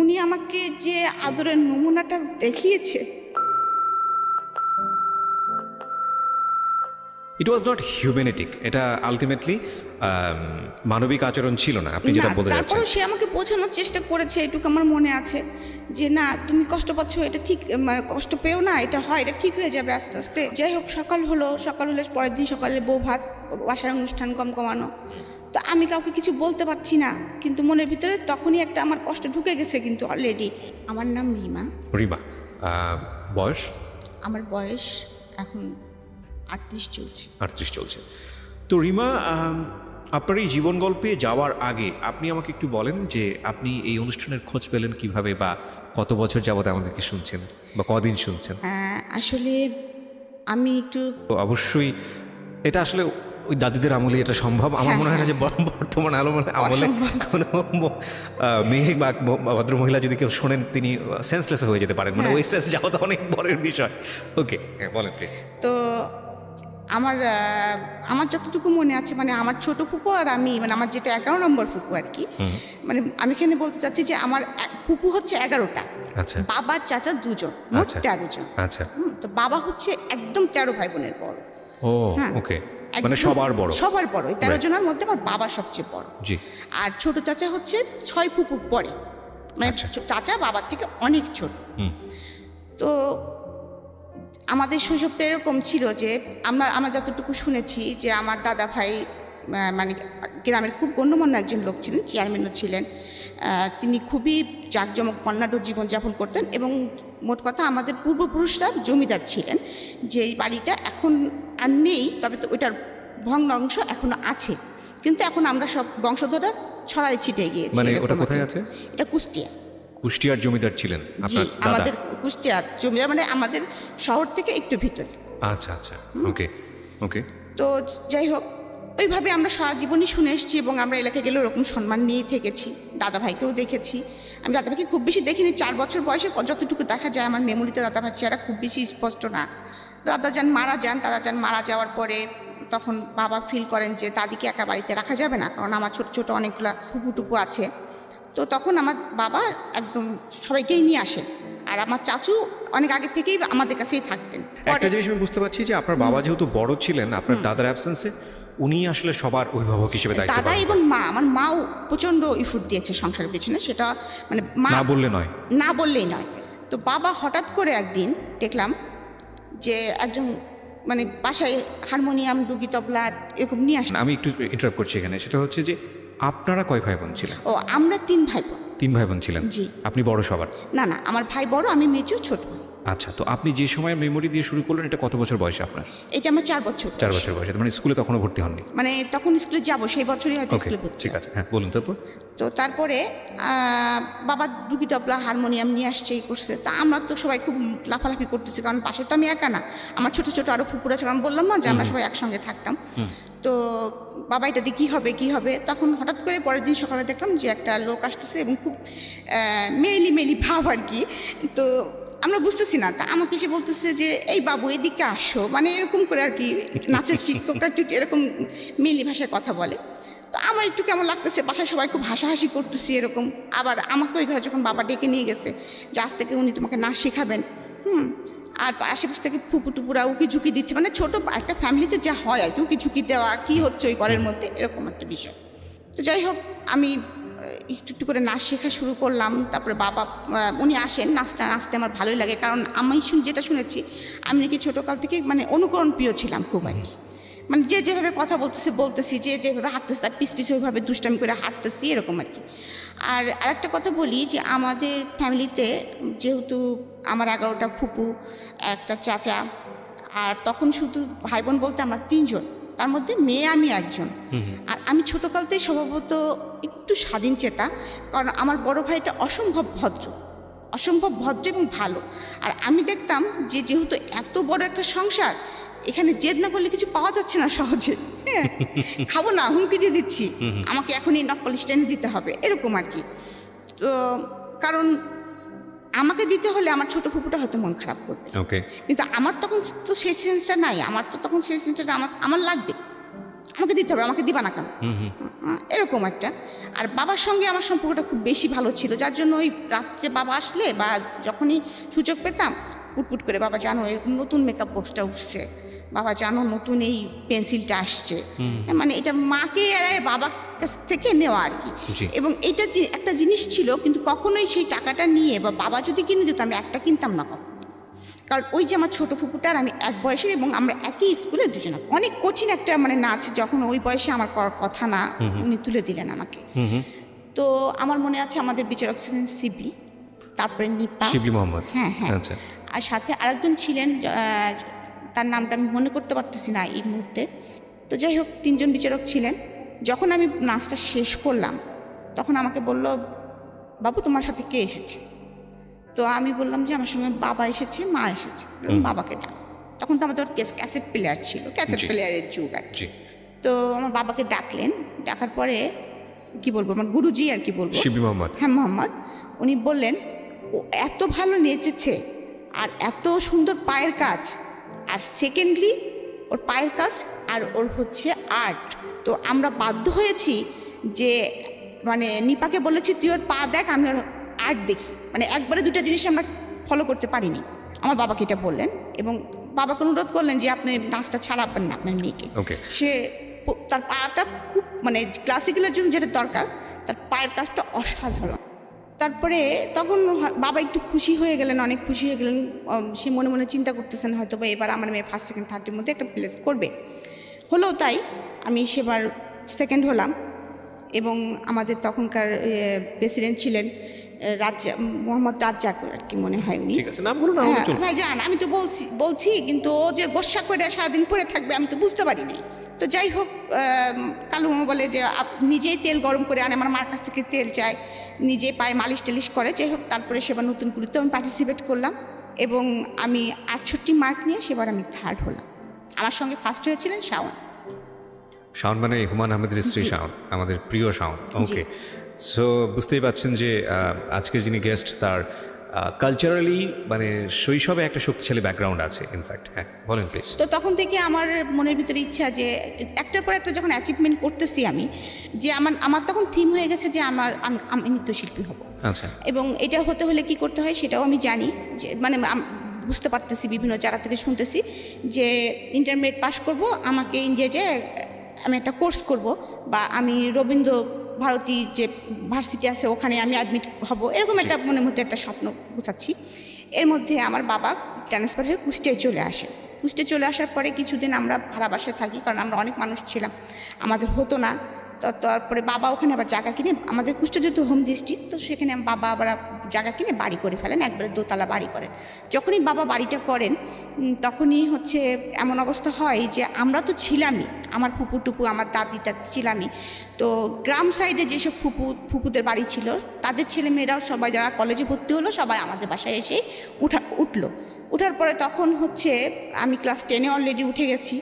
উনি আমাকে যে আদরের নমুনাটা দেখিয়েছে, ইট ওয়াজ নট হিউম্যানিটিক, এটা আলটিমেটলি মানবিক আচরণ ছিল না, আপনি যেটা বলতে যাচ্ছেন। তারপরে সে আমাকে বোঝানোর চেষ্টা করেছে, এটুকু আমার মনে আছে যে না তুমি কষ্ট পাচ্ছ, এটা ঠিক, মানে কষ্ট পেও না, এটা হয়, এটা ঠিক হয়ে যাবে আস্তে আস্তে। যাই হোক, সকাল হলে পরের দিন সকালে বউ ভাত, বাসার অনুষ্ঠান কমানো। তো আমি কাউকে কিছু বলতে পারছি না, কিন্তু মনের ভিতরে তখনই একটা আমার কষ্ট ঢুকে গেছে কিন্তু অলরেডি। আমার নাম রিমা। রিমা, বয়স? আমার বয়স এখন 38 চলছে। 38 চলছে। তো রিমা, আপনার এই জীবন গল্পে যাওয়ার আগে আপনি আমাকে একটু বলেন যে আপনি এই অনুষ্ঠানের খোঁজ পেলেন কিভাবে, বা কত বছর যাবত আমাদেরকে শুনছেন, বা কদিন শুনছেন? আসলে আমি একটু তো অবশ্যই এটা আসলে ওই দাদিদের আমলে এটা সম্ভব। আমার মনে হয় না যে বর্তমান আমলে কোনো মেয়ে বা ভদ্র মহিলা যদি কেউ শোনেন তিনি সেন্সলেস হয়ে যেতে পারেন, মানে ওই স্টেজ যাওয়া তো অনেক বড়ের বিষয়। ওকে, হ্যাঁ বলেন প্লিজ। তো আমার যতটুকু মনে আছে, মানে আমার ছোট ফুপু আর আমি, মানে আমার যেটা 11 নম্বর ফুপু আর কি, মানে আমি এখানে বলতে চাচ্ছি যে আমার ফুপু হচ্ছে 11টা। আচ্ছা। বাবার চাচা 2 জন, মোট 13 জন। আচ্ছা। তো বাবা হচ্ছে একদম 13 ভাই বোনের বড়। ও ওকে, মানে সবার বড়। সবার বড়, 13 জনের মধ্যে আমার বাবা সবচেয়ে বড়। জি। আর ছোট চাচা হচ্ছে 6 ফুপুর পরে, মানে চাচা বাবার থেকে অনেক ছোট। তো আমাদের শৈশবটা এরকম ছিল যে আমরা যতটুকু শুনেছি যে আমার দাদা ভাই মানে গ্রামের খুব গণ্যমান্য একজন লোক ছিলেন, চেয়ারম্যানও ছিলেন। তিনি খুবই জাঁকজমকপূর্ণ জীবনযাপন করতেন, এবং মোট কথা আমাদের পূর্বপুরুষরা জমিদার ছিলেন। যে এই বাড়িটা এখন আর নেই, তবে তো ওইটার ভগ্নাংশ এখনো আছে, কিন্তু এখন আমরা সব বংশধররা ছড়াই ছিটে গিয়েছি। মানে ওটা কোথায় আছে? এটা কুষ্টিয়া। কুষ্টিয়ার জমিদার ছিলেন আপনার দাদা? আমাদের কুষ্টিয়ার জমিদার, মানে আমাদের শহর থেকে একটু ভিতরে। আচ্ছা আচ্ছা, ওকে ওকে। তো যাই হোক, ওইভাবে আমরা সারা জীবনই শুনে এসেছি, এবং আমরা এলাকায় গেলে ওরকম সম্মান নিয়ে থেকেছি। দাদা ভাইকেও দেখেছি। আমি দাদা ভাইকে খুব বেশি দেখিনি, 4 বছর বয়সে যতটুকু দেখা যায় আমার মেমোরিতে দাদা ভাই চেহারা খুব বেশি স্পষ্ট না। দাদা যান মারা যাওয়ার পরে তখন বাবা ফিল করেন যে দাদিকে একা বাড়িতে রাখা যাবে না, কারণ আমার ছোট ছোট অনেকগুলা টুপু আছে। তো তখন আমার বাবা একদম সবাইকেই নিয়ে আসেন, আর আমার চাচু অনেক আগে থেকেই আমাদের কাছেই থাকতেন। একটা জিনিস আমি বুঝতে পারছি যে আপনার বাবা যেহেতু বড় ছিলেন, আপনার দাদার অ্যাবসেন্সে উনি আসলে সবার অভিভাবক হিসেবে দায়িত্ব পালন দাদা করেন। এবং মা, আমার মাও প্রচণ্ড ইফোর্ট দিয়েছে সংসারের পিছনে, সেটা মানে মা না বললে নয়। না বললেই নয়। তো বাবা হঠাৎ করে একদিন দেখলাম যে একজন মানে বাসায় হারমোনিয়াম, ডুগি, তবলা এরকম নিয়ে আসে। আমি একটু ইন্টারাপ্ট করছি এখানে, সেটা হচ্ছে যে আপনারা কয় ভাই বোন ছিলেন? ও, আমরা 3 ভাই বোন। 3 ভাই বোন ছিলেন? জি। আপনি বড় সবার? না, আমার ভাই বড়, আমি মেজো, ছোট ভাই। আচ্ছা, তো আপনি যে সময় মেমোরি দিয়ে শুরু করলেন, এটা কত বছর বয়সে আপনার? এটা আমার 4 বছর। 4 বছর বয়সে, মানে স্কুলে তখনও ভর্তি হননি? মানে তখন স্কুলে যাব, সেই বছরই হয়তো ওকে, স্কুলে ভর্তি। ঠিক আছে, হ্যাঁ বলুন তারপর। তো তারপরে বাবা ডুগি, তবলা, হারমোনিয়াম নিয়ে আসছে, এই করছে। তা আমরা তো সবাই খুব লাফালাফি করতেছি, কারণ পাশে তো আমি একা না, আমার ছোট ছোট আরও ফুপুরা ছিল। আমি বললাম না যে আমরা সবাই একসঙ্গে থাকতাম। তো বাবা এটা দিয়ে কী হবে, তখন হঠাৎ করে পরের দিন সকালে দেখলাম যে একটা লোক আসতেছে, এবং খুব মেলি ভাব আর কি। তো আমরা বুঝতেছি না, তা আমাকে এসে বলতেছে যে এই বাবু এদিকে আসো, মানে এরকম করে আর কি। নাচের শিক্ষকরা একটু এরকম মেলি ভাষায় কথা বলে। তো আমার একটু কেমন লাগতেছে, বাসায় সবাই খুব হাসাহাসি করতেছি এরকম। আবার আমাকে ওই ঘরে যখন বাবা ডেকে নিয়ে গেছে যে আজ থেকে উনি তোমাকে নাচ শেখাবেন, আর আশেপাশ থেকে ফুপু টুপুরা উকি ঝুঁকি দিচ্ছে, মানে ছোটো একটা ফ্যামিলিতে যা হয় আর কি, উকি ঝুঁকি দেওয়া, কী হচ্ছে ওই ঘরের মধ্যে, এরকম একটা বিষয়। তো যাই হোক, আমি একটু একটু করে নাচ শেখা শুরু করলাম। তারপরে বাবা উনি আসেন, নাচতে আমার ভালোই লাগে, কারণ আমি যেটা শুনেছি, আমি নাকি ছোটোকাল থেকে মানে অনুকরণ প্রিয় ছিলাম খুব আর কি। মানে যে যেভাবে কথা বলতেছি, যে যেভাবে হাঁটতেছি তার পিছে ওইভাবে দুষ্টামি করে হাঁটতেছি, এরকম আর কি। আর আরেকটা কথা বলি যে আমাদের ফ্যামিলিতে যেহেতু আমার 11টা ফুপু, একটা চাচা, আর তখন শুধু ভাই বোন বলতে আমরা 3 জন, তার মধ্যে মেয়ে আমি একজন। আর আমি ছোটোকালতেই স্বভাবত একটু স্বাধীন চেতা, কারণ আমার বড় ভাইটা অসম্ভব ভদ্র এবং ভালো। আর আমি দেখতাম যে যেহেতু এত বড় একটা সংসার, এখানে জেদ না করলে কিছু পাওয়া যাচ্ছে না সহজে। হ্যাঁ, খাবো না, হুমকি দিয়ে দিচ্ছি, আমাকে এখনই নখ পলিশ টেনে দিতে হবে, এরকম আর কি। তো কারণ আমাকে দিতে হলে আমার ছোট ফুপুটা হয়তো মন খারাপ করবে, কিন্তু আমার তখন তো সেই সেন্সটা নাই, আমার লাগবে। আমাকে দিতে হবে, আমাকে দিবা না কেন, এরকম একটা। আর বাবার সঙ্গে আমার সম্পর্কটা খুব বেশি ভালো ছিল, যার জন্য ওই রাত্রে বাবা আসলে বা যখনই সুযোগ পেতাম পুটপুট করে, বাবা জানো এরকম নতুন মেকআপ বক্সটা উঠছে, বাবা জানো নতুন এই পেন্সিলটা আসছে, মানে এটা মাকে এড়ায় বাবার কাছ থেকে নেওয়া আর কি। এবং এটা যে একটা জিনিস ছিল, কিন্তু কখনোই সেই টাকাটা নিয়ে বা বাবা যদি কিনে দিত আমি একটা কিনতাম না কখনো, কারণ ওই যে আমার ছোটো ফুপুটার আমি এক বয়সের এবং আমরা একই স্কুলে দুজনে। অনেক কঠিন একটা মানে নাচ, যখন ওই বয়সে আমার করার কথা না, উনি তুলে দিলেন আমাকে। তো আমার মনে আছে আমাদের বিচারক ছিলেন শিবলি, তারপরে নিপা, শিবলি মোহাম্মদ, হ্যাঁ হ্যাঁ, আচ্ছা, আর সাথে আরেকজন ছিলেন, তার নামটা আমি মনে করতে পারতেছি না এই মুহূর্তে। তো যাই হোক, 3 জন বিচারক ছিলেন। যখন আমি নাচটা শেষ করলাম তখন আমাকে বলল, বাবু তোমার সাথে কে এসেছে? তো আমি বললাম যে আমার সঙ্গে বাবা এসেছে, মা এসেছে, বাবাকে ডাক। তখন তো আমাদের ক্যাসেট প্লেয়ার ছিল, ক্যাসেট প্লেয়ারের যুগ আর কি। তো আমার বাবাকে ডাকলেন, ডাকার পরে কি বলবো, আমার গুরুজি আর কি বলবো, শিবলি মোহাম্মদ, হ্যাঁ মোহাম্মদ, উনি বললেন ও এত ভালো নেচেছে আর এত সুন্দর পায়ের কাজ, আর সেকেন্ডলি ওর পায়ের কাজ আর ওর হচ্ছে আর্ট। তো আমরা বাধ্য হয়েছি যে মানে নিপাকে বলেছি তুই ওর পা দেখ, আমি ওর আর্ট দেখি, মানে একবারে দুটা জিনিস আমরা ফলো করতে পারিনি। আমার বাবাকে এটা বললেন এবং বাবাকে অনুরোধ করলেন যে আপনি নাচটা ছাড়াবেন না আপনার মেয়েকে। সে তার পাটা খুব মানে ক্লাসিক্যালের জন্য যেটা দরকার, তার পায়ের কাজটা অসাধারণ। তারপরে তখন বাবা একটু খুশি হয়ে গেলেন, অনেক খুশি হয়ে গেলেন। সে মনে মনে চিন্তা করতেছেন হয়তো বা এবার আমার মেয়ে ফার্স্ট সেকেন্ড থার্ডের মধ্যে একটা প্লেস করবে। হলো তাই, আমি সেবার সেকেন্ড হলাম। এবং আমাদের তখনকার প্রেসিডেন্ট ছিলেন মোহাম্মদ রাজ্জাক আর কি মনে হয় উনি। ভাই জান, আমি তো বলছি কিন্তু ও যে গোসা করে সারাদিন পরে থাকবে আমি তো বুঝতে পারিনি। তো যাই হোক, কালু মামা বলে যে নিজেই তেল গরম করে আনে, আমার মার কাছ থেকে তেল চায়, নিজে পায়ে মালিশ টালিশ করে। যাই হোক, তারপরে সেবার নতুন গুরুত্ব আমি পার্টিসিপেট করলাম এবং আমি 68 মার্ক নিয়ে সেবার আমি থার্ড হলাম। আমার সঙ্গে ফার্স্ট হয়েছিলেন শাওন। শাওন মানে হুমায়ুন আহমেদের স্ত্রী শাওন, আমাদের প্রিয় শাওন। ওকে, সো বুঝতেই পারছেন যে আজকের যিনি গেস্ট তার কালচারালি মানে শৈশবে একটা শক্তিশালী ব্যাকগ্রাউন্ড আছে ইনফ্যাক্ট। হ্যাঁ বলেন প্লিজ। তো তখন থেকে আমার মনের ভিতরে ইচ্ছা যে একটার পর একটা যখন অ্যাচিভমেন্ট করতেছি আমি, যে আমার তখন থিম হয়ে গেছে যে আমি নৃত্যশিল্পী হব। আচ্ছা, এবং এটা হতে হলে কি করতে হয় সেটাও আমি জানি, যে মানে বুঝতে পারতেছি, বিভিন্ন জায়গা থেকে শুনতেছি যে ইন্টারমিডিয়েট পাস করব, আমাকে ইন্ডিয়া যে আমি একটা কোর্স করব, বা আমি রবীন্দ্র ভারতী যে ভার্সিটি আছে ওখানে আমি অ্যাডমিট হব, এরকম একটা মনের মধ্যে একটা স্বপ্ন গোছাচ্ছি। এর মধ্যে আমার বাবা ট্রান্সফার হয়ে কুষ্টিয়ায় চলে আসে। কুষ্টিয়ায় চলে আসার পরে কিছুদিন আমরা ভাড়া বাসায় থাকি, কারণ আমরা অনেক মানুষ ছিলাম, আমাদের হতো না। তো তারপরে বাবা ওখানে আবার জায়গা কিনে, আমাদের কুষ্টিয়া যেহেতু হোম ডিস্ট্রিক্ট, তো সেখানে বাবা আবার জায়গা কিনে বাড়ি করে ফেলেন, একবারে দোতলা বাড়ি করেন। যখনই বাবা বাড়িটা করেন তখনই হচ্ছে এমন অবস্থা হয় যে আমরা তো ছিলামই, আমার ফুপু টুপু আমার দাদি ছিলামই। তো গ্রাম সাইডে যেসব ফুপুদের বাড়ি ছিল তাদের ছেলেমেয়েরাও সবাই যারা কলেজে ভর্তি হলো সবাই আমাদের বাসায় এসে উঠার পরে তখন হচ্ছে আমি ক্লাস 10-এ অলরেডি উঠে গেছি।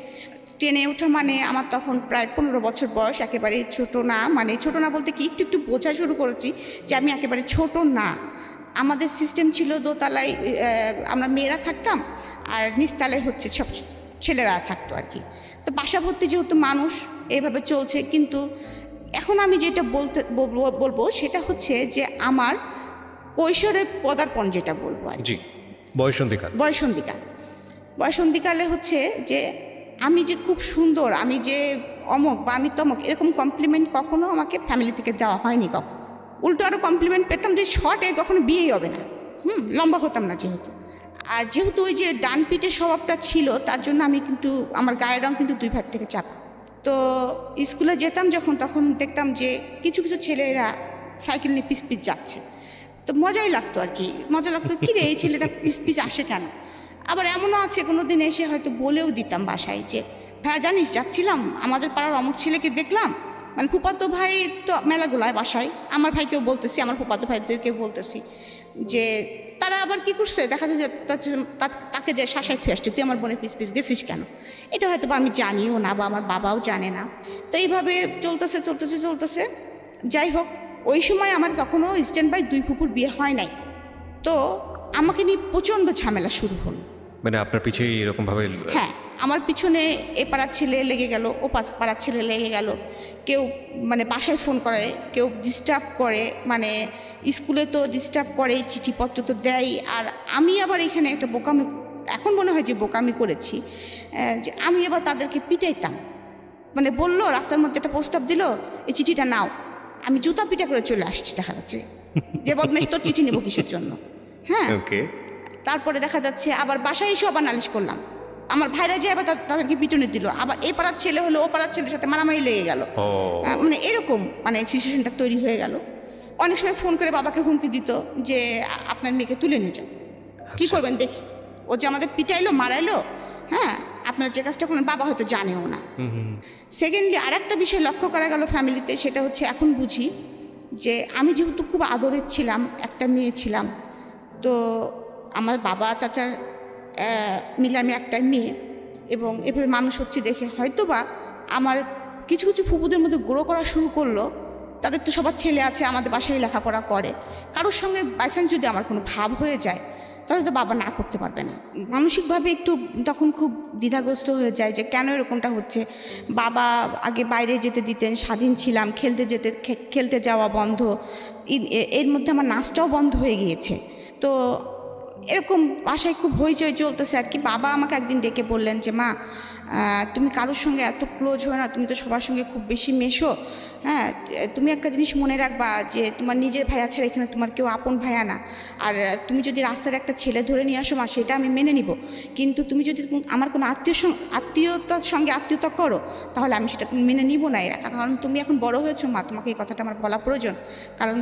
10-এ ওঠা মানে আমার তখন প্রায় 15 বছর বয়স, একেবারে ছোট না, মানে ছোট না বলতে কি একটু বোঝা শুরু করেছি যে আমি একেবারে ছোট না। আমাদের সিস্টেম ছিল দোতলায় আমরা মেয়েরা থাকতাম আর নিচতলায় হচ্ছে সব ছেলেরা থাকতো আর কি। তো বাসা ভর্তি যেহেতু মানুষ এইভাবে চলছে। কিন্তু এখন আমি যেটা বলবো সেটা হচ্ছে যে আমার কৈশোরের পদার্পণ যেটা বলবো আর কি, বয়সন্ধিকালে হচ্ছে যে আমি যে খুব সুন্দর, আমি যে অমক বা আমি তমক, এরকম কমপ্লিমেন্ট কখনো আমাকে ফ্যামিলি থেকে দেওয়া হয়নি কখনো। উল্টো আরও কমপ্লিমেন্ট পেতাম যে শর্ট এর কখনো বিয়েই হবে না, লম্বা হতাম না যেহেতু। আর যেহেতু ওই যে ডান পিঠের স্বভাবটা ছিল তার জন্য আমি কিন্তু আমার গায়ের রং কিন্তু 2 ভাগ থেকে চাপা। তো স্কুলে যেতাম যখন, তখন দেখতাম যে কিছু কিছু ছেলেরা সাইকেল নিয়ে পিস যাচ্ছে। তো মজাই লাগতো আর কি, মজা লাগতো কি রে এই ছেলেটা পিস আসে কেন। আবার এমনও আছে কোনো দিন এসে হয়তো বলেও দিতাম বাসায় যে ভাই জানিস যাচ্ছিলাম আমাদের পাড়ার অমুক ছেলেকে দেখলাম, মানে ফুপাতো ভাই তো মেলাগুলায় বাসায়, আমার ভাইকেও বলতেছি, আমার ফুপাতো ভাইদেরকেও বলতেছি যে তারা আবার কি করছে, দেখা যায় যে তাকে যে শাসায় থুয়ে আসছে, তুই আমার বোনের পিস গেছিস কেন। এটা হয়তো বা আমি জানিও না বা আমার বাবাও জানে না। তো এইভাবে চলতেছে। যাই হোক, ওই সময় আমার তখনও স্ট্যান্ড বাই 2 ফুপুর বিয়ে হয় নাই। তো আমাকে নিয়ে প্রচণ্ড ঝামেলা শুরু হলো, মানে আপনার পিছিয়ে এরকমভাবে। হ্যাঁ, আমার পিছনে এ পাড়ার ছেলে লেগে গেল, ও পাড়ার ছেলে লেগে গেল, কেউ মানে বাসায় ফোন করে, কেউ ডিস্টার্ব করে, মানে স্কুলে তো ডিস্টার্ব করে, চিঠিপত্র তো দেয়। আর আমি আবার এখানে একটা বোকামি, এখন মনে হয় যে বোকামি করেছি, যে আমি আবার তাদেরকে পিটাইতাম। মানে বললো রাস্তার মধ্যে একটা প্রস্তাব দিল, এই চিঠিটা নাও, আমি জুতা পিটা করে চলে আসছি, দেখা যাচ্ছে যে বদমাইশ তোর চিঠি নেবো কিসের জন্য। হ্যাঁ, ওকে। তারপরে দেখা যাচ্ছে আবার বাসায় এসে আবার নালিশ করলাম, আমার ভাইরা যে আবার তাদেরকে পিটুনি দিল, আবার এ পাড়ার ছেলে হলো ও পাড়ার ছেলের সাথে মারামারি লেগে গেল। মানে এরকম মানে সিচুয়েশনটা তৈরি হয়ে গেল। অনেক সময় ফোন করে বাবাকে হুমকি দিত যে আপনার মেয়েকে তুলে নিয়ে যান, কি করবেন দেখি, ও যে আমাদের পিটাইলো মারাইলো, হ্যাঁ আপনার যে কাজটা করেন বাবা হয়তো জানেও না। সেকেন্ডলি আর একটা বিষয় লক্ষ্য করা গেল ফ্যামিলিতে, সেটা হচ্ছে এখন বুঝি যে আমি যেহেতু খুব আদরের ছিলাম, একটা মেয়ে ছিলাম, তো আমার বাবা চাচার মিলে আমি একটা মেয়ে, এবং এভাবে মানুষ হচ্ছে দেখে হয়তো বা আমার কিছু কিছু ফুপুদের মধ্যে গ্রো করা শুরু করলো। তাদের তো সবার ছেলে আছে, আমাদের বাসায় লেখাপড়া করে, কারোর সঙ্গে বাইচান্স যদি আমার কোনো ভাব হয়ে যায় তাহলে তো বাবা না করতে পারবে না। মানসিকভাবে একটু তখন খুব দ্বিধাগ্রস্ত হয়ে যায় যে কেন এরকমটা হচ্ছে। বাবা আগে বাইরে যেতে দিতেন, স্বাধীন ছিলাম, খেলতে যাওয়া বন্ধ, এর মধ্যে আমার নাচটাও বন্ধ হয়ে গিয়েছে। তো এরকম বাসায় খুব হইচই চলতেছে আর কি। বাবা আমাকে একদিন ডেকে বললেন যে মা, তুমি কারোর সঙ্গে এত ক্লোজ হয়ে না, তুমি তো সবার সঙ্গে খুব বেশি মেশো, হ্যাঁ তুমি একটা জিনিস মনে রাখবা যে তোমার নিজের ভাইয়া ছাড়া এখানে তোমার কেউ আপন ভাইয়া না। আর তুমি যদি রাস্তার একটা ছেলে ধরে নিয়ে আসো মা, সেটা আমি মেনে নিব, কিন্তু তুমি যদি আমার কোনো আত্মীয়তার সঙ্গে আত্মীয়তা করো তাহলে আমি সেটা মেনে নিব না। কারণ তুমি এখন বড় হয়েছো মা, তোমাকে এই কথাটা আমার বলা প্রয়োজন। কারণ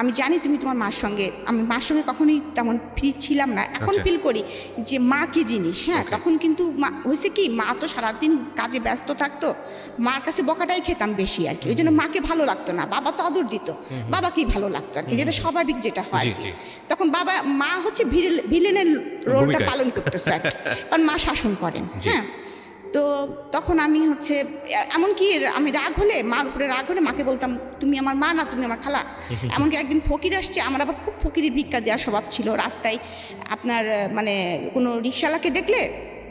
আমি জানি তুমি তোমার মার সঙ্গে, আমি মার সঙ্গে কখনোই তেমন ফ্রি ছিলাম না, এখন ফিল করি যে মা কি জিনিস। হ্যাঁ, তখন কিন্তু মা হয়েছে কি, মা তো সারাদিন কাজে ব্যস্ত থাকতো, মার কাছে বকাটাই খেতাম বেশি আর কি, ওই জন্য মাকে ভালো লাগতো না। বাবা তো আদর দিত, বাবাকেই ভালো লাগতো আর কি, যেটা স্বাভাবিক যেটা হয় আর কি। তখন মা হচ্ছে ভিলেনের রোলটা পালন করতেছে আর কি, কারণ মা শাসন করেন। হ্যাঁ, তো তখন আমি হচ্ছে এমনকি আমি রাগ হলে, মার উপরে রাগ হলে মাকে বলতাম তুমি আমার মা না, তুমি আমার খালা। এমনকি একদিন ফকির আসছে, আমার আবার খুব ফকিরি ভিক্ষা দেওয়ার স্বভাব ছিল। রাস্তায় আপনার মানে কোনো রিক্সাওয়ালাকে দেখলে,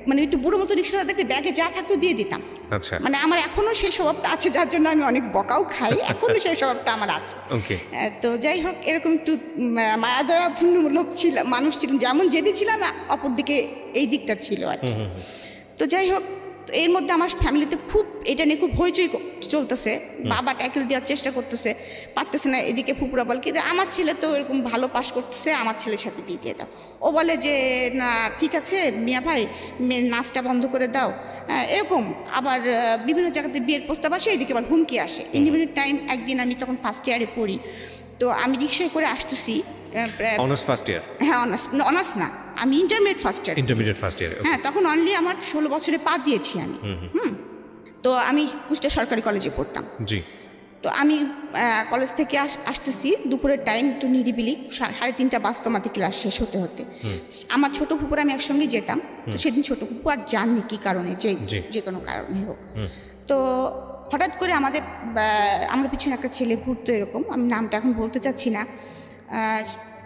মানে একটু বুড়ো মতো রিক্সাওয়ালা দেখলে ব্যাগে যা থাকতো দিয়ে দিতাম। আচ্ছা, মানে আমার এখনও সেই স্বভাবটা আছে, যার জন্য আমি অনেক বকাও খাই, এখনও সেই স্বভাবটা আমার আছে। তো যাই হোক, এরকম একটু মায়া দয়াপূর্ণমূলক ছিল মানুষ ছিলাম, যেমন যেদি ছিলাম অপরদিকে এই দিকটা ছিল আর কি। তো যাই হোক, এর মধ্যে আমার ফ্যামিলিতে খুব এটা নিয়ে খুব হইচই চলতেছে। বাবা ট্যাকেল দেওয়ার চেষ্টা করতেছে, পারতেছে না। এদিকে ফুপুরা বল কি আমার ছেলে তো এরকম ভালো পাস করতেছে, আমার ছেলের সাথে বিয়ে দিয়ে দাও। ও বলে যে না ঠিক আছে মিয়া ভাই, মেয়ের নাচটা বন্ধ করে দাও, এরকম। আবার বিভিন্ন জায়গাতে বিয়ের প্রস্তাব আসে, এদিকে আবার হুমকি আসে। ইন্ডিপেন্ডেন্ট টাইম একদিন, আমি তখন ফার্স্ট ইয়ারে পড়ি, তো আমি রিক্সায় করে আসতেছি। Honours first year? হ্যাঁ, অনার্স না, আমি ইন্টারমিডিয়েট ফার্স্ট ইয়ার। হ্যাঁ, তখন অনলি আমার 16 বছরে পা দিয়েছি আমি। তো আমি কুষ্টিয়া সরকারি কলেজে পড়তাম। জি। তো আমি কলেজ থেকে আসতেছি দুপুরের টাইম, একটু নিরিবিলি, 3:30 বাজতো আমাদের ক্লাস শেষ হতে হতে। আমার ছোটো ফুপুর আমি একসঙ্গে যেতাম, তো সেদিন ছোটো ফুপু আর জাননি কী কারণে, যে কোনো কারণে হোক। তো হঠাৎ করে আমার পিছনে একটা ছেলে ঘুরতো, এরকম, আমি নামটা এখন বলতে চাচ্ছি না।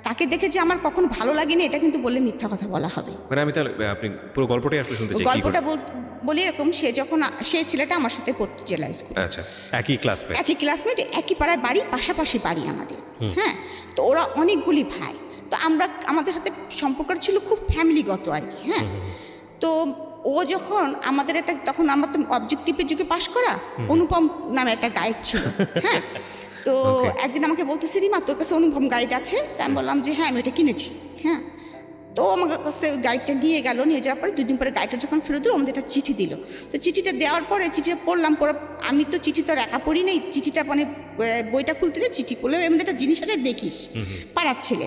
তাকে দেখে যে আমার কখনো ভালো লাগেনি এটা কিন্তু বললে মিথ্যা কথা বলা হবে। মানে আমি তাহলে আপনি পুরো গল্পটাই আসলে শুনতে চাই। গল্পটা বলি এরকম, সেই ছেলেটা আমার সাথে পড়তো জেলা স্কুলে। আচ্ছা, একই ক্লাসমেট, একই পাড়ায় বাড়ি, পাশাপাশি বাড়ি আমাদের। হ্যাঁ, তো ওরা অনেকগুলি ভাই, তো আমাদের সাথে সম্পর্কটা ছিল খুব ফ্যামিলিগত আর কি। হ্যাঁ, তো ও যখন আমাদের তখন আমার তো অবজেক্টিভের যুগে পাশ করা, অনুপম নামে একটা গাইড ছিল। হ্যাঁ, তো একদিন আমাকে বলতেছে রিমা তোর কাছে অনুপম গাইড আছে? তাই আমি বললাম যে হ্যাঁ আমি এটা কিনেছি। হ্যাঁ, তো আমার কাছে গাইডটা নিয়ে যাওয়ার পরে 2 দিন পরে গাইডটা যখন ফেরত দিল, আমাদের একটা চিঠি দিল। তো চিঠিটা দেওয়ার পরে চিঠিটা পড়লাম, আমি তো চিঠি তো আর একা পড়ি নেই, চিঠিটা মানে বইটা খুলতে যে চিঠি পড়লে এর মধ্যে একটা জিনিস আছে, দেখিস পাড়ার ছেলে।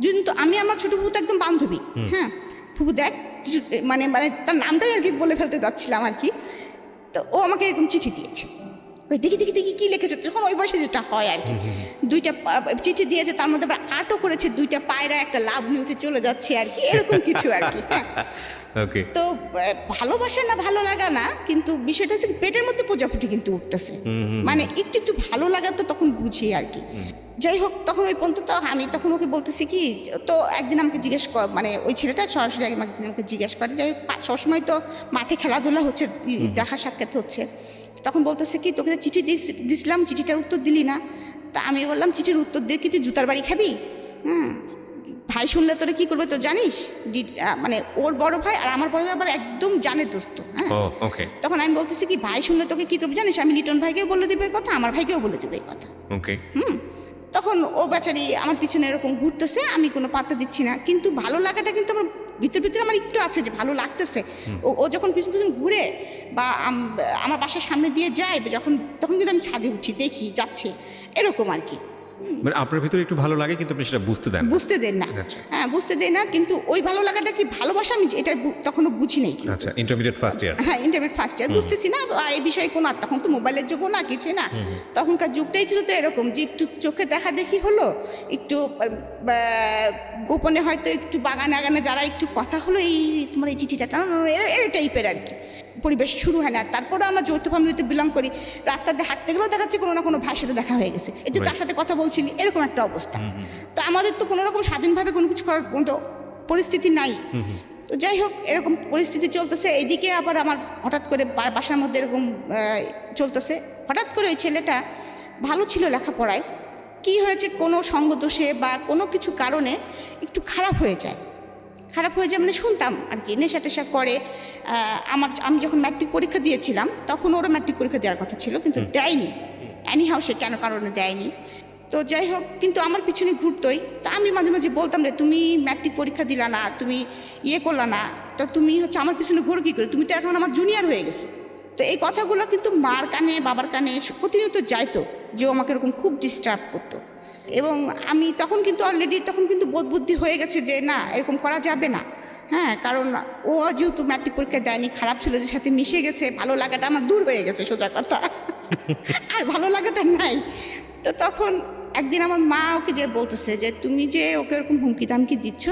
কিন্তু আমি আমার ছোটো ফুপু তো একদম বান্ধবী। হ্যাঁ, ফুপু দেখ কিছু, মানে তার নামটাই আর কি বলে ফেলতে যাচ্ছিলাম আর কি। তো ও আমাকে এরকম চিঠি দিয়েছে, দেখি কী লিখেছে, যখন ওই বয়সে যেটা হয় আর কি। 2টা চিঠি দিয়েছে, তার মধ্যে আবার আর্টও করেছে, 2টা পায়রা একটা লাভ নিয়ে উঠে চলে যাচ্ছে আর কি, এরকম কিছু আর কি। তো ভালোবাসা না ভালো লাগা না, কিন্তু বিষয়টা হচ্ছে পেটের মধ্যে প্রজাপতি কিন্তু উঠতেছে, মানে একটু ভালো লাগা তো তখন বুঝি আর কি। যাই হোক, তখন ওই পর্যন্ত তো আমি তখন ওকে বলতেছি কি, তো একদিন আমাকে জিজ্ঞেস কর, মানে ওই ছেলেটা সরাসরি আমাকে জিজ্ঞেস করে, যাই হোক সবসময় তো মাঠে খেলাধুলা হচ্ছে, দেখা সাক্ষাৎ হচ্ছে, তখন বলতেছে কি, তোকে চিঠি দিছিলাম, চিঠিটার উত্তর দিলি না। তা আমি বললাম, চিঠির উত্তর দিয়ে কি তুই জুতার বাড়ি খাবি? হ্যাঁ, ভাই শুনলে তোরা কী করবে তো জানিস? মানে ওর বড় ভাই আর আমার বড় ভাই আবার একদম জানে দোস্ত। হ্যাঁ, তখন আমি বলতেছি কি, ভাই শুনলে তোকে কী করবে জানিস? আমি লিটন ভাইকেও বলে দেবে এই কথা, আমার ভাইকেও বলে দেবে এই কথা। তখন ও বেচারি আমার পিছনে এরকম ঘুরতেছে, আমি কোনো পাত্তা দিচ্ছি না, কিন্তু ভালো লাগাটা কিন্তু আমার ভিতরে আমার একটু আছে যে ভালো লাগতেছে। ও যখন পিছন পিছন ঘুরে বা আমার বাসার সামনে দিয়ে যায় যখন, তখন কিন্তু আমি ছাদে উঠি, দেখি যাচ্ছে, এরকম আর কি। মানে আপনার ভিতরে একটু ভালো লাগে কিন্তু আপনি সেটা বুঝতে দেন না। হ্যাঁ, বুঝতে দেয় না, কিন্তু ওই ভালো লাগাটা কি ভালোবাসা আমি এটা তখনও বুঝি নাই। আচ্ছা, ইন্টারমিডিয়েট ফার্স্ট ইয়ার। হ্যাঁ, ইন্টারমিডিয়েট ফার্স্ট ইয়ার, বুঝতেছি না এই বিষয়ে কোনো, তখন তো মোবাইলের যুগও না, কিছুই না, তখনকার যুগটাই ছিল তো এরকম যে একটু চোখে দেখা দেখি হলো, একটু গোপনে হয়তো একটু বাগানে যারা একটু কথা হলো, এই তোমার এই চিঠিটা এই টাইপের আর কি পরিবেশ শুরু হয় না। তারপরে আমরা যৌথ ফ্যামিলিতে বিলং করি, রাস্তাতে হাঁটতে গেলেও দেখাচ্ছে কোনো না কোনো ভাইয়ের সাথে দেখা হয়ে গেছে, একটু কার সাথে কথা বলছিলি, এরকম একটা অবস্থা। তো আমাদের তো কোনো রকম স্বাধীনভাবে কোনো কিছু করার মতো পরিস্থিতি নাই। তো যাই হোক, এরকম পরিস্থিতি চলতেছে, এইদিকে আবার আমার হঠাৎ করে বাসার মধ্যে এরকম চলতেছে, হঠাৎ করে ওই ছেলেটা ভালো ছিল লেখাপড়ায়, কি হয়েছে কোনো সঙ্গদোষে বা কোনো কিছু কারণে একটু খারাপ হয়ে যায়, মানে শুনতাম আর কি, নেশা টেশা করে। আমি যখন ম্যাট্রিক পরীক্ষা দিয়েছিলাম তখন ওরা ম্যাট্রিক পরীক্ষা দেওয়ার কথা ছিল, কিন্তু দেয়নি, এনিহাউ সে কেন কারণে দেয়নি। তো যাই হোক, কিন্তু আমার পিছনে ঘুরতোই। তা আমি মাঝে মাঝে বলতাম যে তুমি ম্যাট্রিক পরীক্ষা দিলা না, তুমি করলা না, তো তুমি হচ্ছে আমার পিছনে ঘুরো কী করে, তুমি তো এখন আমার জুনিয়র হয়ে গেছো। তো এই কথাগুলো কিন্তু মার কানে বাবার কানে প্রতিনিয়ত যাইতো, যে ও আমাকে এরকম খুব ডিস্টার্ব করতো। এবং আমি তখন কিন্তু অলরেডি বোধ বুদ্ধি হয়ে গেছে যে না, এরকম করা যাবে না। হ্যাঁ, কারণ ও যেহেতু ম্যাট্রিক পরীক্ষা দেয়নি, খারাপ ছিল যে সাথে মিশে গেছে, ভালো লাগাটা আমার দূর হয়ে গেছে, সোজা কথা, আর ভালো লাগাটা নাই। তো তখন একদিন আমার মা ওকে যে বলতেছে যে তুমি যে ওকে এরকম হুমকি দামকি দিচ্ছ,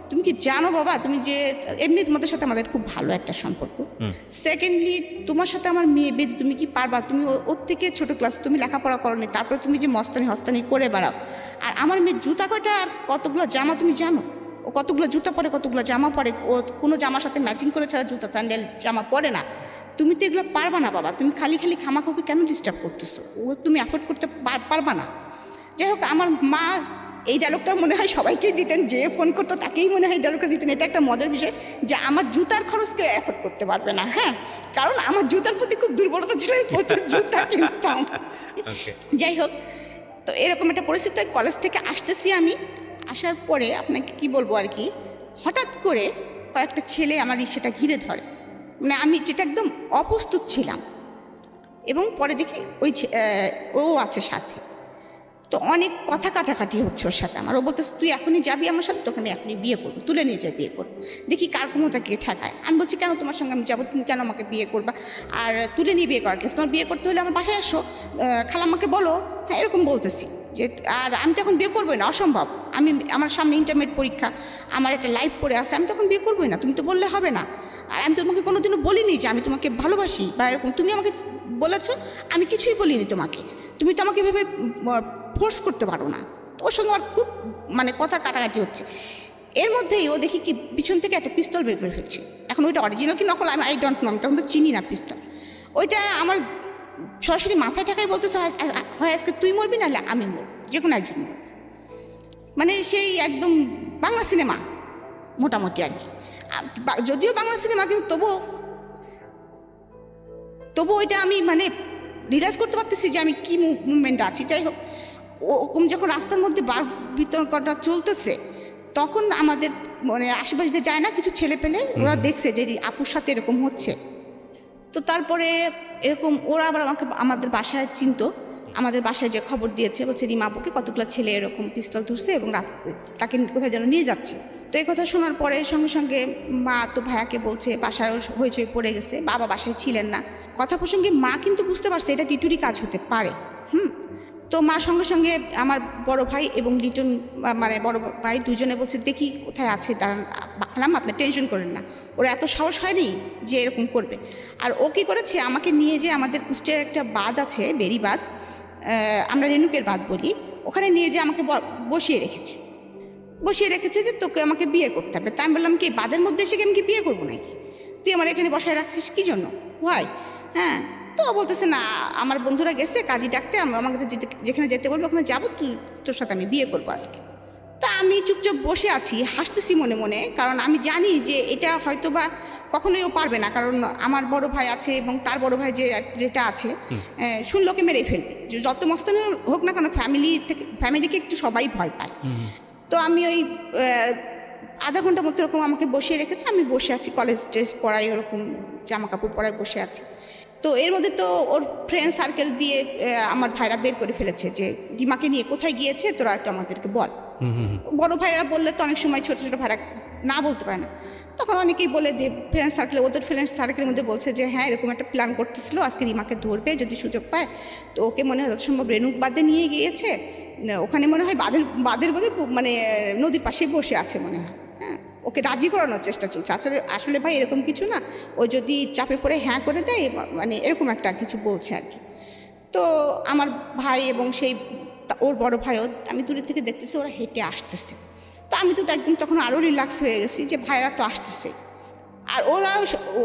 তুমি কি জানো বাবা, তুমি যে এমনি তোমাদের সাথে আমাদের খুব ভালো একটা সম্পর্ক, সেকেন্ডলি তোমার সাথে আমার মেয়ে বেঁধে তুমি কি পারবা? তুমি ওর থেকে ছোটো ক্লাস, তুমি লেখাপড়া করোনি, তারপরে তুমি যে হস্তানি করে বেড়াও, আর আমার মেয়ে জুতা কয়টা আর কতগুলো জামা তুমি জানো? ও কতগুলো জুতা পরে, কতগুলো জামা পরে, ও কোনো জামার সাথে ম্যাচিং করে ছাড়া জুতা স্যান্ডেল জামা পরে না। তুমি তো এগুলো পারবা না বাবা, তুমি খালি খামাখোকে কেন ডিস্টার্ব করতেছো? ও তুমি অ্যাফোর্ড করতে পারবা না। যাই হোক, আমার মা এই ডায়লগটা মনে হয় সবাইকেই দিতেন, যে ফোন করতো তাকেই মনে হয় ডায়লগটা দিতেন। এটা একটা মজার বিষয় যে আমার জুতার খরচ কেউ অ্যাফোর্ড করতে পারবে না। হ্যাঁ, কারণ আমার জুতার প্রতি খুব দুর্বলতা ছিল, প্রচুর জুতা কিনতাম। যাই হোক, তো এরকম একটা পরিস্থিতি, কলেজ থেকে আসতেছি আমি, আসার পরে আপনাকে কি বলবো আর কি, হঠাৎ করে কয়েকটা ছেলে আমার রিক্সাটা ঘিরে ধরে, মানে আমি যেটা একদম অপ্রস্তুত ছিলাম, এবং পরে দেখি ও আছে সাথে। তো অনেক কথা কাটাকাটি হচ্ছে ওর সাথে আমার। ও বলতেছে তুই এখনই যাবি আমার সাথে, তোকে আমি এখনই বিয়ে করবো, তুলে নিয়ে যাই বিয়ে করবো, দেখি কার ক্ষমতা কে ঠেকায়। আমি বলছি কেন তোমার সঙ্গে আমি যাবো, তুমি কেন আমাকে বিয়ে করবা, আর তুলে নিয়ে বিয়ে করার কেস, তোমার বিয়ে করতে হলে আমার বাসায় আসো, খালাম্মাকে বলো। হ্যাঁ, এরকম বলতেছি যে, আর আমি তো এখন বিয়ে করবোই না, অসম্ভব, আমার সামনে ইন্টারমিডিয়েট পরীক্ষা, আমার একটা লাইফ পড়ে আসে, আমি তখন বিয়ে করবোই না, তুমি তো বললে হবে না, আর আমি তো তোমাকে কোনোদিনও বলিনি যে আমি তোমাকে ভালোবাসি বা এরকম, তুমি আমাকে বলেছো, আমি কিছুই বলিনি তোমাকে, তুমি তো আমাকে ভেবে ফোর্স করতে পারো না। ওর সঙ্গে আমার খুব মানে কথা কাটাকাটি হচ্ছে। এর মধ্যেই ও দেখি কি পিছন থেকে একটা পিস্তল বের করে ফেলছে। এখন ওইটা অরিজিনাল কি নকল আই ডোন্ট নো, আমি তখন তো চিনি না পিস্তল। ওইটা আমার সরাসরি মাথায় ঠেকাই বলতেছে, হয় আজকে তুই মরবি না আমি মরব, যে কোনো একজন মরবি। মানে সেই একদম বাংলা সিনেমা মোটামুটি আর কি, যদিও বাংলা সিনেমা, কিন্তু তবু ওইটা আমি মানে রিয়েলাইজ করতে পারতেছি যে আমি কী মুভমেন্টে আছি। যাই হোক, ওরকম যখন রাস্তার মধ্যে বিতর্কটা চলতেছে, তখন আমাদের মানে আশেপাশে যে যায় না কিছু ছেলে পেলে, ওরা দেখছে যে আপুর সাথে এরকম হচ্ছে। তো তারপরে এরকম ওরা আবার আমাদের বাসায় চিনতো, আমাদের বাসায় যে খবর দিয়েছে, বলছে রিমা আপুকে কতগুলো ছেলে এরকম পিস্তল ধরছে এবং তাকে কোথায় যেন নিয়ে যাচ্ছে। তো এই কথা শোনার পরে সঙ্গে সঙ্গে মা তো ভাইয়াকে বলছে, বাসায় হইচই পড়ে গেছে, বাবা বাসায় ছিলেন না। কথা প্রসঙ্গে মা কিন্তু বুঝতে পারছে এটা টিটুরি কাজ হতে পারে। তো মা সঙ্গে সঙ্গে আমার বড় ভাই এবং লিটন মানে বড় ভাই দুজনে বলছে দেখি কোথায় আছে, দাঁড়ান বাকলাম, আপনি টেনশন করেন না, ওরা এত সাহস হয়নি যে এরকম করবে। আর ও কী করেছে, আমাকে নিয়ে যে আমাদের কুষ্টিয়ায় একটা বাঁধ আছে, বেরি বাঁধ, আমরা রেণুকের বাঁধ বলি, ওখানে নিয়ে যে আমাকে বসিয়ে রেখেছে যে তোকে আমাকে বিয়ে করতে হবে। তাই আমি বললাম কি বাদের মধ্যে এসে আমি কি বিয়ে করবো নাকি, তুই আমার এখানে বসায় রাখছিস কী জন্য, ওয়াই? হ্যাঁ, তো বলতেছে না আমার বন্ধুরা গেছে কাজী ডাকতে, আমাকে যেখানে যেতে বলবো ওখানে যাবো, তোর সাথে আমি বিয়ে করবো আজকে। তা আমি চুপচাপ বসে আছি, হাসতেছি মনে মনে, কারণ আমি জানি যে এটা হয়তো বা কখনোই ও পারবে না, কারণ আমার বড় ভাই আছে এবং তার বড় ভাই যেটা আছে শুনলোকে মেরেই ফেলবে, যত মস্তানি হোক না কেন ফ্যামিলিকে একটু সবাই ভয় পায়। তো আমি ওই আধা ঘন্টা মতো এরকম আমাকে বসিয়ে রেখেছে, আমি বসে আছি কলেজ ড্রেস পরাই, ওরকম জামা কাপড় পরায় বসে আছি। তো এর মধ্যে তো ওর ফ্রেন্ড সার্কেল দিয়ে আমার ভাইরা বের করে ফেলেছে যে রিমাকে নিয়ে কোথায় গিয়েছে তোরা একটু আমাদেরকে বল। বড় ভাইরা বললে তো অনেক সময় ছোট ছোট ভাইরা না বলতে পারে না, তখন অনেকেই বলে যে ফ্রেন্ড সার্কেলে, ওদের ফ্রেন্ড সার্কেলের মধ্যে বলছে যে হ্যাঁ এরকম একটা প্ল্যান করতেছিল, আজকে রিমাকে ধরবে যদি সুযোগ পায়, তো ওকে মনে হয় যথাসম্ভব রেণুক বাঁধে নিয়ে গিয়েছে, ওখানে মনে হয় বাঁধের মধ্যে মানে নদীর পাশেই বসে আছে মনে হয়। হ্যাঁ, ওকে রাজি করানোর চেষ্টা চলছে। আসলে ভাই এরকম কিছু না, ও যদি চাপে পড়ে হ্যাঁ করে দেয়, মানে এরকম একটা কিছু বলছে আর কি। তো আমার ভাই এবং সেই ওর বড় ভাইও, আমি দূরের থেকে দেখতেছি ওরা হেঁটে আসতেছে। তো আমি তো একদম তখন আরও রিল্যাক্স হয়ে গেছি যে ভাইরা তো আসতেছে, আর ওরা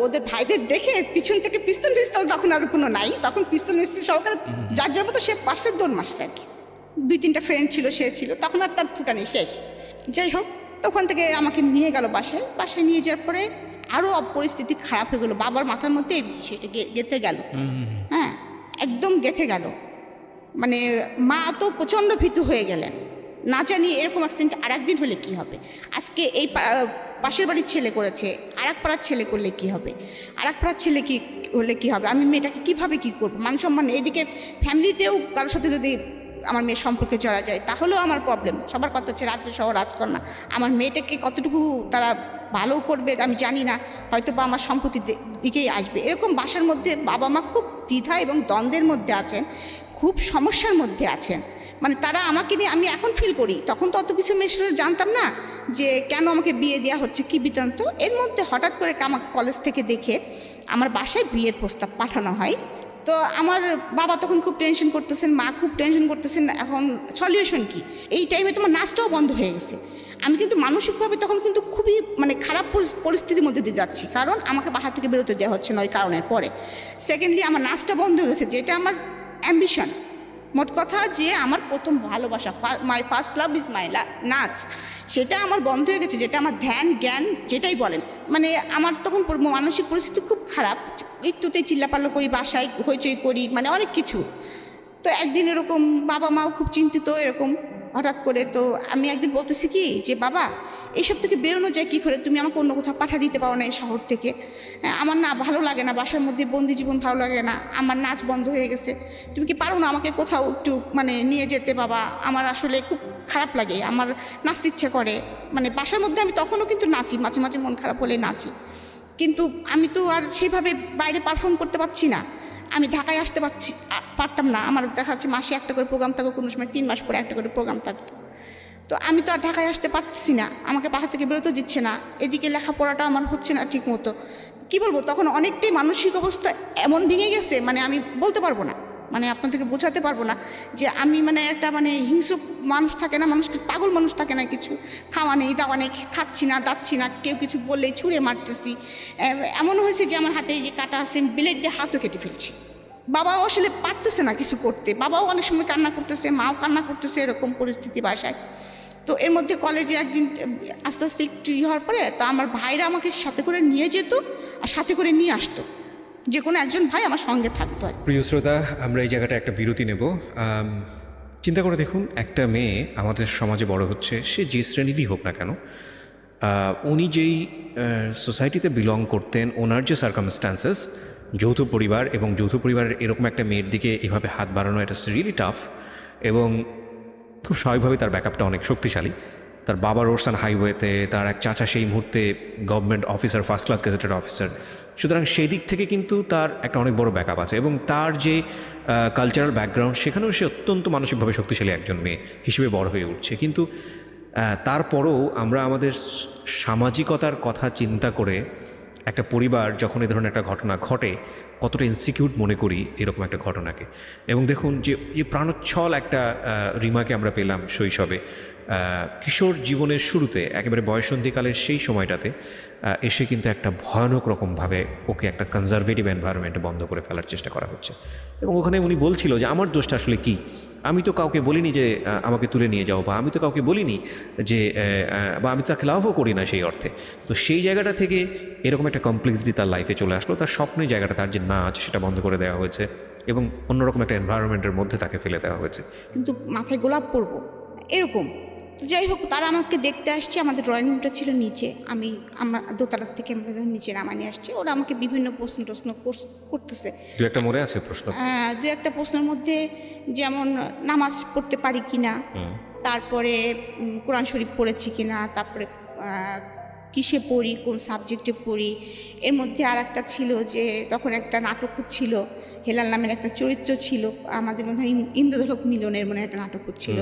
ওদের ভাইদের দেখে পিছন থেকে পিস্তল তখন আর কোনো নাই, তখন পিস্তল সহকারে যার যার মতো সে পার্সের দৌড় মারছে আর কি। 2-3টা ফ্রেন্ড ছিল, সে ছিল, তখন আর তার ফুটানি শেষ। যাই হোক, তখন থেকে আমাকে নিয়ে গেল বাসায় নিয়ে যাওয়ার পরে আরও পরিস্থিতি খারাপ হয়ে গেলো, বাবার মাথার মধ্যে সেটা গেঁথে গেল। হ্যাঁ, একদম গেঁথে গেল, মানে মা তো প্রচণ্ড ভীতু হয়ে গেলেন, না জানি এরকম অ্যাক্সিডেন্ট আর একদিন হলে কী হবে। আজকে এই পাশের বাড়ির ছেলে করেছে, আর এক পাড়ার ছেলে করলে কী হবে, আর এক পাড়ার ছেলে হলে কী হবে, আমি মেয়েটাকে কীভাবে কী করবো, মান সম্মান। এইদিকে ফ্যামিলিতেও কারোর সাথে যদি আমার মেয়ের সম্পর্কে জড়া যায় তাহলেও আমার প্রবলেম। সবার কথা হচ্ছে রাজ্য সহ রাজকন্যা, আমার মেয়েটাকে কতটুকু তারা ভালো করবে আমি জানি না, হয়তো বা আমার সম্পত্তির দিকেই আসবে। এরকম বাসার মধ্যে বাবা মা খুব দ্বিধা এবং দ্বন্দ্বের মধ্যে আছেন, খুব সমস্যার মধ্যে আছেন। মানে তারা আমাকে নিয়ে, আমি এখন ফিল করি, তখন তো অত কিছু মেশিনের জানতাম না যে কেন আমাকে বিয়ে দেওয়া হচ্ছে, কী বৃত্তান্ত। এর মধ্যে হঠাৎ করে আমার কলেজ থেকে দেখে আমার বাসায় বিয়ের প্রস্তাব পাঠানো হয়। তো আমার বাবা তখন খুব টেনশন করতেছেন, মা খুব টেনশন করতেছেন, এখন সলিউশন কি। এই টাইমে তোমার নাচটাও বন্ধ হয়ে গেছে। আমি কিন্তু মানসিকভাবে তখন কিন্তু খুবই মানে খারাপ পরিস্থিতির মধ্যে দিয়ে যাচ্ছি, কারণ আমাকে বাসা থেকে বেরোতে দেওয়া হচ্ছে না ওই কারণের পরে। সেকেন্ডলি আমার নাচটা বন্ধ হয়ে গেছে, যেটা আমার অ্যাম্বিশন, মোট কথা যে আমার প্রথম ভালোবাসা, my first love is my নাচ, সেটা আমার বন্ধ হয়ে গেছে, যেটা আমার ধ্যান জ্ঞান যেটাই বলেন। মানে আমার তখন মানসিক পরিস্থিতি খুব খারাপ, একটুতেই চিল্লাপাল্লা করি, বাসায় হইচই করি, মানে অনেক কিছু। তো একদিন এরকম বাবা মাও খুব চিন্তিত, এরকম হঠাৎ করে। তো আমি একদিন বলতেছি কি যে বাবা, এইসব থেকে বেরোনো যায় কী করে, তুমি আমাকে অন্য কোথাও পাঠা দিতে পারো না এই শহর থেকে, আমার না ভালো লাগে না, বাসার মধ্যে বন্দি জীবন ভালো লাগে না, আমার নাচ বন্ধ হয়ে গেছে, তুমি কি পারো না আমাকে কোথাও একটু মানে নিয়ে যেতে বাবা, আমার আসলে খুব খারাপ লাগে, আমার নাচতে ইচ্ছে করে। মানে বাসার মধ্যে আমি তখনও কিন্তু নাচি, মাঝে মাঝে মন খারাপ হলে নাচি, কিন্তু আমি তো আর সেইভাবে বাইরে পারফর্ম করতে পারছি না। আমি ঢাকায় আসতে পারতাম না, আমার দেখা যাচ্ছে মাসে একটা করে প্রোগ্রাম থাকতো, কোনো সময় 3 মাস পরে একটা করে প্রোগ্রাম থাকতো। তো আমি তো আর ঢাকায় আসতে পারছি না, আমাকে বাসা থেকে বেরোতে দিচ্ছে না, এদিকে লেখাপড়াটা আমার হচ্ছে না ঠিক মতো। কী বলবো, তখন অনেকটাই মানসিক অবস্থা এমন ভেঙে গেছে, মানে আমি বলতে পারবো না, মানে আপনাদেরকে বোঝাতে পারবো না যে আমি মানে একটা মানে হিংস্র মানুষ থাকে না, মানুষ পাগল মানুষ থাকে না, কিছু খাওয়া নেই দাওয়া নেই, খাচ্ছি না দাচ্ছি না, কেউ কিছু বললেই ছুঁড়ে মারতেছি। এমন হয়েছে যে আমার হাতে যে কাটা আছে, ব্লেড দিয়ে হাতও কেটে ফেলছি। বাবাও আসলে পারতেছে না কিছু করতে, বাবাও অনেক সময় কান্না করতেছে, মাও কান্না করতেছে, এরকম পরিস্থিতি বাসায়। তো এর মধ্যে কলেজে একদিন আস্তে আস্তে একটু হওয়ার পরে তো আমার ভাইরা আমাকে সাথে করে নিয়ে যেত আর সাথে করে নিয়ে আসতো, যে কোনো একজন ভাই আমার সঙ্গে থাকতো। প্রিয় শ্রোতা, আমরা এই জায়গাটা একটা বিরতি নেব। চিন্তা করে দেখুন, একটা মেয়ে আমাদের সমাজে বড় হচ্ছে, সে যে শ্রেণীরই হোক না কেন, উনি যেই সোসাইটিতে বিলং করতেন, ওনার যে সার্কামস্ট্যান্সেস, যৌথ পরিবার, এবং যৌথ পরিবারের এরকম একটা মেয়ের দিকে এভাবে হাত বাড়ানো, এটা রিয়েলি টাফ। এবং খুব স্বাভাবিকভাবে তার ব্যাকআপটা অনেক শক্তিশালী। তার বাবা রোডসান হাইওয়েতে, তার এক চাচা সেই মুহূর্তে government officer, first class gazetted officer, সুতরাং সেই দিক থেকে কিন্তু তার একটা অনেক বড় ব্যাকআপ আছে। এবং তার যে কালচারাল ব্যাকগ্রাউন্ড, সেখানেও সে অত্যন্ত মানসিকভাবে শক্তিশালী একজন মেয়ে হিসেবে বড় হয়ে উঠছে। কিন্তু তারপরও আমরা আমাদের সামাজিকতার কথা চিন্তা করে, একটা পরিবার যখন এ ধরনের একটা ঘটনা ঘটে, কতটা ইনসিকিউর মনে করি এরকম একটা ঘটনাকে। এবং দেখুন যে প্রাণোচ্ছল একটা রিমাকে আমরা পেলাম শৈশবে, কিশোর জীবনের শুরুতে একেবারে বয়সন্ধিকালের সেই সময়টাতে এসে কিন্তু একটা ভয়ানক রকমভাবে ওকে একটা কনজারভেটিভ এনভায়রনমেন্টে বন্ধ করে ফেলার চেষ্টা করা হচ্ছে। এবং ওখানে উনি বলছিল যে আমার দোষটা আসলে কী, আমি তো কাউকে বলিনি যে আমাকে তুলে নিয়ে যাও, বা আমি তো কাউকে বলিনি যে বা আমি তাকে লাভও করি না সেই অর্থে। তো সেই জায়গাটা থেকে এরকম একটা কমপ্লেক্সিটি তার লাইফে চলে আসলো। তার স্বপ্নের জায়গাটা, তার যে নাচ, সেটা বন্ধ করে দেওয়া হয়েছে এবং অন্যরকম একটা এনভায়রনমেন্টের মধ্যে তাকে ফেলে দেওয়া হয়েছে। কিন্তু মাথায় গোলাপ পরবো এরকম। তো যাই হোক, তারা আমাকে দেখতে আসছে, আমাদের ড্রয়িং রুমটা ছিল নিচে, আমরা দোতলার থেকে আমাকে নিচে নামায় নিয়ে আসছে। ওরা আমাকে বিভিন্ন প্রশ্ন করতেছে। দু একটা মনে আছে প্রশ্ন? দু একটা প্রশ্নের মধ্যে যেমন নামাজ পড়তে পারি কিনা, তারপরে কোরআন শরীফ পড়েছি কিনা, তারপরে কিসে পড়ি, কোন সাবজেক্টে পড়ি। এর মধ্যে আর একটা ছিল যে তখন একটা নাটক হচ্ছিল, হেলাল নামের একটা চরিত্র ছিল আমাদের মধ্যে, ইন্দ্রধলক মিলনের মনে একটা নাটক হচ্ছিল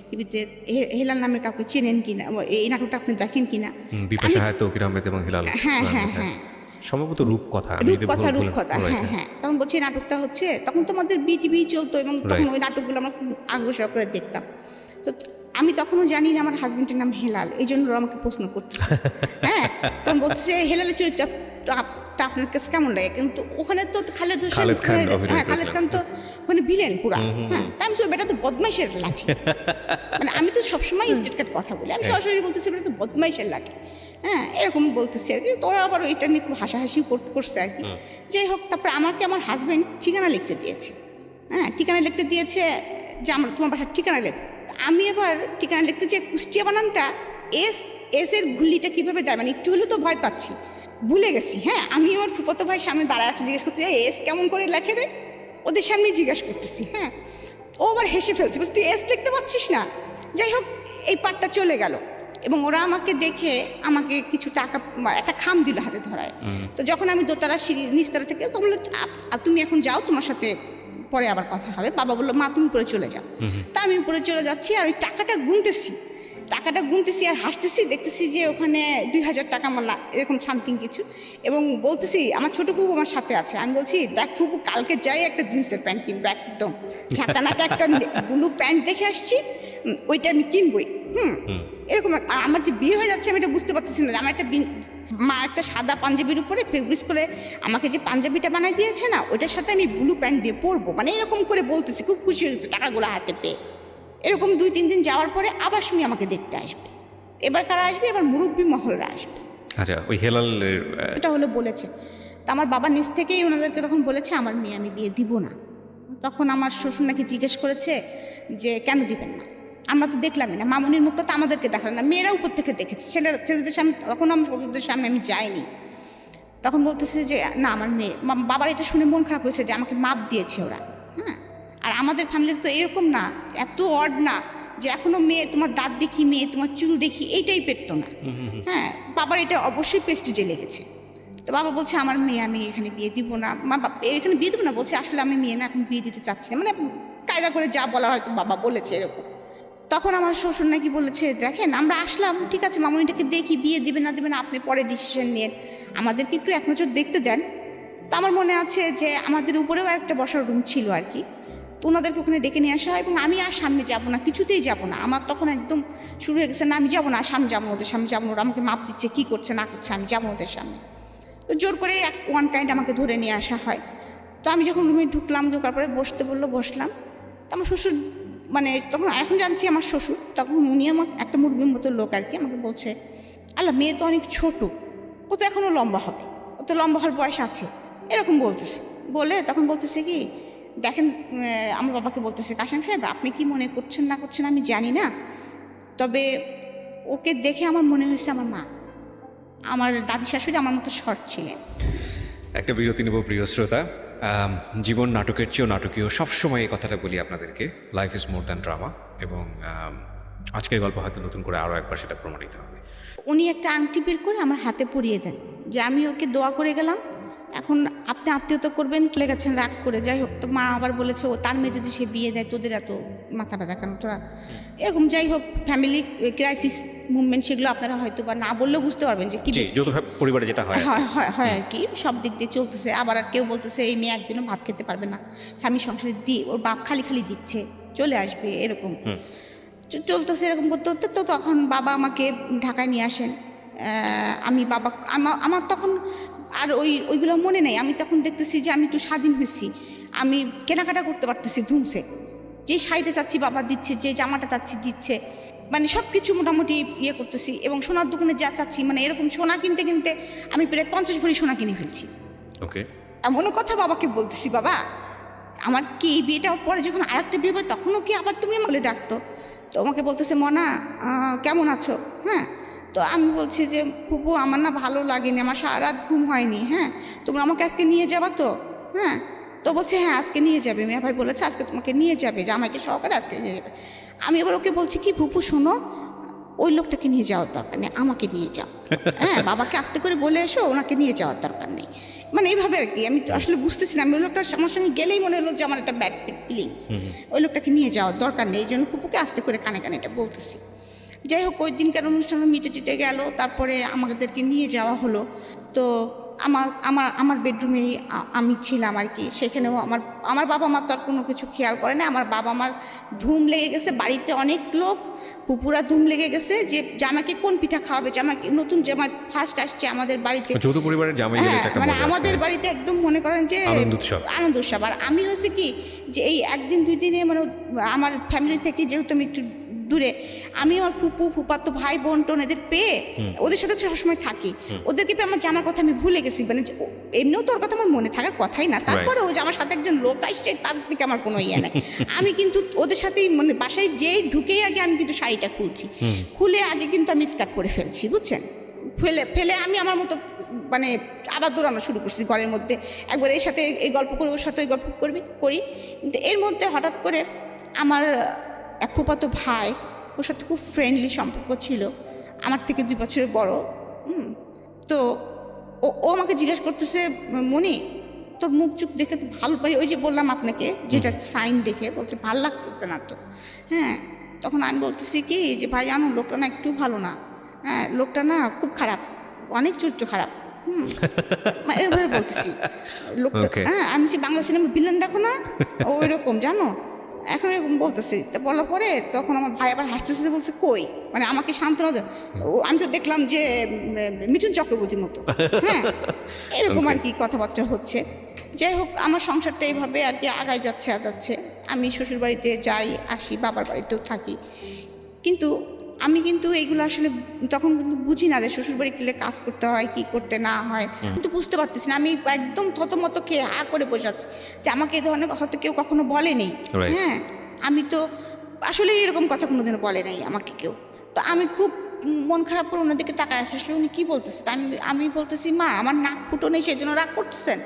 টিভিতে। হেলাল নামের কাউকে চেনেন কিনা, এই নাটকটা আপনি দেখেন কিনা? হ্যাঁ হ্যাঁ হ্যাঁ, সম্ভবত রূপকথা। হ্যাঁ হ্যাঁ। তখন বলছি এই নাটকটা হচ্ছে, তখন তো আমাদের বিটিভি চলতো এবং তখন ওই নাটকগুলো আমরা খুব আগ্রহ সহকারে দেখতাম। তো আমি তখনও জানি না আমার হাজবেন্ডের নাম হেলাল, এই জন্য ওরা আমাকে প্রশ্ন করছে। হ্যাঁ, তখন বলছে হেলালের চরিত্রটা আপনার কাছে কেমন লাগে? কিন্তু ওখানে তো খালেদ খান তো ওখানে ভিলেন পুরা। হ্যাঁ, তাই আমি বেটা তো বদমাইশের লাঠি। মানে আমি তো সবসময় স্টেট কাট কথা বলি, আমি সরাসরি বলতেছি বেটা তো বদমাইশের লাঠি। হ্যাঁ, এরকম বলতেছি আর কি। তোরা আবার এটা নিয়ে খুব হাসাহাসি করছে আর কি। যাই হোক, তারপরে আমাকে আমার হাজবেন্ড ঠিকানা লিখতে দিয়েছে। হ্যাঁ, ঠিকানা লিখতে দিয়েছে যে আমার তোমার বাসার ঠিকানা লেখ। আমি এবার ঠিকানা লিখতে যে কুষ্টিয়া বানানটা এস এর ঘুল্লিটা কীভাবে দেয়, মানে একটু হলেও তো ভয় পাচ্ছি, ভুলে গেছি। হ্যাঁ, আমি আমার ফুফাতো ভাই সামনে দাঁড়ায় আছে, জিজ্ঞেস করছি এস কেমন করে লেখে রে, ওদের সামনেই জিজ্ঞাসা করতেছি। হ্যাঁ, ও আবার হেসে ফেলছে, বলছি তুই এস লিখতে পারছিস না। যাই হোক, এই পার্টটা চলে গেল এবং ওরা আমাকে দেখে আমাকে কিছু টাকা, একটা খাম দিল হাতে ধরায়। তো যখন আমি দোতলা সিঁড়ি নিচতলা থেকে, তো বললো তুমি এখন যাও, তোমার সাথে পরে আবার কথা হবে। বাবা বললো মা তুমি উপরে চলে যাও। তা আমি উপরে চলে যাচ্ছি আর ওই টাকাটা গুনতেছি আর হাসতেছি, দেখতেছি যে ওখানে 2000 টাকা আমার এরকম সামথিং কিছু। এবং বলতেছি আমার ছোটো ফুপু আমার সাথে আছে, আমি বলছি দেখ ফুপু, কালকে যাই একটা জিন্সের প্যান্ট কিনবো, একদম ঝাঁকানাকা একটা ব্লু প্যান্ট দেখে আসছি, ওইটা আমি কিনবই। এরকম। আর আমার যে বিয়ে হয়ে যাচ্ছে আমি এটা বুঝতে পারতেছি না। আমার মা একটা সাদা পাঞ্জাবির উপরে ফেব্রিক্স করে আমাকে যে পাঞ্জাবিটা বানাই দিয়েছে না, ওইটার সাথে আমি ব্লু প্যান্ট দিয়ে পরবো, মানে এরকম করে বলতেছি। খুব খুশি হয়েছে টাকাগুলো হাতে পেয়ে। এরকম 2-3 দিন যাওয়ার পরে আবার শুনি আমাকে দেখতে আসবে। এবার কারা আসবে? এবার মুরব্বী মহলরা আসবে। আচ্ছা, ওই হেলাল এটা হলো বলেছে। তা আমার বাবা নিজ থেকেই ওনাদেরকে তখন বলেছে আমার মেয়ে আমি বিয়ে দিব না। তখন আমার শ্বশুর নাকি জিজ্ঞেস করেছে যে কেন দিবেন না, আমরা তো দেখলামই না, মামুনির মুখটা তো আমাদেরকে দেখালেন না, মেয়েরা উপর থেকে দেখেছে, ছেলেদের সামনে। তখন আমার শ্বশুরদের সামনে আমি যাইনি। তখন বলতেছে যে না আমার মেয়ে। বাবার এটা শুনে মন খারাপ হয়েছে যে আমাকে মাপ দিয়েছে ওরা। হ্যাঁ, আর আমাদের ফ্যামিলির তো এরকম না, এত অড না যে এখনো মেয়ে তোমার দাঁত দেখি, মেয়ে তোমার চুল দেখি, এইটাই পেরতো না। হ্যাঁ, বাবার এটা অবশ্যই প্রেস্টিজে লেগেছে। তো বাবা বলছে আমার মেয়ে আমি এখানে বিয়ে দিব না। এখানে বিয়ে দেবো না বলছে, আসলে আমি মেয়ে না এখন বিয়ে দিতে চাচ্ছি না, মানে কায়দা করে যা বলার হয়তো বাবা বলেছে এরকম। তখন আমার শ্বশুর নাকি বলেছে দেখেন আমরা আসলাম, ঠিক আছে মামুনিটাকে দেখি, বিয়ে দেবে না দেবে না আপনি পরে ডিসিশন নিন, আমাদেরকে একটু এক নজর দেখতে দেন। তো আমার মনে আছে যে আমাদের উপরেও একটা বসার রুম ছিল আর কি। তো ওনাদেরকে ওখানে ডেকে নিয়ে আসা হয় এবং আমি আর সামনে যাব না, কিছুতেই যাব না। আমার তখন একদম শুরু হয়ে গেছে, না আমি যাবো না, সামনে যাবো, ওদের সামনে যাবো, ওরা আমাকে মাপ দিচ্ছে, কী করছে না করছে, আমি যাবো ওদের সামনে। তো জোর করে ওয়ান কাইন্ড আমাকে ধরে নিয়ে আসা হয়। তো আমি যখন রুমে ঢুকলাম, ঢোকার পরে বসতে বললো, বসলাম। তো আমার শ্বশুর, মানে তখন এখন জানছি আমার শ্বশুর, তখন উনি আমাকে একটা মুরগির মতো লোক আর কি, আমাকে বলছে আল্লাহ মেয়ে তো অনেক ছোট, ও তো এখনও লম্বা হবে, ও তো লম্বা হওয়ার বয়স আছে, এরকম বলতেছে। বলে তখন বলতেছে কি দেখেন, আমার বাবাকে বলতেছে কাশেম সাহেব আপনি কি মনে করছেন না করছেন আমি জানি না, তবে ওকে দেখে আমার মনে হয়েছে আমার মা, আমার দাদি শাশুড়ি আমার মতো শর্ট ছিলেন। একটা বিরতি নেব প্রিয় শ্রোতা। জীবন নাটকের চেয়েও নাটকীয়, সবসময় এই কথাটা বলি আপনাদেরকে, life is more than drama. এবং আজকের গল্প হয়তো নতুন করে আরও একবার সেটা প্রমাণিত হবে। উনি একটা আংটি বের করে আমার হাতে পরিয়ে দেন যে আমি ওকে দোয়া করে গেলাম এখন আপনি আত্মীয়তা করবেন চলে গেছেন রাগ করে, যাই হোক। তো মা আবার বলেছে ও তার মেয়ে যদি সে বিয়ে দেয় তোদের এত মাথা ব্যথা কেন তোরা, এরকম যাই হোক ফ্যামিলি ক্রাইসিস মুভমেন্ট, সেগুলো আপনারা হয়তো বা না বললেও বুঝতে পারবেন যে কি যৌথ পরিবারে যেটা হয় হয় আর কি, সব দিক দিয়ে চলতেছে। আবার কেউ বলতেছে এই মেয়ে একদিনও ভাত খেতে পারবে না, স্বামী সংসারে দিয়ে ওর বাপ খালি খালি দিচ্ছে, চলে আসবে, এরকম চলতেছে। এরকম করতে করতে তো তখন বাবা আমাকে ঢাকায় নিয়ে আসেন। আমি বাবা আমার তখন আর ওইগুলো মনে নেই। আমি তখন দেখতেছি যে আমি একটু স্বাধীন হয়েছি, আমি কেনাকাটা করতে পারতেছি ধুমসে, যে শাড়িটা চাচ্ছি বাবা দিচ্ছে, যে জামাটা চাচ্ছি দিচ্ছে, মানে সব কিছু মোটামুটি ইয়ে করতেছি। এবং সোনার দোকানে যা চাচ্ছি, মানে এরকম সোনা কিনতে কিনতে আমি প্রায় 50 ভরি সোনা কিনে ফেলছি। ওকে, এমনও কথা বাবাকে বলতেছি, বাবা আমার কি এই বিয়েটা পরে যখন আরেকটা বিয়ে হবে তখনও কি আবার তুমি আমাকে ডাকতো? তো আমাকে বলতেছে মনা কেমন আছো, হ্যাঁ। তো আমি বলছি যে ফুপু আমার না ভালো লাগেনি, আমার সারা রাত ঘুম হয়নি, হ্যাঁ তোমরা আমাকে আজকে নিয়ে যাবা তো? হ্যাঁ। তো বলছে হ্যাঁ আজকে নিয়ে যাবে, মিয়া ভাই বলেছে আজকে তোমাকে নিয়ে যাবে, যে আমাকে সহকারে আজকে নিয়ে যাবে। আমি এবার ওকে বলছি কি ফুপু শোনো, ওই লোকটাকে নিয়ে যাওয়ার দরকার নেই, আমাকে নিয়ে যাও, হ্যাঁ বাবাকে আস্তে করে বলে এসো, ওনাকে নিয়ে যাওয়ার দরকার নেই। মানে এইভাবে আর কি। আমি তো আসলে বুঝতেছি না, আমি ওই লোকটা আমার সঙ্গে গেলেই মনে হলো যে আমার একটা ব্যাড ফিলিংস, ওই লোকটাকে নিয়ে যাওয়ার দরকার নেই। এই জন্য ফুপুকে আস্তে করে কানে কানে এটা বলতেছি। যাই হোক ওই দিনকার অনুষ্ঠানে মিটে টিটে গেল, তারপরে আমাদেরকে নিয়ে যাওয়া হলো। তো আমার বেডরুমেই আমি ছিলাম আর কি। সেখানেও আমার বাবা মা তো আর কোনো কিছু খেয়াল করে না। আমার বাবা মার ধুম লেগে গেছে, বাড়িতে অনেক লোক, পুপুরা ধুম লেগে গেছে যে জামাকে কোন পিঠা খাওয়াবে, জামাকে নতুন জামা ফার্স্ট আসছে আমাদের বাড়িতে, যৌথ পরিবারের জামাই মানে আমাদের বাড়িতে একদম মনে করেন যে আনন্দ উৎসব। আর আমি হয়েছে কি যে এই একদিন দুই দিনে মানে আমার ফ্যামিলি থেকে যেহেতু আমি একটু দূরে, আমি আমার ফুপাতো ভাই বোন টোন এদের পেয়ে ওদের সাথে সবসময় থাকি, ওদেরকে পেয়ে আমার জামার কথা আমি ভুলে গেছি। মানে এমনিও তো ওর কথা আমার মনে থাকার কথাই না, তারপরে ওই যে আমার সাথে একজন লোক আসছে তার দিকে আমার কোনো ইয়ে নাই। আমি কিন্তু ওদের সাথেই মানে বাসায় যেই ঢুকেই আগে আমি কিন্তু শাড়িটা খুলে আগে কিন্তু আমি স্কার্ট পরে ফেলছি, বুঝছেন। ফেলে আমি আমার মতো মানে আবার দৌড়ানো শুরু করছি ঘরের মধ্যে, একবার এর সাথে এই গল্প করি, ওর সাথে ওই গল্প করি। কিন্তু এর মধ্যে হঠাৎ করে আমার এক ফুফাতো ভাই, ওর সাথে খুব ফ্রেন্ডলি সম্পর্ক ছিল, আমার থেকে 2 বছরের বড়। তো ও আমাকে জিজ্ঞাসা করতেছে মনি তোর মুখ চুখ দেখে তো ভালো, ওই যে বললাম আপনাকে যেটা সাইন দেখে বলছে ভাল লাগতেছে না তো, হ্যাঁ। তখন আমি বলতেছি কি যে ভাই জানো লোকটা না একটু ভালো না, হ্যাঁ লোকটা না খুব খারাপ, অনেক চরিত্র খারাপ, এভাবে বলতেছি লোকটা। হ্যাঁ আমি যে বাংলা সিনেমার ভিলেন দেখো না, ওই রকম জানো, এখন এরকম বলতেছি। তো বলার পরে তখন আমার ভাই আবার হাসতে হাসতে বলছে কই, মানে আমাকে সান্ত্বনা দেয়। আমি তো দেখলাম যে মিঠুন চক্রবর্তীর মতো, হ্যাঁ এরকম আর কি কথাবার্তা হচ্ছে। যাই হোক আমার সংসারটা এইভাবে আর কি আগায় যাচ্ছে। আমি শ্বশুর বাড়িতে যাই আসি, বাবার বাড়িতেও থাকি, কিন্তু আমি কিন্তু এইগুলো আসলে তখন কিন্তু বুঝি না যে শ্বশুরবাড়ি গেলে কাজ করতে হয় কি করতে না হয়, কিন্তু বুঝতে পারতেছি না। আমি একদম থতমত খেয়ে হা করে বসে আছি যে আমাকে এই ধরনের হয়তো কেউ কখনো বলেনি, হ্যাঁ আমি তো আসলে এরকম কথা কোনোদিনও বলে নাই আমাকে কেউ। তো আমি খুব মন খারাপ করে ওনাদেরকে তাকায় আসে, আসলে উনি কী বলতেছে। আমি বলতেছি মা আমার নাক ফুটো নেই সেই জন্য রাগ করতেছেন,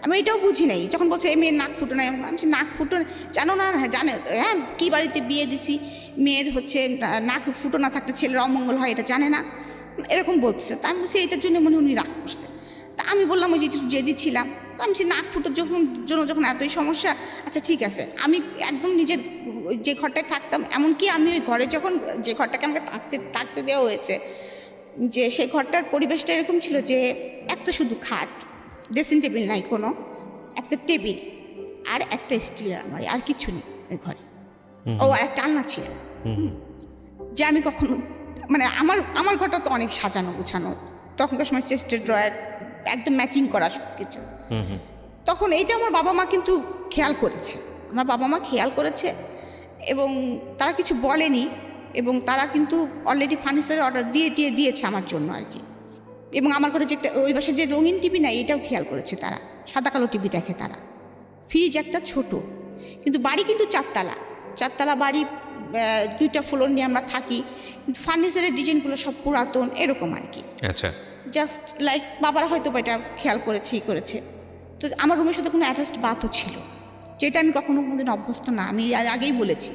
আমি এটাও বুঝি নাই। যখন বলছে এই মেয়ের নাক ফুটো নাই, আমি নাক ফুটো জানো না, হ্যাঁ জানে, হ্যাঁ কী বাড়িতে বিয়ে দিছি মেয়ের হচ্ছে নাক ফুটো না থাকলে ছেলের অমঙ্গল হয় এটা জানে না, এরকম বলতেছে। তা আমি বলছি এইটার জন্য মনে উনি রাগ করছে। তা আমি বললাম ওই যে জেদি ছিলাম, আমি সে নাক ফুটোর যখন এতই সমস্যা, আচ্ছা ঠিক আছে। আমি একদম নিজের যে ঘরটায় থাকতাম, এমনকি আমি ওই ঘরে যখন যে ঘরটাকে আমাকে থাকতে দেওয়া হয়েছে, যে সেই ঘরটার পরিবেশটা এরকম ছিল যে একটা শুধু খাট, ড্রেসিং টেবিল নাই কোনো, একটা টেবিল আর একটা স্টিলের আলমারি, আর কিছু নেই ওই ঘরে। ও আর একটা আলনা ছিল, যে আমি কখনো মানে আমার ঘরটা তো অনেক সাজানো গুছানো, তখনকার সময় চেস্টের ড্রয়ার একদম ম্যাচিং করা সব কিছু। তখন এইটা আমার বাবা মা কিন্তু খেয়াল করেছে, আমার বাবা মা খেয়াল করেছে এবং তারা কিছু বলেনি, এবং তারা কিন্তু অলরেডি ফার্নিচারের অর্ডার দিয়েছে আমার জন্য আর কি। এবং আমার ঘরে যে একটা ওই পাশে যে রঙিন টিভি নাই এটাও খেয়াল করেছে তারা, সাদা কালো টিভি দেখে তারা। ফ্রিজ একটা ছোট, কিন্তু বাড়ি কিন্তু 4 বাড়ি, 2টা ফ্লোর নিয়ে আমরা থাকি, কিন্তু ফার্নিচারের ডিজাইনগুলো সব পুরাতন এরকম আর কি। আচ্ছা, জাস্ট লাইক বাবারা হয়তো এটা খেয়াল করেছে। তো আমার রুমের সাথে কোনো অ্যাটাচড বাথও ছিল, যেটা আমি কখনো কোনোদিন অভ্যস্ত না, আমি আর আগেই বলেছি,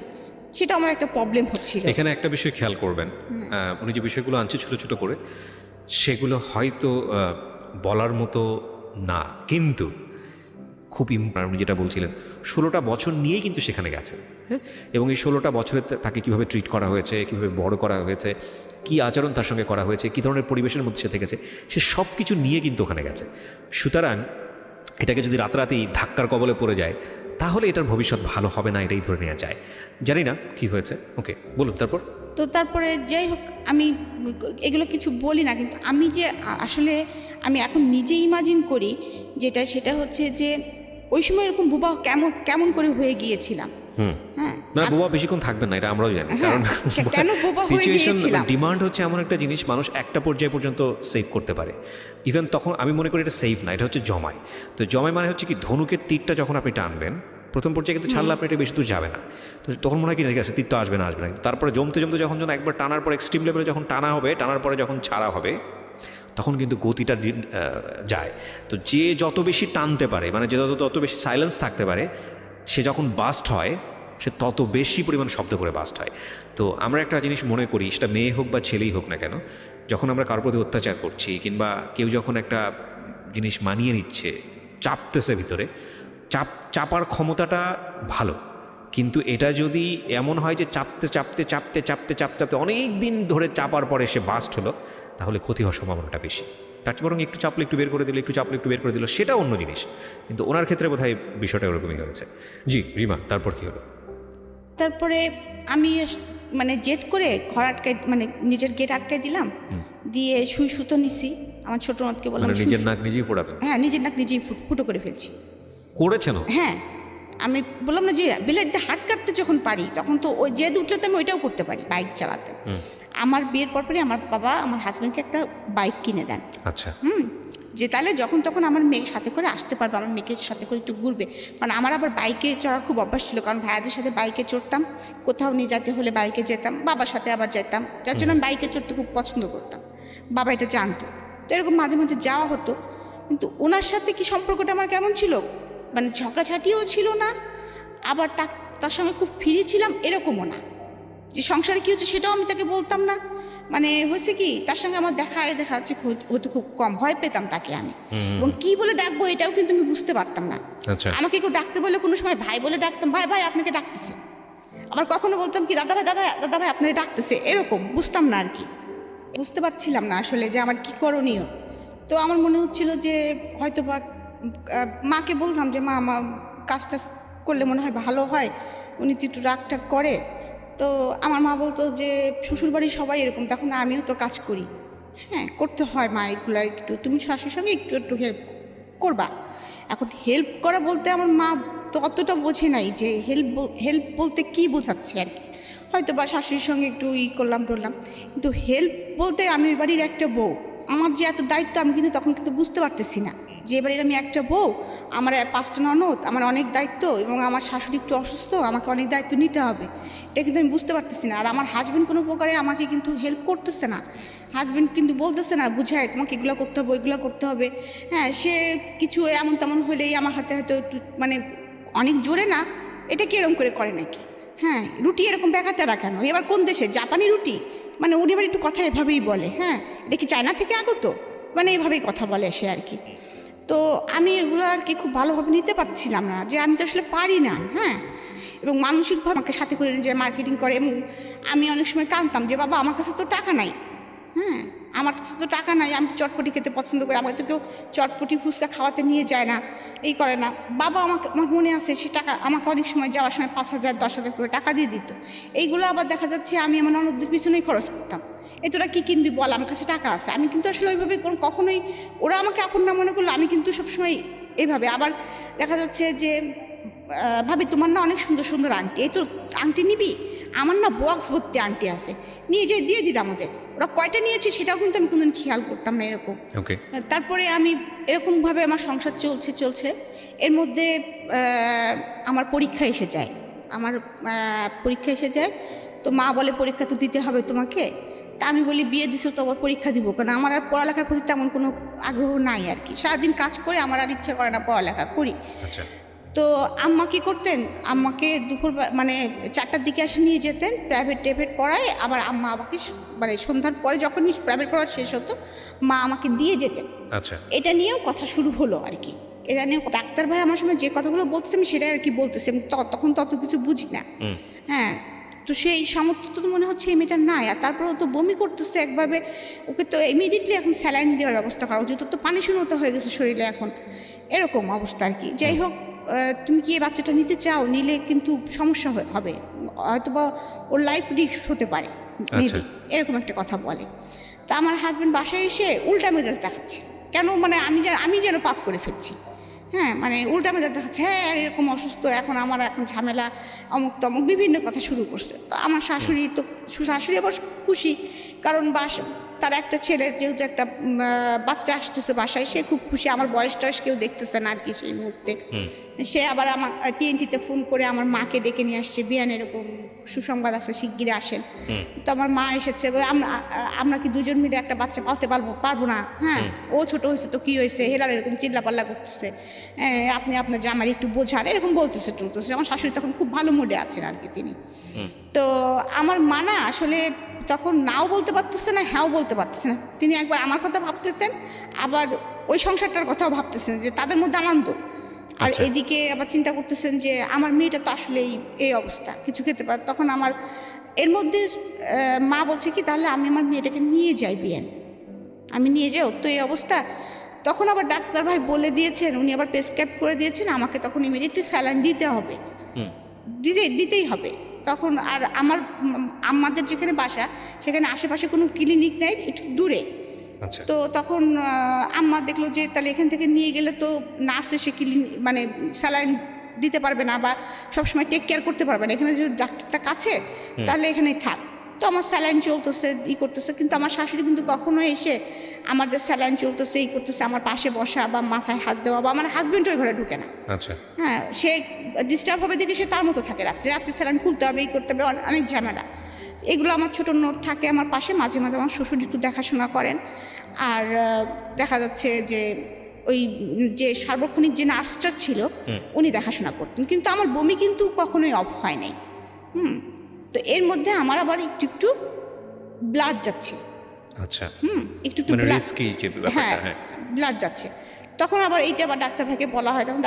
সেটা আমার একটা প্রবলেম হচ্ছিল। এখানে একটা বিষয় খেয়াল করবেন, উনি যে বিষয়গুলো আনছে ছোট ছোট করে, সেগুলো হয়তো বলার মতো না, কিন্তু খুব আপনি যেটা বলছিলেন 16টা বছর নিয়েই কিন্তু সেখানে গেছেন, হ্যাঁ, এবং এই 16টা বছরে তাকে কীভাবে ট্রিট করা হয়েছে, কীভাবে বড় করা হয়েছে, কী আচরণ তার সঙ্গে করা হয়েছে, কী ধরনের পরিবেশের মধ্যে সে থেকেছে, সে সব কিছু নিয়ে কিন্তু ওখানে গেছে। সুতরাং এটাকে যদি রাতারাতি ধাক্কার কবলে পড়ে যায় তাহলে এটার ভবিষ্যৎ ভালো হবে না, এটাই ধরে নেওয়া যায়। জানি না কি হয়েছে, ওকে বলুন তারপর। তো তারপরে যাই হোক, আমি এগুলো কিছু বলি না, কিন্তু আমি যে আসলে আমি এখন নিজে ইমাজিন করি সেটা হচ্ছে যে ওই সময় এরকম বুবা কেমন করে হয়ে গিয়েছিলাম। হ্যাঁ, না বোবা বেশিক্ষণ থাকবেন না, এটা আমরাও জানি, কারণ কেন বোবা হয়ে সিচুয়েশন গিয়েছিলাম। ডিমান্ড হচ্ছে এমন একটা জিনিস মানুষ একটা পর্যায় পর্যন্ত সেভ করতে পারে। ইভেন তখন আমি মনে করি এটা সেভ না, এটা হচ্ছে জমায়। তো জমায় মানে হচ্ছে কি, ধনুকের তীরটা যখন আপনি টানবেন প্রথম পর্যায়ে কিন্তু ছাড়লে আপনি এটা বেশি দূর যাবে না, তো তখন মনে হয় কি ঠিক আছে তীর তো আসবে না, কিন্তু তারপরে জমতে যখন একবার টানার পর এক্সট্রিম লেভেলে যখন টানা হবে, টানার পরে যখন ছাড়া হবে তখন কিন্তু গতিটা যায়। তো যে যত বেশি টানতে পারে, মানে যে তত বেশি সাইলেন্স থাকতে পারে, সে যখন বাস্ট হয় সে তত বেশি পরিমাণ শব্দ করে বাস্ট হয়। তো আমরা একটা জিনিস মনে করি, সেটা মেয়ে হোক বা ছেলেই হোক না কেন, যখন আমরা কারোর প্রতি অত্যাচার করছি কিংবা কেউ যখন একটা জিনিস মানিয়ে নিচ্ছে, চাপতেছে ভিতরে, চাপার ক্ষমতাটা ভালো, কিন্তু এটা যদি এমন হয় যে চাপতে অনেক দিন ধরে চাপার পরে সে বাস্ট হলো, তাহলে ক্ষতি হওয়ার সম্ভাবনাটা বেশি। তার চেয়ে বরং একটু চাপলে একটু বের করে দিল, একটু চাপলে একটু বের করে দিল, সেটা অন্য জিনিস। কিন্তু ওনার ক্ষেত্রে বোধহয় বিষয়টা ওরকমই হয়েছে। জি রিমা, তারপর কি হলো? তারপরে আমি মানে জেদ করে ঘর আটকাই, মানে নিজের গেট আটকাই দিলাম, দিয়ে সুতো নিছি। আমার ছোট নদকে বললাম নিজের নাক নিজেই পোড়াবেন? হ্যাঁ, নিজের নাক নিজেই ফুটো করে ফেলছি। করেছেন? হ্যাঁ, আমি বললাম না যে বিলেট দিয়ে হাত কাটতে যখন পারি, তখন তো ওই জেদ উঠলে তো আমি ওইটাও করতে পারি, বাইক চালাতে। আমার বিয়ের পরপরই আমার বাবা আমার হাজব্যান্ডকে একটা বাইক কিনে দেন। আচ্ছা। যে তাহলে যখন তখন আমার মেয়ের সাথে করে আসতে পারবে, আমার মেয়েকে সাথে করে একটু ঘুরবে। কারণ আমার আবার বাইকে চড়ার খুব অভ্যাস ছিল, কারণ ভাইয়াদের সাথে বাইকে চড়তাম, কোথাও নিয়ে যেতে হলে বাইকে যেতাম, বাবার সাথে আবার যেতাম, যার জন্য আমি বাইকে চড়তে খুব পছন্দ করতাম। বাবা এটা জানতো, তো এরকম মাঝে মাঝে যাওয়া হতো। কিন্তু ওনার সাথে কি সম্পর্কটা আমার কেমন ছিল, মানে ঝগড়াঝাটিও ছিল না, আবার তার সঙ্গে খুব ফ্রি ছিলাম এরকমও না। যে সংসারে কী হচ্ছে সেটাও আমি তাকে বলতাম না। মানে হয়েছে কি, তার সঙ্গে আমার দেখা যাচ্ছে হতো খুব কম, ভয় পেতাম তাকে আমি, এবং কি বলে ডাকবো এটাও কিন্তু আমি বুঝতে পারতাম না। আমাকে কেউ ডাকতে বলে কোনো সময় ভাই বলে ডাকতাম, ভাই আপনাকে ডাকতেছে। আবার কখনো বলতাম কি দাদা ভাই আপনাকে ডাকতেছে, এরকম বুঝতাম না আর কি, বুঝতে পারছিলাম না আসলে যে আমার কি করণীয়। তো আমার মনে হচ্ছিল যে হয়তো বা মাকে বলতাম যে মা আমার কাজটা করলে মনে হয় ভালো হয়, উনি তো একটু রাগ টাগ করে। তো আমার মা বলতো যে শ্বশুরবাড়ির সবাই এরকম, তখন আমিও তো কাজ করি, হ্যাঁ করতে হয় মা এগুলো, একটু তুমি শাশুড়ির সঙ্গে একটু হেল্প করবা। এখন হেল্প করা বলতে আমার মা তো অতটা বোঝে নাই যে হেল্প বলতে কি বোঝাচ্ছে আর কি, হয়তো বা শাশুড়ির সঙ্গে একটু করলাম, কিন্তু হেল্প বলতে আমি ওই বাড়ির একটা বউ, আমার যে এত দায়িত্ব আমি কিন্তু তখন কিন্তু বুঝতে পারতেছি না যে এবারে আমি একটা বউ, আমার 5টা ননদ, আমার অনেক দায়িত্ব, এবং আমার শাশুড়ি একটু অসুস্থ, আমাকে অনেক দায়িত্ব নিতে হবে, এটা কিন্তু আমি বুঝতে পারতেছি না। আর আমার হাজব্যান্ড কোনো প্রকারে আমাকে কিন্তু হেল্প করতেছে না, হাজব্যান্ড কিন্তু বলতেছে না বুঝায় তোমাকে এগুলো করতে হবে ওইগুলো করতে হবে। হ্যাঁ, সে কিছু এমন তেমন হলেই আমার হাতে হয়তো একটু মানে অনেক জোরে না, এটা কি এরকম করে নাকি, হ্যাঁ রুটি এরকম বেঁকাতে রাখানো, এবার কোন দেশে জাপানি রুটি, মানে উনি এবার একটু কথা এভাবেই বলে, হ্যাঁ এটা কি চায়না থেকে আগত, মানে এভাবেই কথা বলে সে আর কি। তো আমি এগুলো আর কি খুব ভালোভাবে নিতে পারছিলাম না, যে আমি তো আসলে পারি না, হ্যাঁ, এবং মানসিকভাবে আমাকে সাথে করে যে মার্কেটিং করে, এবং আমি অনেক সময় কাঁদতাম যে বাবা আমার কাছে তো টাকা নাই, হ্যাঁ আমার কাছে তো টাকা নাই, আমি তো চটপটি খেতে পছন্দ করি, আমাকে তো কেউ চটপটি ফুচকা খাওয়াতে নিয়ে যায় না, এই করে না। বাবা আমার মনে আছে সে টাকা আমাকে অনেক সময় যাওয়ার সময় 5,000 10,000 করে টাকা দিয়ে দিত, এইগুলো আবার দেখা যাচ্ছে আমি আমার ননদদের পিছনেই খরচ করতাম। এই তোরা কী কিনবি বল, আমার কাছে টাকা আছে, আমি কিন্তু আসলে ওইভাবে কখনোই, ওরা আমাকে আপন না মনে করলো, আমি কিন্তু সবসময় এইভাবে। আবার দেখা যাচ্ছে যে ভাবি তোমার না অনেক সুন্দর সুন্দর আংটি, এই তো আংটি নিবি, আমার না বক্স ভর্তি আংটি আছে, নিয়ে যেয়ে দিয়ে দিতাম ওদের, ওরা কয়টা নিয়েছে সেটাও কিন্তু আমি কোনোদিন খেয়াল করতাম না এরকম। তারপরে আমি এরকমভাবে আমার সংসার চলছে, এর মধ্যে আমার পরীক্ষা এসে যায়, তো মা বলে পরীক্ষা তো দিতে হবে তোমাকে। তা আমি বলি বিয়ে দিছো তো আবার পরীক্ষা দিব, কারণ আমার আর পড়ালেখার প্রতি তেমন কোনো আগ্রহ নাই আর কি, সারাদিন কাজ করে আমার আর ইচ্ছা করে না পড়ালেখা করি। আচ্ছা। তো আম্মা কী করতেন, আম্মাকে দুপুর মানে 4টার দিকে এসে নিয়ে যেতেন প্রাইভেট টেভেট পড়ায়, আবার আম্মা আমাকে মানে সন্ধ্যার পরে যখনই প্রাইভেট পড়া শেষ হতো মা আমাকে দিয়ে যেতেন। আচ্ছা, এটা নিয়েও কথা শুরু হলো আর কি। এটা নিয়ে ডাক্তার ভাই আমার সময় যে কথাগুলো বলতেছে আমি সেটাই আর কি বলতেছি, আমি তখন তত কিছু বুঝি না। হ্যাঁ, তো সেই সামর্থ্য তো মনে হচ্ছে এই মেয়েটার নাই, আর তারপরেও তো বমি করতেছে একভাবে, ওকে তো ইমিডিয়েটলি এখন স্যালাইন দেওয়ার ব্যবস্থা করা উচিত, তো পানি শূন্যতা হয়ে গেছে শরীরে এখন, এরকম অবস্থা আর কি। যাই হোক, তুমি কি এই বাচ্চাটা নিতে চাও, নিলে কিন্তু সমস্যা হবে, হয়তো বা ওর লাইফ রিস্ক হতে পারে, এরকম একটা কথা বলে। তা আমার হাজব্যান্ড বাসায় এসে উল্টা মেজাজ দেখাচ্ছে, কেন মানে আমি যেন পাপ করে ফেলছি। হ্যাঁ, মানে উল্টা মেজাজ দেখাচ্ছে, হ্যাঁ এরকম অসুস্থ, এখন ঝামেলা, অমুক তমুক বিভিন্ন কথা শুরু করছে। তো আমার শাশুড়ি আবার খুশি, কারণ তার একটা ছেলে, যেহেতু একটা বাচ্চা আসতেছে বাসায়, সে খুব খুশি। আমার বয়স টয়স কেউ দেখতেছে না আর কি সেই মুহূর্তে। সে আবার আমার TNT-তে ফোন করে আমার মাকে ডেকে নিয়ে আসছে, বিয়ান এরকম সুসংবাদ আছে, শিগগিরই আসেন। তো আমার মা এসেছে, আমরা কি দুজন মিলে একটা বাচ্চা পালতে পারবো না? হ্যাঁ, ও ছোট হয়েছে তো কি হয়েছে, হেলাল এরকম চিল্লাপাল্লা করতেছে, আপনি আপনার জামাই একটু বোঝান, এরকম বলতেছে টলতেছে। আমার শাশুড়ি তখন খুব ভালো মুডে আছেন আর কি তিনি। তো আমার মা না আসলে তখন নাও বলতে পারতেছে না, হ্যাঁও বলতে পারতেছে না। তিনি একবার আমার কথা ভাবতেছেন, আবার ওই সংসারটার কথাও ভাবতেছেন যে তাদের মধ্যে আনন্দ, আর এদিকে আবার চিন্তা করতেছেন যে আমার মেয়েটা তো আসলে এই অবস্থা, কিছু খেতে পারে। তখন আমার এর মধ্যে মা বলছে কি, তাহলে আমি আমার মেয়েটাকে নিয়ে যাই বিয়ান, আমি নিয়ে যাই, ওর তো এই অবস্থা। তখন আবার ডাক্তার ভাই বলে দিয়েছেন, উনি আবার প্রেসক্রাইব করে দিয়েছেন আমাকে তখন ইমিডিয়েটলি স্যালাইন দিতে হবে, দিতেই হবে। তখন আর আমাদের যেখানে বাসা সেখানে আশেপাশে কোনো ক্লিনিক নেই, একটু দূরে। তো তখন আম্মা দেখলো যে তাহলে এখান থেকে নিয়ে গেলে তো নার্স এসে মানে স্যালাইন দিতে পারবে না বা সবসময় টেক কেয়ার করতে পারবে না, এখানে যদি ডাক্তারটা কাছে তাহলে এখানেই থাক। তো আমার স্যালাইন চলতেছে, করতেছে, কিন্তু আমার শাশুড়ি কিন্তু কখনো এসে আমার যে স্যালাইন চলতেছে করতেছে আমার পাশে বসা বা মাথায় হাত দেওয়া, বা আমার হাজবেন্ড ওই ঘরে ঢুকে না। হ্যাঁ, সে ডিস্টার্ব হবে দেখে সে তার মতো থাকে, রাত্রে স্যালাইন খুলতে হবে, করতে হবে, অনেক ঝামেলা। এগুলো আমার ছোটো নোট থাকে আমার পাশে, মাঝে মাঝে আমার শ্বশুর একটু দেখাশোনা করেন। আর দেখা যাচ্ছে যে ওই যে সার্বক্ষণিক যে নার্সটা ছিল উনি দেখাশোনা করতেন, কিন্তু আমার বমি কিন্তু কখনোই অফ হয় নাই। তো এর মধ্যে আমার আবার একটু ব্লাড যাচ্ছে, একটু হ্যাঁ ব্লাড যাচ্ছে। তখন আবার এইটা আবার ডাক্তার ভাইকে বলা হয়, তখন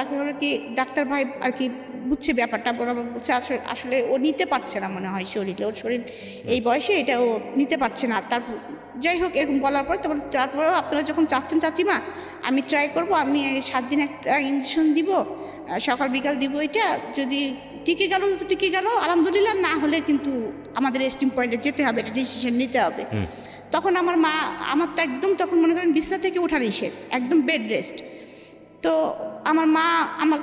ডাক্তার ভাই আর কি বুঝছে ব্যাপারটা, বলছে আসলে ও নিতে পারছে না মনে হয় শরীরে, ওর শরীর এই বয়সে এটা ও নিতে পারছে না। তারপর যাই হোক এরকম বলার পর তারপরেও আপনারা যখন চাচ্ছেন চাচিমা আমি ট্রাই করব, আমি 7 দিন একটা ইঞ্জেকশন দিব, সকাল বিকাল দিব, এটা যদি টিকে গেল তো টিকে গেল আলহামদুলিল্লাহ, না হলে কিন্তু আমাদের এস্টিম পয়েন্টে যেতে হবে, এটা ডিসিশন নিতে হবে। তখন আমার মা, আমার তো একদম তখন মনে করেন বিছনা থেকে ওঠা নিষেধ, একদম বেড রেস্ট। তো আমার মা, আমার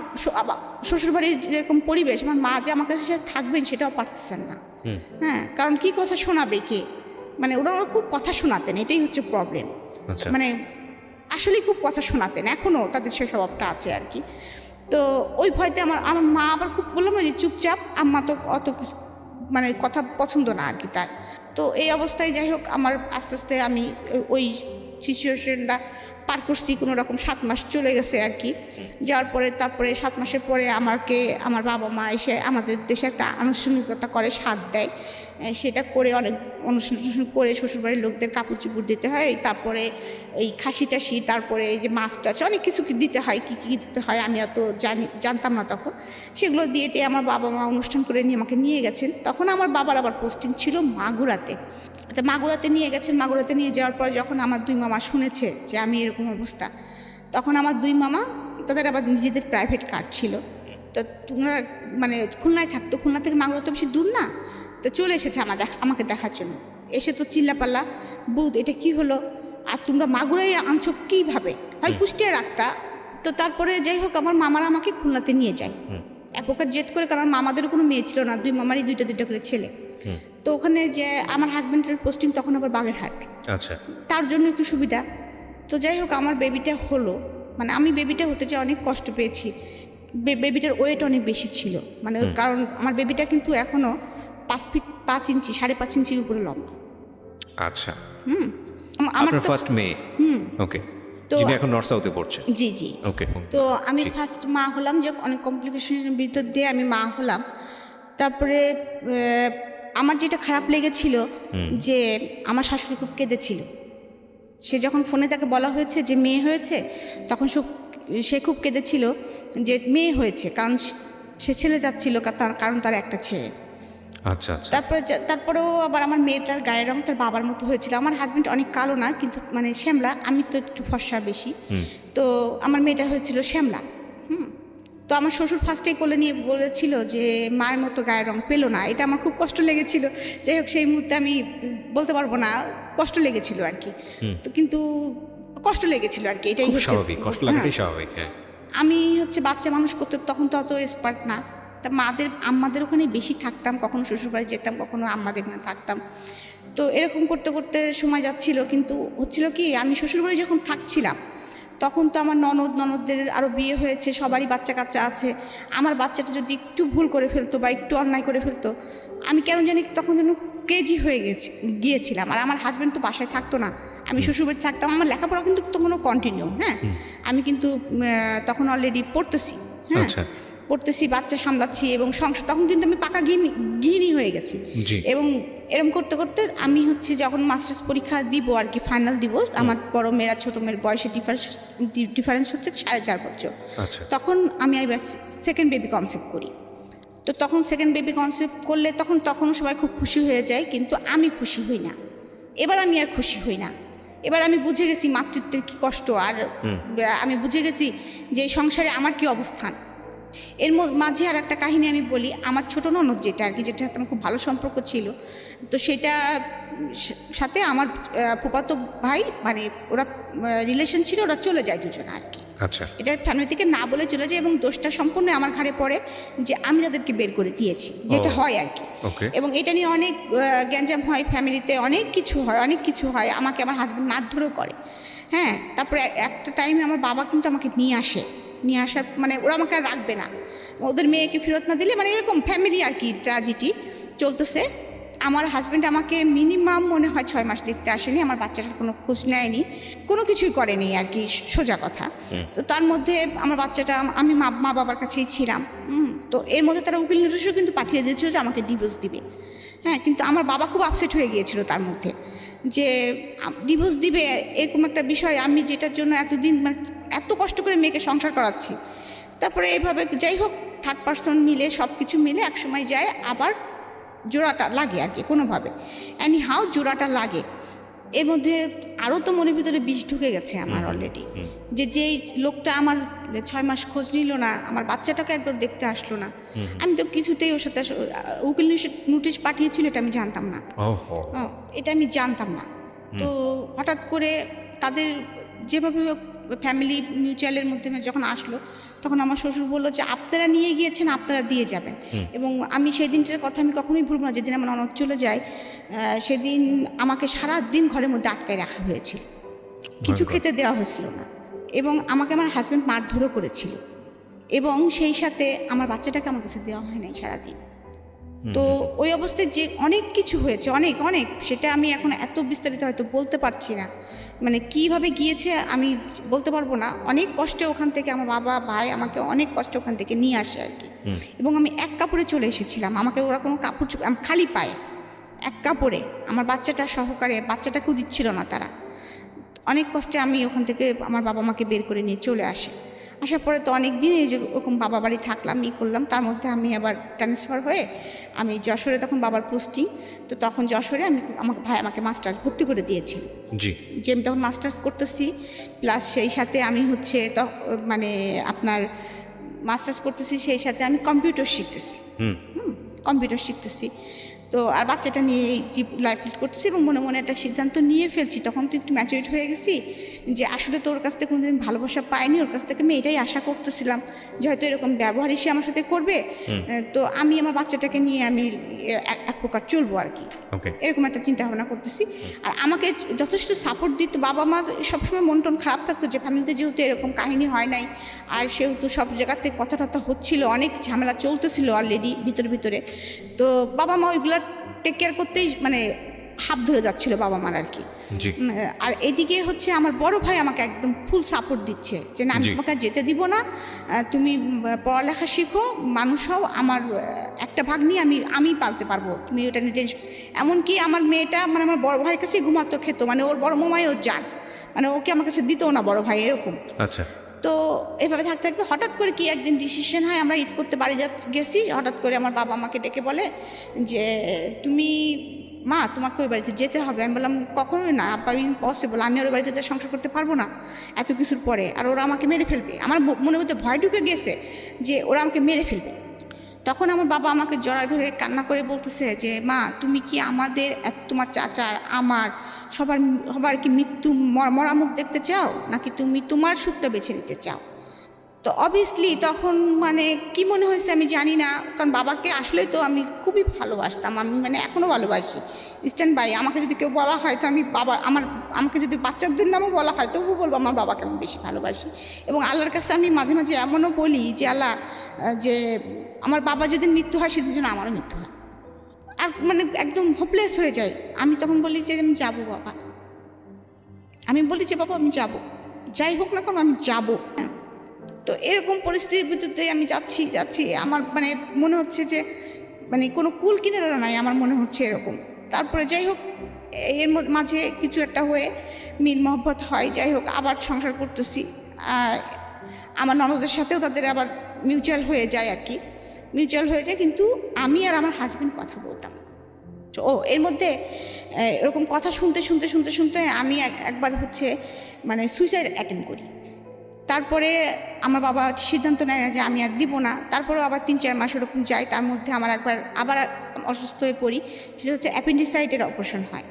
শ্বশুরবাড়ির যেরকম পরিবেশ, আমার মা যে আমার কাছে থাকবেন সেটাও পারতেছেন না। হ্যাঁ, কারণ কি কথা শোনাবে কে, মানে ওরা খুব কথা শোনাতেন, এটাই হচ্ছে প্রবলেম। মানে আসলে খুব কথা শোনাতেন, এখনও তাদের সে স্বভাবটা আছে আর কি। তো ওই ভয়তে আমার মা আবার খুব বললাম না যে চুপচাপ, আম্মা তো অত মানে কথা পছন্দ না আর কি তার। তো এই অবস্থায় যাই হোক আমার আস্তে আস্তে আমি ওই সিচুয়েশনটা পার করছি, কোনো রকম 7 মাস চলে গেছে আর কি। যাওয়ার পরে তারপরে 7 মাসের পরে আমার বাবা মা এসে আমাদের দেশে একটা আনুষ্ঠানিকতা করে, স্বাদ দেয়, সেটা করে অনেক অনুষ্ঠান করে শ্বশুরবাড়ির লোকদের কাপড় চুপড় দিতে হয়, তারপরে এই খাসি টাসি, তারপরে এই যে মাছ টাছ অনেক কিছু দিতে হয়, কী দিতে হয় আমি অত জানতাম না তখন। সেগুলো দিয়ে আমার বাবা মা অনুষ্ঠান করে নিয়ে আমাকে নিয়ে গেছেন। তখন আমার বাবার আবার পোস্টিং ছিল মাগুরাতে। তো মাগুরাতে নিয়ে গেছেন, মাগুরাতে নিয়ে যাওয়ার পর যখন আমার 2 মামা শুনেছে যে আমি এরকম অবস্থা, তখন আমার 2 মামা তাদের আবার নিজেদের প্রাইভেট কার ছিল, তো তোমরা মানে খুলনায় থাকতো, খুলনা থেকে মাগুরা তো বেশি দূর না, তো চলে এসেছে আমাকে দেখার জন্য। এসে তো চিল্লাপাল্লা, বুধ এটা কি হলো, আর তোমরা মাগুরাই আনছো কীভাবে, হয় কুষ্টিয়া রাখতা। তো তারপরে যাই হোক আমার মামারা আমাকে খুলনাতে নিয়ে যায় এক প্রকার জেদ করে, কারণ মামাদেরও কোনো মেয়ে ছিল না, 2 মামারই 2টা করে ছেলে। তো ওখানে যে আমার হাজব্যান্ডের পোস্টিং তখন আবার বাগেরহাট, তার জন্য একটু সুবিধা। তো যাই হোক আমার বেবিটা হলো, মানে আমি বেবিটা হতে চেয়ে অনেক কষ্ট পেয়েছি, বেবিটার ওয়েট অনেক বেশি ছিল, মানে কারণ আমার বেবিটা কিন্তু এখনও 5 ফিট 5 ইঞ্চি 5.5 ইঞ্চির উপরে লম্বা। আচ্ছা, আমার ফার্স্ট মেয়ে। ওকে। তো যিনি এখন নর্থ সাউথে পড়ছে। জি জি ওকে। তো আমি ফার্স্ট মা হলাম, যে অনেক কমপ্লিকেশনের ভিতর দিয়ে আমি মা হলাম। তারপরে আমার যেটা খারাপ লেগেছিল যে আমার শাশুড়ি খুব কেঁদেছিল। সে যখন ফোনে তাকে বলা হয়েছে যে মেয়ে হয়েছে, তখন সে খুব কেঁদেছিল যে মেয়ে হয়েছে, কারণ সে ছেলে যাচ্ছিল, কারণ তার একটা ছেলে। আচ্ছা আচ্ছা। তারপরেও আবার আমার মেয়েটার গায়ের রং তার বাবার মতো হয়েছিল। আমার হাজব্যান্ড অনেক কালো না, কিন্তু মানে শ্যামলা, আমি তো একটু ফর্সা বেশি। তো আমার মেয়েটা হয়েছিল শ্যামলা। তো আমার শ্বশুর ফার্স্টেই কোলে নিয়ে বলেছিল যে মায়ের মতো গায়ের রং পেলো না। এটা আমার খুব কষ্ট লেগেছিল। যাই হোক, সেই মুহূর্তে আমি বলতে পারবো না, কষ্ট লেগেছিল আর কি। তো কিন্তু কষ্ট লেগেছিল আর কি, এটাই হচ্ছে স্বাভাবিক, কষ্ট লাগাটাই স্বাভাবিক। হ্যাঁ, আমি হচ্ছে বাচ্চা মানুষ করতে তখন তো অত এক্সপার্ট না। তা আম্মাদের ওখানে বেশি থাকতাম, কখনো শ্বশুরবাড়ি যেতাম, কখনো আম্মাদের ওখানে থাকতাম। তো এরকম করতে করতে সময় যাচ্ছিল। কিন্তু হচ্ছিল কি, আমি শ্বশুরবাড়ি যখন থাকছিলাম তখন তো আমার ননদদের আরও বিয়ে হয়েছে, সবারই বাচ্চা কাচ্চা আছে। আমার বাচ্চাটা যদি একটু ভুল করে ফেলতো বা একটু অন্যায় করে ফেলতো, আমি কেন জানি তখন যেন ক্রেজি হয়ে গিয়েছিলাম। আর আমার হাজব্যান্ড তো বাসায় থাকতো না, আমি শ্বশুরবাড়ি থাকতাম। আমার লেখাপড়া কিন্তু তখনও কন্টিনিউ। হ্যাঁ, আমি কিন্তু তখন অলরেডি পড়তেছি। হ্যাঁ, পড়তেছি, বাচ্চা সামলাচ্ছি এবং সংসার, তখন কিন্তু আমি পাকা গৃহিণী হয়ে গেছি। এবং এরকম করতে করতে আমি হচ্ছে যখন মাস্টার্স পরীক্ষা দিব আর কি, ফাইনাল দিব, আমার বড় মেয়েরা ছোট মেয়ের বয়সে ডিফারেন্স হচ্ছে 4.5 বছর। তখন আমি সেকেন্ড বেবি কনসেপ্ট করি। তো তখন সেকেন্ড বেবি কনসেপ্ট করলে তখনও সবাই খুব খুশি হয়ে যায়, কিন্তু আমি খুশি হই না। এবার আমি আর খুশি হই না। এবার আমি বুঝে গেছি মাতৃত্বের কী কষ্ট, আর আমি বুঝে গেছি যে সংসারে আমার কি অবস্থান। এর মাঝে আর একটা কাহিনী আমি বলি। আমার ছোটো ননদ যেটা আর কি, যেটা আমার খুব ভালো সম্পর্ক ছিল, তো সেটা সাথে আমার ফুফাতো ভাই, মানে ওরা রিলেশন ছিল, ওরা চলে যায় দুজনে আর কি। আচ্ছা, এটা ফ্যামিলি থেকে না বলে চলে যায়, এবং দোষটা সম্পূর্ণ আমার ঘাড়ে পড়ে যে আমি তাদেরকে বের করে দিয়েছি, যেটা হয় আর কি। এবং এটা নিয়ে অনেক গ্যাঞ্জাম হয় ফ্যামিলিতে, অনেক কিছু হয়। আমাকে আমার হাজব্যান্ড মারধরও করে। হ্যাঁ, তারপরে একটা টাইমে আমার বাবা কিন্তু আমাকে নিয়ে আসার মানে ওরা আমাকে আর রাখবে না, ওদের মেয়েকে ফেরত না দিলে, মানে এরকম ফ্যামিলি আর কি ট্র্যাজেডি চলতেছে। আমার হাজব্যান্ড আমাকে মিনিমাম মনে হয় 6 মাস দেখতে আসেনি, আমার বাচ্চাটার কোনো খোঁজ নেয়নি, কোনো কিছুই করেনি আর কি, সোজা কথা। তো তার মধ্যে আমার বাচ্চাটা, আমি মা বাবার কাছেই ছিলাম। তো এর মধ্যে তারা উকিল নোটিশও কিন্তু পাঠিয়ে দিয়েছিল যে আমাকে ডিভোর্স দিবে। হ্যাঁ, কিন্তু আমার বাবা খুব আপসেট হয়ে গিয়েছিল তার মধ্যে, যে ডিভোর্স দিবে এরকম একটা বিষয়, আমি যেটার জন্য এতদিন মানে এত কষ্ট করে মেয়েকে সংসার করাচ্ছি। তারপরে এইভাবে যাই হোক, থার্ড পার্সন মিলে সব কিছু মিলে একসময় যায়, আবার জোড়াটা লাগে আর কি, কোনোভাবে এনি হাউ জোড়াটা লাগে। এর মধ্যে আরও তো মনের ভিতরে বিষ ঢুকে গেছে আমার অলরেডি, যেই লোকটা আমার 6 মাস খোঁজ নিল না, আমার বাচ্চাটাকে একবার দেখতে আসলো না। আমি তো কিছুতেই ওর সাথে, উকিল নোটিশ পাঠিয়েছিল এটা আমি জানতাম না। এটা আমি জানতাম না। তো হঠাৎ করে তাদের যেভাবে ফ্যামিলি মিউচুয়ালের মধ্যে যখন আসলো, তখন আমার শ্বশুর বললো যে আপনারা নিয়ে গিয়েছেন, আপনারা দিয়ে যাবেন। এবং আমি সেই দিনটার কথা আমি কখনোই ভুলব না, যেদিন আমার ননদ চলে যায়, সেদিন আমাকে সারা দিন ঘরের মধ্যে আটকায় রাখা হয়েছিল, কিছু খেতে দেওয়া হয়েছিল না, এবং আমাকে আমার হাজব্যান্ড মারধরও করেছিল, এবং সেই সাথে আমার বাচ্চাটাকে আমার কাছে দেওয়া হয় নাই সারাদিন। তো ওই অবস্থায় যে অনেক কিছু হয়েছে, অনেক সেটা আমি এখন এত বিস্তারিত হয়তো বলতে পারছি না, মানে কিভাবে গিয়েছে আমি বলতে পারবো না। অনেক কষ্টে ওখান থেকে আমার বাবা ভাই আমাকে অনেক কষ্টে ওখান থেকে নিয়ে আসে আর কি। এবং আমি এক কাপড়ে চলে এসেছিলাম, আমাকে ওরা কোনো কাপড় খালি পায়ে এক কাপড়ে, আমার বাচ্চাটা সহকারে, বাচ্চাটাকেও দিচ্ছিল না তারা। অনেক কষ্টে আমি ওখান থেকে আমার বাবা মাকে বের করে নিয়ে চলে আসে। আসার পরে তো অনেক দিন এই যে ওরকম বাবা বাড়ি থাকলাম, করলাম। তার মধ্যে আমি আবার ট্রান্সফার হয়ে আমি যশোরে, তখন বাবার পোস্টিং, তো তখন যশোরে আমাকে মাস্টার্স ভর্তি করে দিয়েছিল। যে আমি তখন মাস্টার্স করতেছি, প্লাস সেই সাথে আমি হচ্ছে মানে আপনার মাস্টার্স করতেছি, সেই সাথে আমি কম্পিউটার শিখতেছি। তো আর বাচ্চাটা নিয়ে লাইফ লিড করতেছি, এবং মনে মনে একটা সিদ্ধান্ত নিয়ে ফেলছি। তখন তো একটু ম্যাচুরিট হয়ে গেছি, যে আসলে তো ওর কাছ থেকে কোনোদিন ভালোবাসা পাইনি, ওর কাছ থেকে আমি এটাই আশা করতেছিলাম যে হয়তো এরকম ব্যবহারই সে আমার সাথে করবে। তো আমি আমার বাচ্চাটাকে নিয়ে আমি এক প্রকার চলবো আর কি, এরকম একটা চিন্তা ভাবনা করতেছি। আর আমাকে যথেষ্ট সাপোর্ট দিত বাবা মার, সবসময় মন টন খারাপ থাকতো যে ফ্যামিলিতে যেহেতু এরকম কাহিনী হয় নাই, আর সেহেতু সব জায়গাতে কথা টথা হচ্ছিল, অনেক ঝামেলা চলতেছিল অলরেডি ভিতরে। তো বাবা মা ওইগুলো টেক কেয়ার করতেই মানে হাত ধরে যাচ্ছিল বাবা মার আর কি। জি আর এদিকে হচ্ছে আমার বড় ভাই আমাকে একদম ফুল সাপোর্ট দিচ্ছে যে না, আমি জি। তোমাকে আর যেতে দিব না, তুমি পড়ালেখা শিখো, মানুষ হও, আমার একটা ভাগ নিয়ে আমি পালতে পারবো, তুমি ওটা নিয়ে টেনশন। এমনকি আমার মেয়েটা মানে আমার বড় ভাইয়ের কাছে ঘুমাতো, খেতো, মানে ওর বড় মামাই ওর যান, মানে ওকে আমার কাছে দিত না বড় ভাই, এরকম। আচ্ছা তো এভাবে থাকতে থাকতে হঠাৎ করে কি একদিন ডিসিশন হয়, আমরা ঈদ করতে বাড়ি গেছি, হঠাৎ করে আমার বাবা আমাকে ডেকে বলে যে তুমি মা, তোমাকে ওই বাড়িতে যেতে হবে। আমি বললাম কখনোই না আব্বা, ইম্পসিবল, আমি ওর বাড়িতে সংসার করতে পারবো না এত কিছুর পরে, আর ওরা আমাকে মেরে ফেলবে। আমার মনের মধ্যে ভয় ঢুকে গেছে যে ওরা আমাকে মেরে ফেলবে। তখন আমার বাবা আমাকে জড়ায় ধরে কান্না করে বলতেছে যে মা, তুমি কি আমাদের, তোমার চাচার, আমার সবার কি মৃত্যু মরা মুখ দেখতে চাও, নাকি তুমি তোমার সুখটা বেছে নিতে চাও? তো অবভিয়াসলি তখন মানে কি মনে হয়েছে আমি জানি না, কারণ বাবাকে আসলে তো আমি খুবই ভালোবাসতাম, আমি মানে এখনও ভালোবাসি। স্ট্যান্ড বাই, আমাকে যদি কেউ বলা হয় তো আমি আমাকে যদি বাচ্চাদের নামও বলা হয় তবু বলবো আমার বাবাকে আমি বেশি ভালোবাসি। এবং আল্লাহর কাছে আমি মাঝে মাঝে এমনও বলি যে আল্লাহ, যে আমার বাবা যেদিন মৃত্যু হয় সেদিন যেন আমারও মৃত্যু হয়। আর মানে একদম হোপলেস হয়ে যায়। আমি তখন বলি যে আমি যাবো বাবা, আমি বলি যে বাবা আমি যাব, যাই হোক না কেন আমি যাবো। তো এরকম পরিস্থিতির ভিতরে আমি যাচ্ছি, আমার মানে মনে হচ্ছে যে মানে কোনো কুল কিনারা নাই, আমার মনে হচ্ছে এরকম। তারপরে যাই হোক, এর মাঝে কিছু একটা হয়ে মিল মহব্বত হয়, যাই হোক আবার সংসার করতেছি। আমার ননদের সাথেও তাদের আবার মিউচুয়াল হয়ে যায় আর কি, মিউচুয়াল হয়ে যায়, কিন্তু আমি আর আমার হাজব্যান্ড কথা বলতাম। ও এর মধ্যে এরকম কথা শুনতে আমি একবার হচ্ছে মানে সুইসাইড অ্যাটেম্প করি। তারপরে আমার বাবা সিদ্ধান্ত নেয় না যে আমি আর দিব না। তারপরেও আবার 3-4 মাস ওরকম যায়, তার মধ্যে আমার আবার অসুস্থ হয়ে পড়ি, সেটা হচ্ছে অ্যাপেন্ডিসাইটের অপারেশন হয়।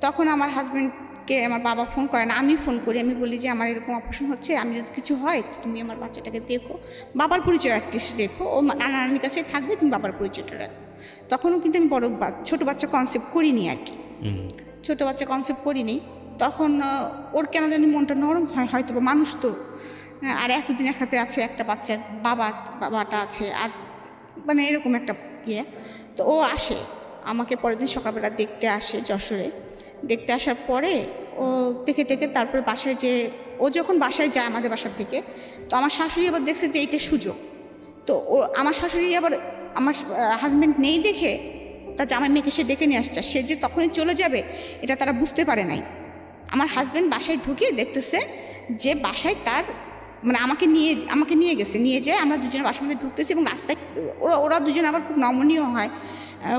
তখন আমার হাজব্যান্ডকে আমার বাবা ফোন করে না, আমি ফোন করি, আমি বলি যে আমার এরকম অপারেশন হচ্ছে, আমি যদি কিছু হয় তুমি আমার বাচ্চাটাকে দেখো, বাবার পরিচয় অ্যাটলিস্ট রেখো, ও নানা নানির কাছে থাকবে, তুমি বাবার পরিচয়টা রাখো। তখনও কিন্তু আমি ছোটো বাচ্চা কনসেপ্ট করিনি আর কি, ছোটো বাচ্চা কনসেপ্ট করিনি। তখন ওর কেন জানি মনটা নরম হয়, হয়তো বা মানুষ তো, আর এতদিন এক হাতে আছে একটা বাচ্চার বাবাটা আছে, আর মানে এরকম একটা ইয়ে। তো ও আসে আমাকে পরের দিন সকালবেলা দেখতে আসে যশোরে। দেখতে আসার পরে ও দেখে তারপরে বাসায়, যে ও যখন বাসায় যায় আমাদের বাসা থেকে, তো আমার শাশুড়ি আবার দেখছে যে এইটা সুযোগ। তো আমার শাশুড়ি আবার আমার হাজব্যান্ড নেই দেখে তার জামাই মেয়েকে সে ডেকে নিয়ে আসছে, সে যে তখনই চলে যাবে এটা তারা বুঝতে পারে নাই। আমার হাজব্যান্ড বাসায় ঢুকে দেখতেছে যে বাসায় তার মানে আমাকে নিয়ে গেছে, নিয়ে যেয়ে আমরা দুজনে বাসার মধ্যে ঢুকতেছি, এবং রাস্তায় ওরা দুজনে আবার খুব নমনীয়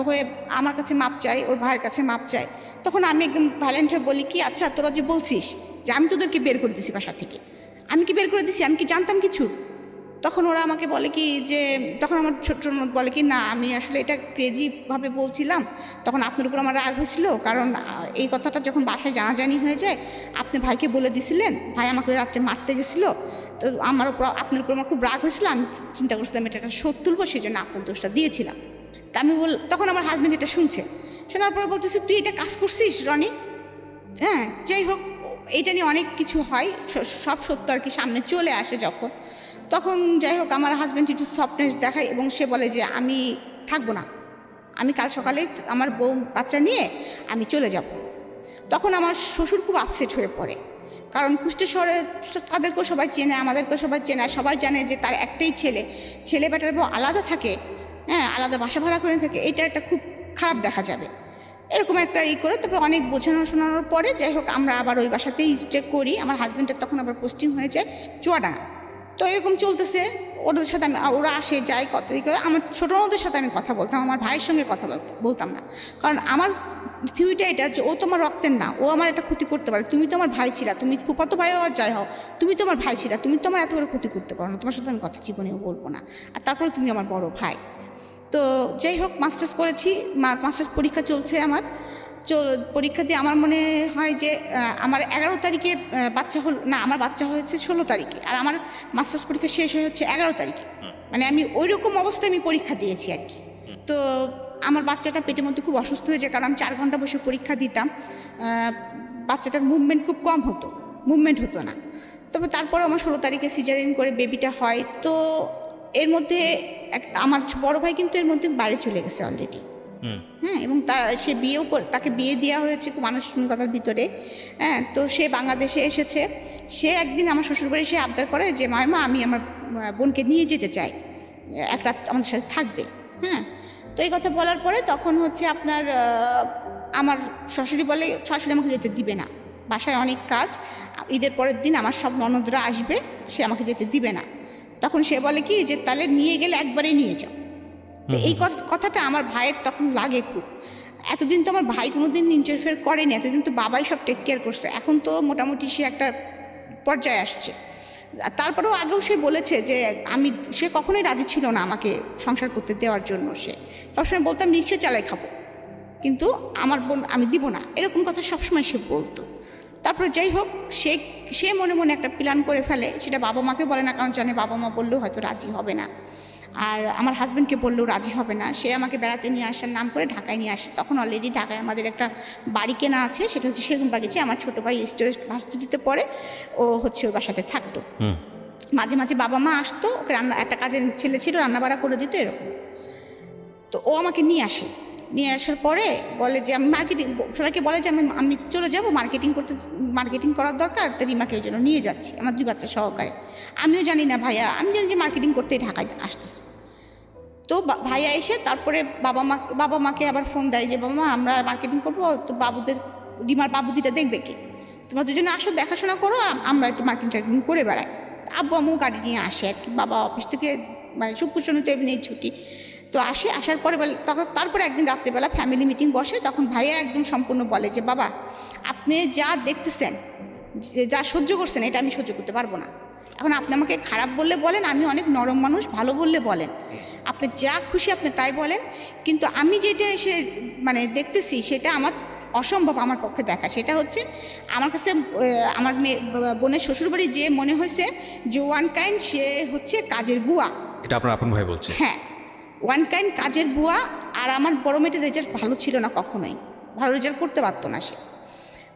হয়ে আমার কাছে মাপ চাই, ওর ভাইয়ের কাছে মাপ চাই। তখন আমি একদম ভায়োলেন্ট হয়ে বলি কি, আচ্ছা তোরা যে বলছিস যে আমি তোদেরকে বের করে দিছি বাসা থেকে, আমি কি বের করে দিছি? আমি কি জানতাম কিছু? তখন ওরা আমাকে বলে কি যে, তখন আমার ছোট্ট ননদ বলে কি, না আমি আসলে এটা ক্রেজিভাবে বলছিলাম, তখন আপনার উপর আমার রাগ হয়েছিল, কারণ এই কথাটা যখন বাসায় জানাজানি হয়ে যায় আপনি ভাইকে বলে দিছিলেন, ভাই আমাকে রাত্রে মারতে গেছিলো, তো আপনার উপর আমার খুব রাগ হয়েছিল, আমি চিন্তা করছিলাম এটা একটা শোধ তুলবো, সেই জন্য আপনার দোষটা দিয়েছিলাম। তা আমি তখন আমার হাজব্যান্ড এটা শুনছে, শোনার পরে বলতেছে তুই এটা কাজ করছিস রনি। হ্যাঁ, যাই হোক এইটা নিয়ে অনেক কিছু হয়, সব সত্য আর কি সামনে চলে আসে যখন, তখন যাই হোক আমার হাজব্যান্ড একটু সফটনেস দেখায় এবং সে বলে যে আমি থাকবো না, আমি কাল সকালে আমার বউ বাচ্চা নিয়ে আমি চলে যাব। তখন আমার শ্বশুর খুব আপসেট হয়ে পড়ে, কারণ কুষ্টিয়া শহরে তাদেরকেও সবাই চেনে, আমাদেরকেও সবাই চেনে, সবাই জানে যে তার একটাই ছেলে বেটার বউ আলাদা থাকে, হ্যাঁ আলাদা বাসা ভাড়া করে থাকে, এটা একটা খুব খারাপ দেখা যাবে, এরকম একটা করে। তারপর অনেক শোনানোর পরে যাই হোক আমরা আবার ওই বাসাতেই স্টে করি। আমার হাজব্যান্ডের তখন আবার পোস্টিং হয়েছে চুয়াডাঙ্গা। তো এরকম চলতেছে, ওদের সাথে ওরা আসে যায়, কত করে আমার ছোটো ওদের সাথে আমি কথা বলতাম, আমার ভাইয়ের সঙ্গে কথা বলতাম না, কারণ আমার থিওরিটা এটা যে ও তোমার রক্তের না, ও আমার একটা ক্ষতি করতে পারে, তুমি তো আমার ভাই ছিলা, তুমি ফুফাতো ভাই হওয়া যাই হও, তুমি তো আমার ভাই ছিলা, তুমি তো আমার এত বড় ক্ষতি করতে পারো না, তোমার সাথে আমি কথা জীবনেও বলবো না, আর তারপরে তুমি আমার বড় ভাই। তো যাই হোক মাস্টার্স করেছি, মাস্টার্স পরীক্ষা চলছে আমার, পরীক্ষা দিয়ে আমার মনে হয় যে আমার 11 তারিখে বাচ্চা হল না, আমার বাচ্চা হয়েছে 16 তারিখে, আর আমার মাস্টার্স পরীক্ষা শেষ হচ্ছে 11 তারিখে, মানে আমি ওই রকম অবস্থায় আমি পরীক্ষা দিয়েছি আর কি। তো আমার বাচ্চাটা পেটের মধ্যে খুব অসুস্থ হয়ে যায়, কারণ আমি 4 ঘন্টা বসে পরীক্ষা দিতাম, বাচ্চাটার মুভমেন্ট খুব কম হতো, মুভমেন্ট হতো না। তবে তারপরে আমার 16 তারিখে সিজারিন করে বেবিটা হয়। তো এর মধ্যে আমার বড় ভাই কিন্তু এর মধ্যে বাইরে চলে গেছে অলরেডি, হ্যাঁ, এবং সে তাকে বিয়ে দেওয়া হয়েছে খুব আনুষ্ঠানিকতার ভিতরে। হ্যাঁ, তো সে বাংলাদেশে এসেছে। সে একদিন আমার শ্বশুরবাড়ি সে আবদার করে যে মামা আমি আমার বোনকে নিয়ে যেতে চাই, এক রাত আমাদের সাথে থাকবে। হ্যাঁ, তো এই কথা বলার পরে তখন হচ্ছে আপনার আমার শাশুড়ি আমাকে যেতে দিবে না, বাসায় অনেক কাজ, ঈদের পরের দিন আমার সব ননদরা আসবে, সে আমাকে যেতে দিবে না। তখন সে বলে কি যে তাহলে নিয়ে গেলে একবারেই নিয়ে যাও। তো এই কথাটা আমার ভাইয়ের তখন লাগে খুব। এতদিন তো আমার ভাই কোনোদিন ইন্টারফেয়ার করেনি, এতদিন তো বাবাই সব টেক কেয়ার করছে, এখন তো মোটামুটি সে একটা পর্যায়ে আসছে। তারপরেও আগেও সে বলেছে যে সে কখনোই রাজি ছিল না আমাকে সংসার করতে দেওয়ার জন্য। সে সবসময় বলতাম রিক্সা চালাই খাবো, কিন্তু আমার বোন আমি দিব না, এরকম কথা সবসময় সে বলতো। তারপরে যাই হোক, সে মনে মনে একটা প্ল্যান করে ফেলে, সেটা বাবা মাকে বলে না, কারণ জানে বাবা মা বললেও হয়তো রাজি হবে না, আর আমার হাজব্যান্ডকে বললেও রাজি হবে না। সে আমাকে বেড়াতে নিয়ে আসার নাম করে ঢাকায় নিয়ে আসে। তখন অলরেডি ঢাকায় আমাদের একটা বাড়ি কেনা আছে, সেটা হচ্ছে সেগুনবাগিচে। আমার ছোটো ভাই স্টেট ভার্সিটিতে পড়ে, ও হচ্ছে ওই বাসাতে থাকতো। মাঝে মাঝে বাবা মা আসতো, ওকে একটা কাজের ছেলে ছিল, রান্নাবাড়া করে দিত এরকম। তো ও আমাকে নিয়ে আসার পরে বলে যে আমি সবাইকে বলে যে আমি চলে যাব মার্কেটিং করার দরকার, তো রিমাকে ওই জন্য নিয়ে যাচ্ছি আমার 2 বাচ্চা সহকারে। আমিও জানি না ভাইয়া, আমি জানি যে মার্কেটিং করতেই ঢাকায় আসতেছে। তো ভাইয়া এসে তারপরে বাবা মাকে আবার ফোন দেয় যে বাবা মা আমরা মার্কেটিং করবো, তো রিমার বাবু দুইটা দেখবে কি, তোমরা দুজনে আসো, দেখাশোনা করো, আমরা একটু মার্কেটিং করে বেড়াই। আব্বু আম্মু গাড়ি নিয়ে আসে আর কি, বাবা অফিস থেকে মানে শুক্র শনি তো এমনি ছুটি, তো আসার পরে তারপরে একদিন রাত্রেবেলা ফ্যামিলি মিটিং বসে। তখন ভাইয়া একদম সম্পূর্ণ বলে যে বাবা আপনি যা দেখতেছেন, যা সহ্য করছেন, এটা আমি সহ্য করতে পারবো না। এখন আপনি আমাকে খারাপ বললে বলেন, আমি অনেক নরম মানুষ, ভালো বললে বলেন, আপনি যা খুশি আপনি তাই বলেন, কিন্তু আমি যেটা এসে মানে দেখতেছি সেটা আমার অসম্ভব আমার পক্ষে দেখা। সেটা হচ্ছে আমার কাছে আমার বোনের শ্বশুরবাড়ি যে মনে হয়েছে যে ওয়ান কাইন্ড সে হচ্ছে কাজের বুয়া। এটা আপনার আপন ভাই বলছে? হ্যাঁ, ওয়ান কাইন্ড কাজের বুয়া। আর আমার বড় মেয়েটার রেজাল্ট ভালো ছিল না, কখনোই ভালো রেজাল্ট করতে পারতো না। সে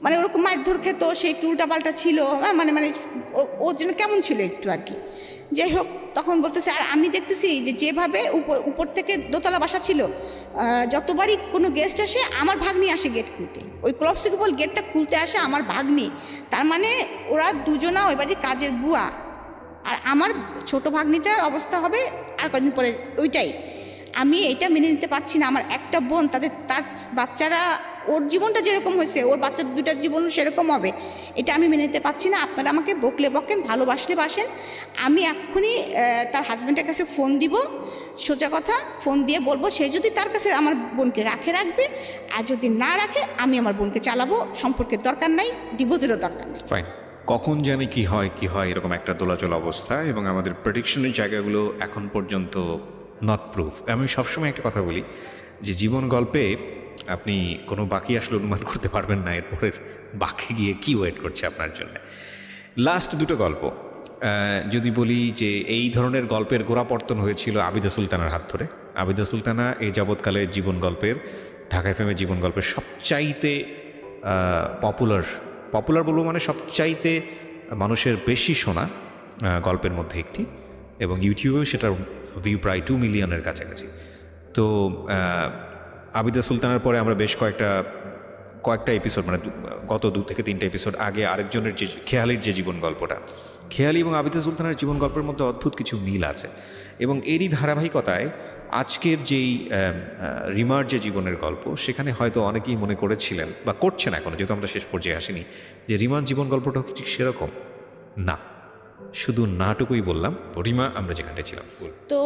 মানে ওরকম মারধর খেত, সে একটু উল্টাপাল্টা ছিল, মানে ওর জন্য কেমন ছিল একটু আর কি। যাই হোক, তখন বলতেছে আর আমি দেখতেছি যে যেভাবে উপর থেকে দোতলা বাসা ছিল, যতবারই কোনো গেস্ট আসে আমার ভাগ্নি আসে গেট খুলতে, ওই ক্লপসিকেবল গেটটা খুলতে আসে আমার ভাগ্নি। তার মানে ওরা দুজনা ওই বাড়ির কাজের বুয়া। আর আমার ছোট ভাগ্নিটার অবস্থা হবে আর কয়েকদিন পরে ওইটাই। আমি এটা মেনে নিতে পারছি না। আমার একটা বোন, তার বাচ্চারা, ওর জীবনটা যেরকম হয়েছে ওর বাচ্চা দুটার জীবনও সেরকম হবে, এটা আমি মেনে নিতে পারছি না। আপনারা আমাকে বকলে বকেন, ভালোবাসলে বাসেন। আমি এক্ষুনি তার হাজব্যান্ডের কাছে ফোন দিব, সোজা কথা ফোন দিয়ে বলবো, সে যদি তার কাছে আমার বোনকে রাখবে, আর যদি না রাখে আমি আমার বোনকে চালাবো, সম্পর্কের দরকার নাই, ডিভোর্সেরও দরকার নেই। ফাইন। কখন জানি কি হয় এরকম একটা দোলাচল অবস্থা, এবং আমাদের প্রেডিকশনের জায়গাগুলো এখন পর্যন্ত নট প্রুফ। আমি সবসময় একটা কথা বলি যে জীবন গল্পে আপনি কোনো বাকি আসলে অনুমান করতে পারবেন না এরপরের বাকি গিয়ে কি ওয়েট করছে আপনার জন্য। লাস্ট 2টো গল্প যদি বলি যে এই ধরনের গল্পের গোড়াপর্তন হয়েছিল আবিদা সুলতানার হাত ধরে। আবিদা সুলতানা এই যাবৎকালে জীবন গল্পের, ঢাকা এফএমের জীবন গল্পের সবচাইতে পপুলার বলবো, মানে সবচাইতে মানুষের বেশি শোনা গল্পের মধ্যে একটি, এবং ইউটিউবেও সেটার ভিউ প্রায় 2 মিলিয়নের কাছাকাছি। তো আবিদা সুলতানার পরে আমরা বেশ কয়েকটা এপিসোড, মানে গত 2 থেকে 3টা এপিসোড আগে আরেকজনের যে খেয়ালির যে জীবন গল্পটা, খেয়ালি এবং আবিদা সুলতানের জীবন গল্পের মধ্যে অদ্ভুত কিছু মিল আছে। এবং এরই ধারাবাহিকতায় আজকের যেই রিমার যে জীবনের গল্প, সেখানে হয়তো অনেকেই মনে করেছিলেন বা করছেন এখনও, যেহেতু আমরা শেষ পর্যায়ে আসিনি, যে রিমার জীবন গল্পটাও ঠিক সেরকম না। শুধু নাটুকুই বললাম, রিমা আমরা যেখানটায় ছিলাম। তো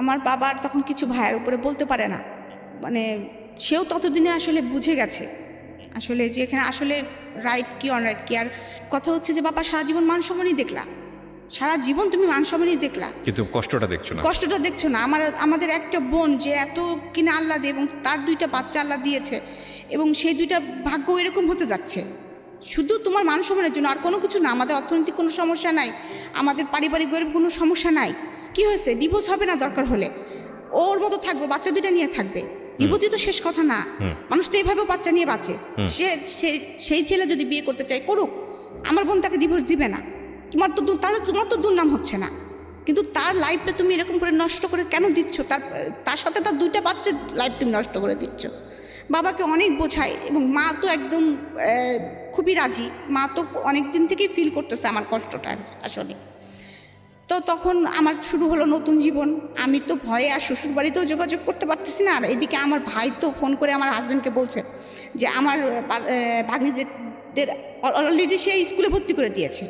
আমার বাবার তখন কিছু ভাইয়ের উপরে বলতে পারে না, মানে সেও ততদিনে আসলে বুঝে গেছে আসলে যে এখানে আসলে রাইট কি অনরাইট কি। আর কথা হচ্ছে যে বাবা সারা জীবন মান সম্মানই দেখলা, সারা জীবন তুমি মান সম্মানই দেখলা, কিন্তু কষ্টটা দেখছো না। আমাদের একটা বোন যে এত কিনা আল্লাহ দিয়ে, এবং তার 2টা বাচ্চা আল্লাহ দিয়েছে, এবং সেই 2টা ভাগ্য এরকম হতে যাচ্ছে শুধু তোমার মান সম্মানের জন্য, আর কোনো কিছু না। আমাদের অর্থনৈতিক কোনো সমস্যা নাই, আমাদের পারিবারিক কোনো সমস্যা নাই। কি হয়েছে, ডিভোর্স হবে না, দরকার হলে ওর মতো থাকবে, বাচ্চা 2টা নিয়ে থাকবে। ডিভোর্সই তো শেষ কথা না, মানুষ তো এইভাবে বাচ্চা নিয়ে বাঁচে। সেই ছেলে যদি বিয়ে করতে চায় করুক, আমার বোন তাকে ডিভোর্স দিবে না। তোমার তো দুর্নাম হচ্ছে না, কিন্তু তার লাইফটা তুমি এরকম করে নষ্ট করে কেন দিচ্ছ? তার সাথে তার 2টা বাচ্চার লাইফ তুমি নষ্ট করে দিচ্ছ। বাবাকে অনেক বোঝায় এবং মা তো একদম খুবই রাজি। মা তো অনেক দিন থেকেই ফিল করতেছে আমার কষ্টটা আসলে। তো তখন আমার শুরু হলো নতুন জীবন। আমি তো ভয়ে আর শ্বশুর বাড়িতেও যোগাযোগ করতে পারতেছি না। আর এদিকে আমার ভাই তো ফোন করে আমার হাজব্যান্ডকে বলছে যে আমার ভাগ্নিদের অলরেডি সে স্কুলে ভর্তি করে দিয়েছে,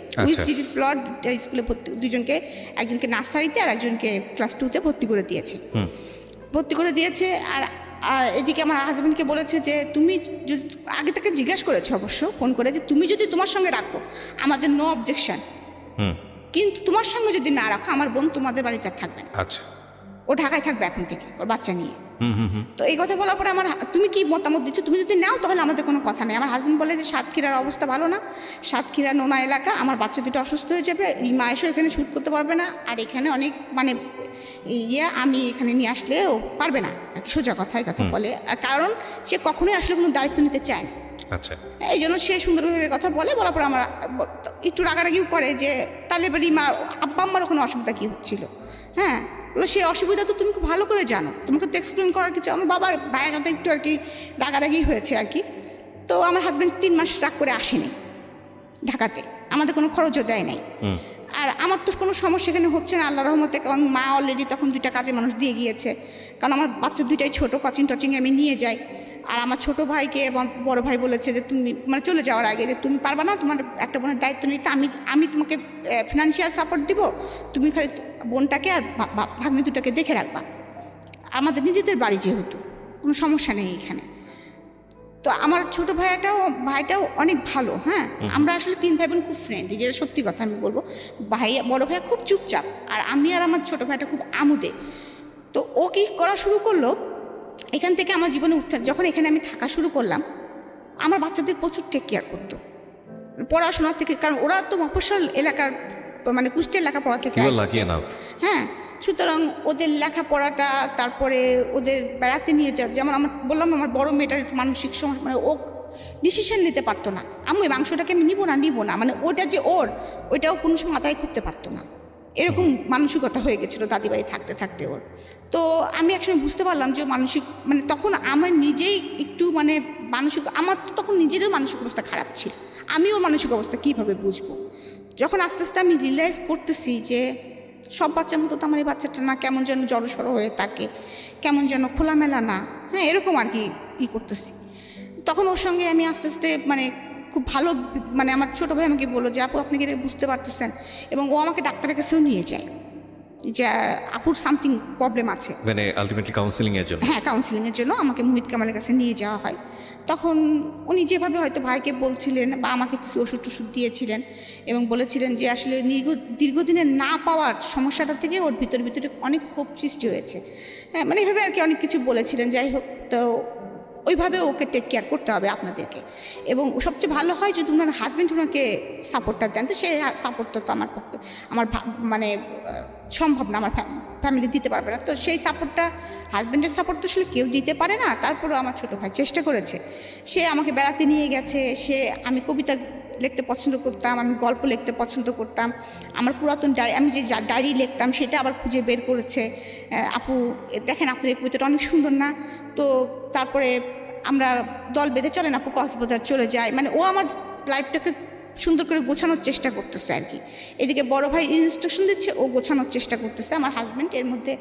ফ্লড স্কুলে ভর্তি, দুজনকে, একজনকে নার্সারিতে আর একজনকে ক্লাস 2-তে ভর্তি করে দিয়েছে। আর এদিকে আমার হাজব্যান্ডকে বলেছে যে তুমি যদি, আগে থেকে জিজ্ঞাসা করেছো অবশ্য ফোন করে, যে তুমি যদি তোমার সঙ্গে রাখো আমাদের নো অবজেকশন, কিন্তু তোমার সঙ্গে যদি না রাখো আমার বোন তোমাদের বাড়িতে আর থাকবে না। আচ্ছা, ও ঢাকায় থাকবে এখন থেকে ওর বাচ্চা নিয়ে। তো এই কথা বলার পরে তুমি কি মতামত দিচ্ছ? তুমি যদি নাও তাহলে আমাদের কোনো কথা নেই। আমার হাজব্যান্ড বলে যে সাতক্ষীরার অবস্থা ভালো না, সাতক্ষীরা নোনা এলাকা, আমার বাচ্চা দুটো অসুস্থ হয়ে যাবে, মা এসে এখানে শ্যুট করতে পারবে না, আর এখানে অনেক মানে আমি এখানে নিয়ে আসলে ও পারবে না আর কি, সোজা কথা এই কথা বলে। আর কারণ সে কখনোই আসলে কোনো দায়িত্ব নিতে চায় না। আচ্ছা, এই জন্য সে সুন্দরভাবে কথা বলার পর আমার একটু রাগারাগিও করে যে তাহলে এবারই আব্বা আম্মার ওখানে অসুবিধা কী হচ্ছিল। হ্যাঁ, বলে সে অসুবিধা তো তুমি খুব ভালো করে জানো, তোমাকে তো এক্সপ্লেন করার কিছু। আমার বাবার ভাইয়ের সাথে একটু আর কি রাগারাগি হয়েছে আর কি। তো আমার হাজব্যান্ড 3 মাস রাগ করে আসেনি ঢাকাতে, আমাদের কোনো খরচও দেয় নাই। আর আমার তো কোনো সমস্যা এখানে হচ্ছে না আল্লাহর রহমতে, কারণ মা অলরেডি তখন 2টা কাজে মানুষ দিয়ে গিয়েছে। কারণ আমার বাচ্চা 2টাই ছোটো, কোচিং আমি নিয়ে যাই। আর আমার ছোটো ভাইকে এবং বড় ভাই বলেছে যে তুমি মানে চলে যাওয়ার আগে যে তুমি পারবা না তোমার একটা বোনের দায়িত্ব নিতে, আমি তোমাকে ফিনান্সিয়াল সাপোর্ট দিব, তুমি খালি বোনটাকে আর ভাগ্নি 2টাকে দেখে রাখবা, আমাদের নিজেদের বাড়ি যেহেতু কোনো সমস্যা নেই এখানে। তো আমার ছোটো ভাইটাও অনেক ভালো। হ্যাঁ, আমরা আসলে 3 ভাই বোন খুব ফ্রেন্ডলি, যেটা সত্যি কথা আমি বলবো। বড় ভাইয়া খুব চুপচাপ, আর আমি আর আমার ছোটো ভাইটা খুব আমোদে। তো ও কি করা শুরু করলো, এখান থেকে আমার জীবনে যখন এখানে আমি থাকা শুরু করলাম, আমার বাচ্চাদের প্রচুর টেক কেয়ার করতো পড়াশোনার থেকে, কারণ ওরা তো মফস্বল এলাকার মানে কুষ্টিয়া লেখাপড়া থেকে। হ্যাঁ, সুতরাং ওদের লেখাপড়াটা, তারপরে ওদের বেড়াতে নিয়ে যাওয়া, যেমন আমার বললাম আমার বড় মেয়েটার মানসিক সমস্যা, মানে ও ডিসিশন নিতে পারতো না, আমি ওই মাংসটাকে আমি নিব না, মানে ওইটা যে ওইটাও কোনো সময় মাথায় করতে পারতো না, এরকম মানসিকতা হয়ে গেছিলো দাদিবাড়ি থাকতে ওর। তো আমি একসময় বুঝতে পারলাম যে মানসিক, মানে তখন আমার নিজেই একটু মানে আমার তো তখন নিজেরও মানসিক অবস্থা খারাপ ছিল, আমি ওর মানসিক অবস্থা কীভাবে বুঝবো। যখন আস্তে আস্তে আমি রিয়েলাইজ করতেছি যে সব বাচ্চার মতো তো আমার এই বাচ্চাটা না, কেমন যেন জড়সড় হয়ে থাকে, কেমন যেন খোলামেলা না, হ্যাঁ এরকম আর কি করতেছি। তখন ওর সঙ্গে আমি আস্তে আস্তে মানে খুব ভালো, মানে আমার ছোটো ভাই আমাকে বললো যে আপু আপনি কি বুঝতে পারতেছেন, এবং ও আমাকে ডাক্তারের কাছেও নিয়ে যায় যে আপুর সামথিং প্রবলেম আছে, মানে আলটিমেটলি কাউন্সিলিংয়ের জন্য। হ্যাঁ, কাউন্সিলিংয়ের জন্য আমাকে মুহিত কামালের কাছে নিয়ে যাওয়া হয়। তখন উনি যেভাবে হয়তো ভাইকে বলছিলেন বা আমাকে কিছু ওষুধ দিয়েছিলেন এবং বলেছিলেন যে আসলে দীর্ঘদিনের না পাওয়ার সমস্যাটা থেকে ওর ভিতরে অনেক ক্ষোভ সৃষ্টি হয়েছে। হ্যাঁ, মানে এইভাবে আর কি অনেক কিছু বলেছিলেন। যাই হোক, তো ওইভাবে ওকে টেক কেয়ার করতে হবে আপনাদেরকে, এবং সবচেয়ে ভালো হয় যদি ওনার হাজব্যান্ড ওনাকে সাপোর্টটা দেন। তো সেই সাপোর্টটা তো আমার পক্ষে মানে সম্ভব না, আমার ফ্যামিলি দিতে পারবে না। তো সেই সাপোর্টটা, হাজব্যান্ডের সাপোর্ট তো আসলে কেউ দিতে পারে না। তারপরেও আমার ছোটো ভাই চেষ্টা করেছে, সে আমাকে বেড়াতে নিয়ে গেছে, আমি কবিতা লিখতে পছন্দ করতাম, আমি গল্প লিখতে পছন্দ করতাম, আমার পুরাতন আমি যে ডায়েরি লিখতাম সেটা আবার খুঁজে বের করেছে, আপু দেখেন আপনার এই কবিতাটা অনেক সুন্দর না। তো তারপরে আমরা দল বেঁধে চলেন আপু কক্সবাজার চলে যায়, মানে ও আমার লাইফটাকে সুন্দর করে গোছানোর চেষ্টা করতেছে আর কি। এদিকে বড় ভাই ইনস্ট্রাকশন দিচ্ছে, ও গোছানোর চেষ্টা করতেছে। আমার হাজব্যান্ড এর মধ্যে,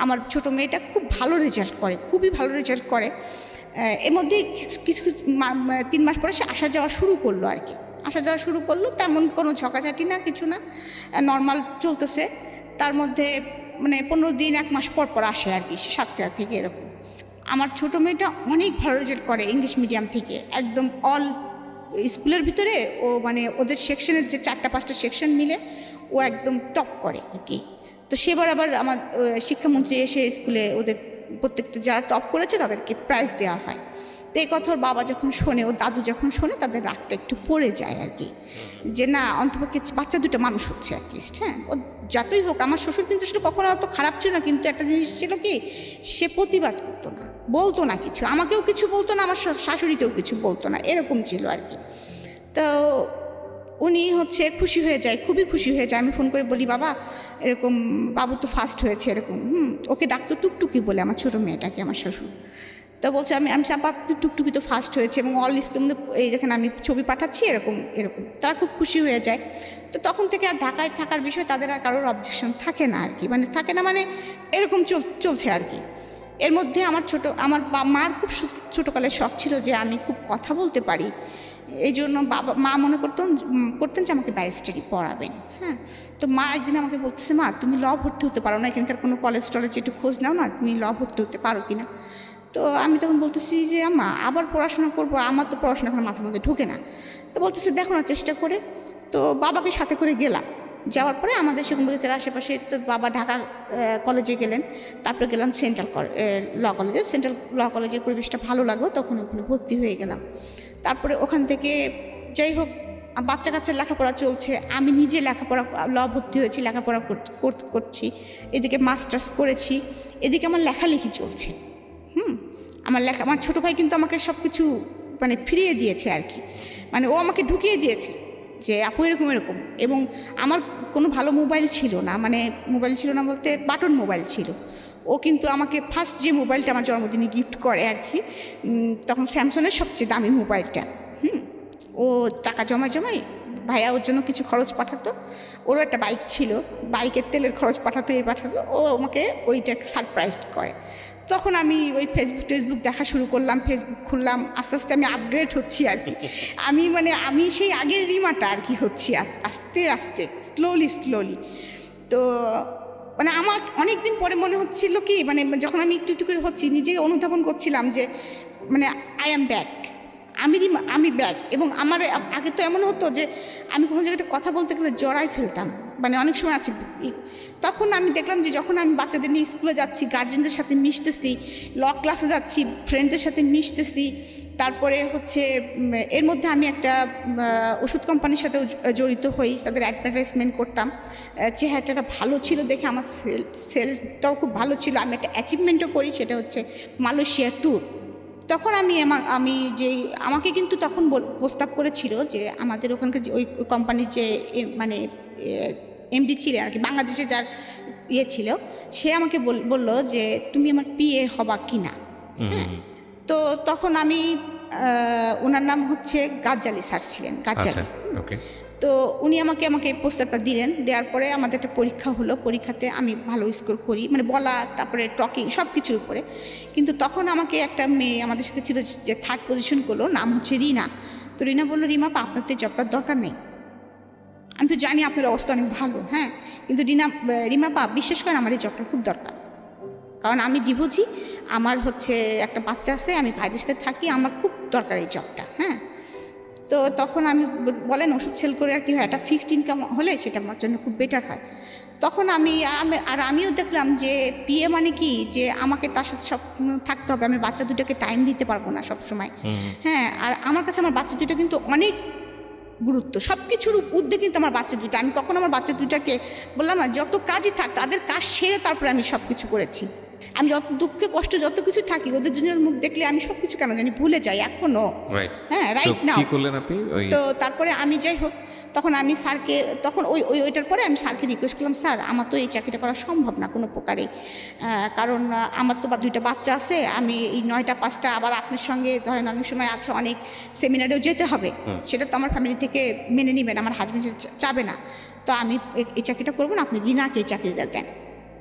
আমার ছোটো মেয়েটা খুব ভালো রেজাল্ট করে, খুবই ভালো রেজাল্ট করে। এর মধ্যে কিছু 3 মাস পরে সে আসা যাওয়া শুরু করলো আর কি, তেমন কোনো ঝগড়াঝাটি না, কিছু না, নর্মাল চলতেছে। তার মধ্যে মানে 15 দিন 1 মাস পর আসে আর কি, সাতক্ষীরা থেকে এরকম। আমার ছোটো মেয়েটা অনেক ভালো রেজাল্ট করে ইংলিশ মিডিয়াম থেকে, একদম অল স্কুলের ভিতরে ও মানে ওদের সেকশনের যে 4-5টা সেকশন মিলে ও একদম টপ করে আর কি। তো সেবার আবার আমার শিক্ষামন্ত্রী এসে স্কুলে ওদের প্রত্যেকটা যারা টপ করেছে তাদেরকে প্রাইজ দেওয়া হয়। তো এই কথা ওর বাবা যখন শোনে, ও দাদু যখন শোনে, তাদের রাগটা একটু পড়ে যায় আর কি, যে না অন্তপক্ষে বাচ্চা 2টা মানুষ হচ্ছে অ্যাটলিস্ট। হ্যাঁ, ও যতই হোক, আমার শ্বশুর কিন্তু আসলে কখনো অত খারাপ ছিল না, কিন্তু একটা জিনিস ছিল কি, সে প্রতিবাদ করতো না, বলতো না কিছু, আমাকেও কিছু বলতো না, আমার শাশুড়িকেও কিছু বলতো না, এরকম ছিল আর কি। তো উনি হচ্ছে খুশি হয়ে যায়, খুবই খুশি হয়ে যায়। আমি ফোন করে বলি, বাবা এরকম বাবু তো ফার্স্ট হয়েছে এরকম, ওকে ডাকতো টুকটুকি বলে, আমার ছোটো মেয়েটাকে, আমার শ্বশুর। তো বলছে আমি চাপা টুকটুকি তো ফার্স্ট হয়েছে, এবং অল স্কুল এই যেখানে আমি ছবি পাঠাচ্ছি এরকম এরকম, তারা খুব খুশি হয়ে যায়। তো তখন থেকে আর ঢাকায় থাকার বিষয়ে তাদের আর কারোর অবজেকশন থাকে না আর কি, মানে থাকে না, মানে এরকম চলছে আর কি। এর মধ্যে আমার মার খুব ছোটোকালের শখ ছিল যে আমি খুব কথা বলতে পারি, এই জন্য মা মনে করতেন যে আমাকে ব্যারিস্টারি পড়াবেন। হ্যাঁ, তো মা একদিন আমাকে বলতেছে, মা তুমি ল ভর্তি হতে পারো না, এখানকার কোনো কলেজ টলেজ একটু খোঁজ নাও না, তুমি ল ভর্তি হতে পারো কি না। তো আমি তখন বলতেছি যে আম্মা আবার পড়াশোনা করবো, আমার তো পড়াশোনা এখন মাথার মধ্যে ঢুকে না। তো বলতেছে দেখো না চেষ্টা করে। তো বাবাকে সাথে করে গেলাম, যাওয়ার পরে আমাদের সেগুন বাগিচার আশেপাশে, তো বাবা ঢাকা কলেজে গেলেন, তারপরে গেলাম সেন্ট্রাল ল কলেজে। সেন্ট্রাল ল কলেজের পরিবেশটা ভালো লাগলো, তখন ওখানে ভর্তি হয়ে গেলাম। তারপরে ওখান থেকে যাই হোক বাচ্চা কাচ্চার লেখাপড়া চলছে, আমি নিজে লেখাপড়া ল ভর্তি হয়েছি, লেখাপড়া করছি, এদিকে মাস্টার্স করেছি, এদিকে আমার লেখালেখি চলছে। আমার ছোটো ভাই কিন্তু আমাকে সব কিছু মানে ফিরিয়ে দিয়েছে আর কি, মানে ও আমাকে ঢুকিয়ে দিয়েছে যে আপু এরকম এরকম। এবং আমার কোনো ভালো মোবাইল ছিল না, মানে মোবাইল ছিল না বলতে বাটন মোবাইল ছিল। ও কিন্তু আমাকে ফার্স্ট যে মোবাইলটা আমার জন্মদিনে গিফট করে আর কি, তখন স্যামসংয়ের সবচেয়ে দামি মোবাইলটা। ও টাকা জমাই ভাইয়া ওর জন্য কিছু খরচ পাঠাতো, ওরও একটা বাইক ছিল, বাইকের তেলের খরচ পাঠাতো, ও আমাকে ওইটা সারপ্রাইজ করে। তখন আমি ওই ফেসবুক দেখা শুরু করলাম, ফেসবুক খুললাম, আস্তে আস্তে আমি আপগ্রেড হচ্ছি আর কি। আমি সেই আগের রিমাটা আর কি হচ্ছি আস্তে আস্তে, স্লোলি। তো মানে আমার অনেক দিন পরে মনে হচ্ছিল কি, মানে যখন আমি একটু করে হচ্ছি, নিজেই অনুধাবন করছিলাম যে মানে আই অ্যাম ব্যাক, আমি ব্যাক। এবং আমার আগে তো এমন হতো যে আমি কোনো জায়গায় কথা বলতে গেলে জড়াই ফেলতাম, মানে অনেক সময় আছে। তখন আমি দেখলাম যে যখন আমি বাচ্চাদের নিয়ে স্কুলে যাচ্ছি, গার্জেনদের সাথে মিশতেছি, ল ক্লাসে যাচ্ছি, ফ্রেন্ডদের সাথে মিশতেছি, তারপরে হচ্ছে এর মধ্যে আমি একটা ওষুধ কোম্পানির সাথে জড়িত হই, তাদের অ্যাডভার্টাইজমেন্ট করতাম। চেহারাটা ভালো ছিল দেখে আমার সেলটাও খুব ভালো ছিল। আমি একটা অ্যাচিভমেন্টও করি, সেটা হচ্ছে মালয়েশিয়া ট্যুর। তখন আমি আমাকে কিন্তু তখন প্রস্তাব করেছিল যে আমাদের ওখানকার যে ওই কোম্পানির যে মানে এমডি ছিলেন আর কি, বাংলাদেশে যার ছিল, সে আমাকে বললো যে তুমি আমার পিএ হবা কি না। তো তখন আমি ওনার নাম হচ্ছে গাজ্জালি স্যার ছিলেন, গাজ্জালি। তো উনি আমাকে প্রস্তাবটা দিলেন, দেওয়ার পরে আমাদের একটা পরীক্ষা হলো, পরীক্ষাতে আমি ভালো স্কোর করি, মানে বলা, তারপরে টকিং, সব কিছুর উপরে। কিন্তু তখন আমাকে একটা মেয়ে আমাদের সাথে ছিল যে থার্ড পজিশন করলো, নাম হচ্ছে রিনা। তো রিনা বললো, রিমা পা আপনার তো জবটার দরকার নেই, আমি তো জানি আপনার অবস্থা অনেক ভালো, হ্যাঁ, কিন্তু রিমা পা বিশ্বাস করেন আমার এই জবটা খুব দরকার, কারণ আমি ডিভোর্সি, আমার হচ্ছে একটা বাচ্চা আছে, আমি ভাইদের সাথে থাকি, আমার খুব দরকার এই জবটা। হ্যাঁ, তো তখন আমি বলেন ওষুধ সেল করে আর কি হয়, একটা ফিক্সড ইনকাম হলে সেটা আমার জন্য খুব বেটার হয়। তখন আমিও দেখলাম যে পিএ মানে কি, যে আমাকে তার সাথে সব থাকতে হবে, আমি বাচ্চা দুটোকে টাইম দিতে পারবো না সব সময়। হ্যাঁ, আর আমার কাছে আমার বাচ্চা দুটো কিন্তু অনেক গুরুত্ব, সব কিছুর ঊর্ধ্বে কিন্তু আমার বাচ্চা দুটো। আমি কখনো আমার বাচ্চা দুটাকে বললাম না, যত কাজই থাক তাদের কাজ সেরে তারপরে আমি সব কিছু করেছি। আমি যত দুঃখে কষ্ট যত কিছু থাকি, ওদের দুজনের মুখ দেখলে আমি সব কিছু কেন জানি ভুলে যাই এখনো। হ্যাঁ, রাইট নাও। তো তারপরে আমি যাই হোক, তখন আমি স্যারকে, তখন ওইটার পরে আমি স্যারকে রিকোয়েস্ট করলাম, স্যার আমার তো এই চাকরিটা করা সম্ভব না কোনো প্রকারে, কারণ আমার তো দুইটা বাচ্চা আছে, আমি এই 9টা 5টা, আবার আপনার সঙ্গে ধরেন অনেক সময় আছে অনেক সেমিনারেও যেতে হবে, সেটা তো আমার ফ্যামিলি থেকে মেনে নেবেন, আমার হাজব্যান্ড চাবে না। তো আমি এই চাকরিটা করবো না, আপনি রিনাকে এই চাকরিটা দেন।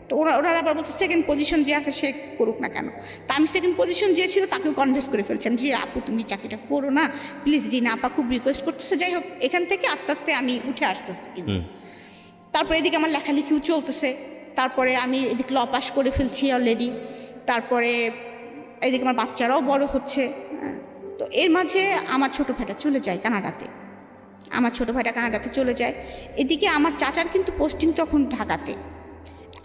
তো ওরা আবার বলছে সেকেন্ড পজিশন যে আছে সে করুক না কেন। তা আমি সেকেন্ড পজিশন যে ছিল তাকেও কনভিন্স করে ফেলছিলাম যে আপু তুমি চাকরিটা করো না প্লিজ, রিনা আপা খুব রিকোয়েস্ট করতেছে। যাই হোক, এখান থেকে আস্তে আস্তে আমি উঠে আসতেছি। কিন্তু তারপরে এদিকে আমার লেখালেখিও চলতেছে, তারপরে আমি এদিকে ল পাস করে ফেলছি অলরেডি, তারপরে এদিকে আমার বাচ্চারাও বড় হচ্ছে। তো এর মাঝে আমার ছোটো ভাইটা চলে যায় কানাডাতে, চলে যায়। এদিকে আমার চাচার কিন্তু পোস্টিং তখন ঢাকাতে।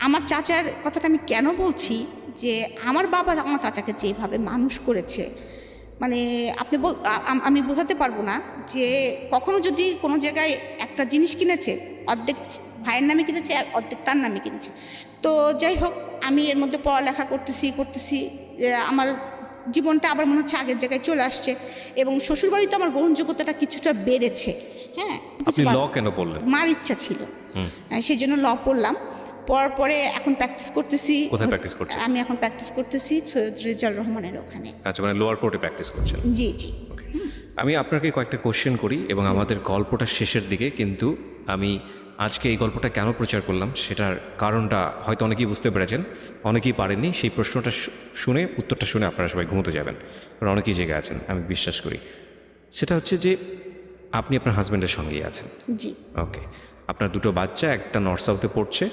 আমার চাচার কথাটা আমি কেন বলছি, যে আমার বাবা আমার চাচাকে যেভাবে মানুষ করেছে, মানে আমি বোঝাতে পারবো না। যে কখনো যদি কোনো জায়গায় একটা জিনিস কিনেছে, অর্ধেক ভাইয়ের নামে কিনেছে, অর্ধেক তার নামে কিনেছে। তো যাই হোক, আমি এর মধ্যে পড়ালেখা করতেছি, আমার জীবনটা আবার মনে হচ্ছে আগের জায়গায় চলে আসছে, এবং শ্বশুরবাড়িতে আমার গ্রহণযোগ্যতাটা কিছুটা বেড়েছে। হ্যাঁ আপনি ল কেন পড়লেন? মার ইচ্ছা ছিল, সেই জন্য ল পড়লাম। পড়ার পরে এখন প্র্যাকটিস করতেছি। কোথায় প্র্যাকটিস করছেন? আমি এখন প্র্যাকটিস করতেছি সৈয়দ রেজাউল রহমানের ওখানে। আচ্ছা, মানে লোয়ার কোর্টে প্র্যাকটিস করছেন? জি জি। আমি আপনাকে কয়েকটা কোশ্চেন করি এবং আমাদের গল্পটা শেষের দিকে, কিন্তু আমি আজকে এই গল্পটা কেন প্রচার করলাম সেটার কারণটা হয়তো অনেকেই বুঝতে পেরেছেন, অনেকেই পারেননি। সেই প্রশ্নটা শুনে, উত্তরটা শুনে আপনারা সবাই ঘুমোতে যাবেন, কারণ অনেকেই জেগে আছেন আমি বিশ্বাস করি। সেটা হচ্ছে যে আপনি আপনার হাজব্যান্ডের সঙ্গেই আছেন। জি। ওকে, আপনার দুটো বাচ্চা, একটা নর্থ সাউথে পড়ছে,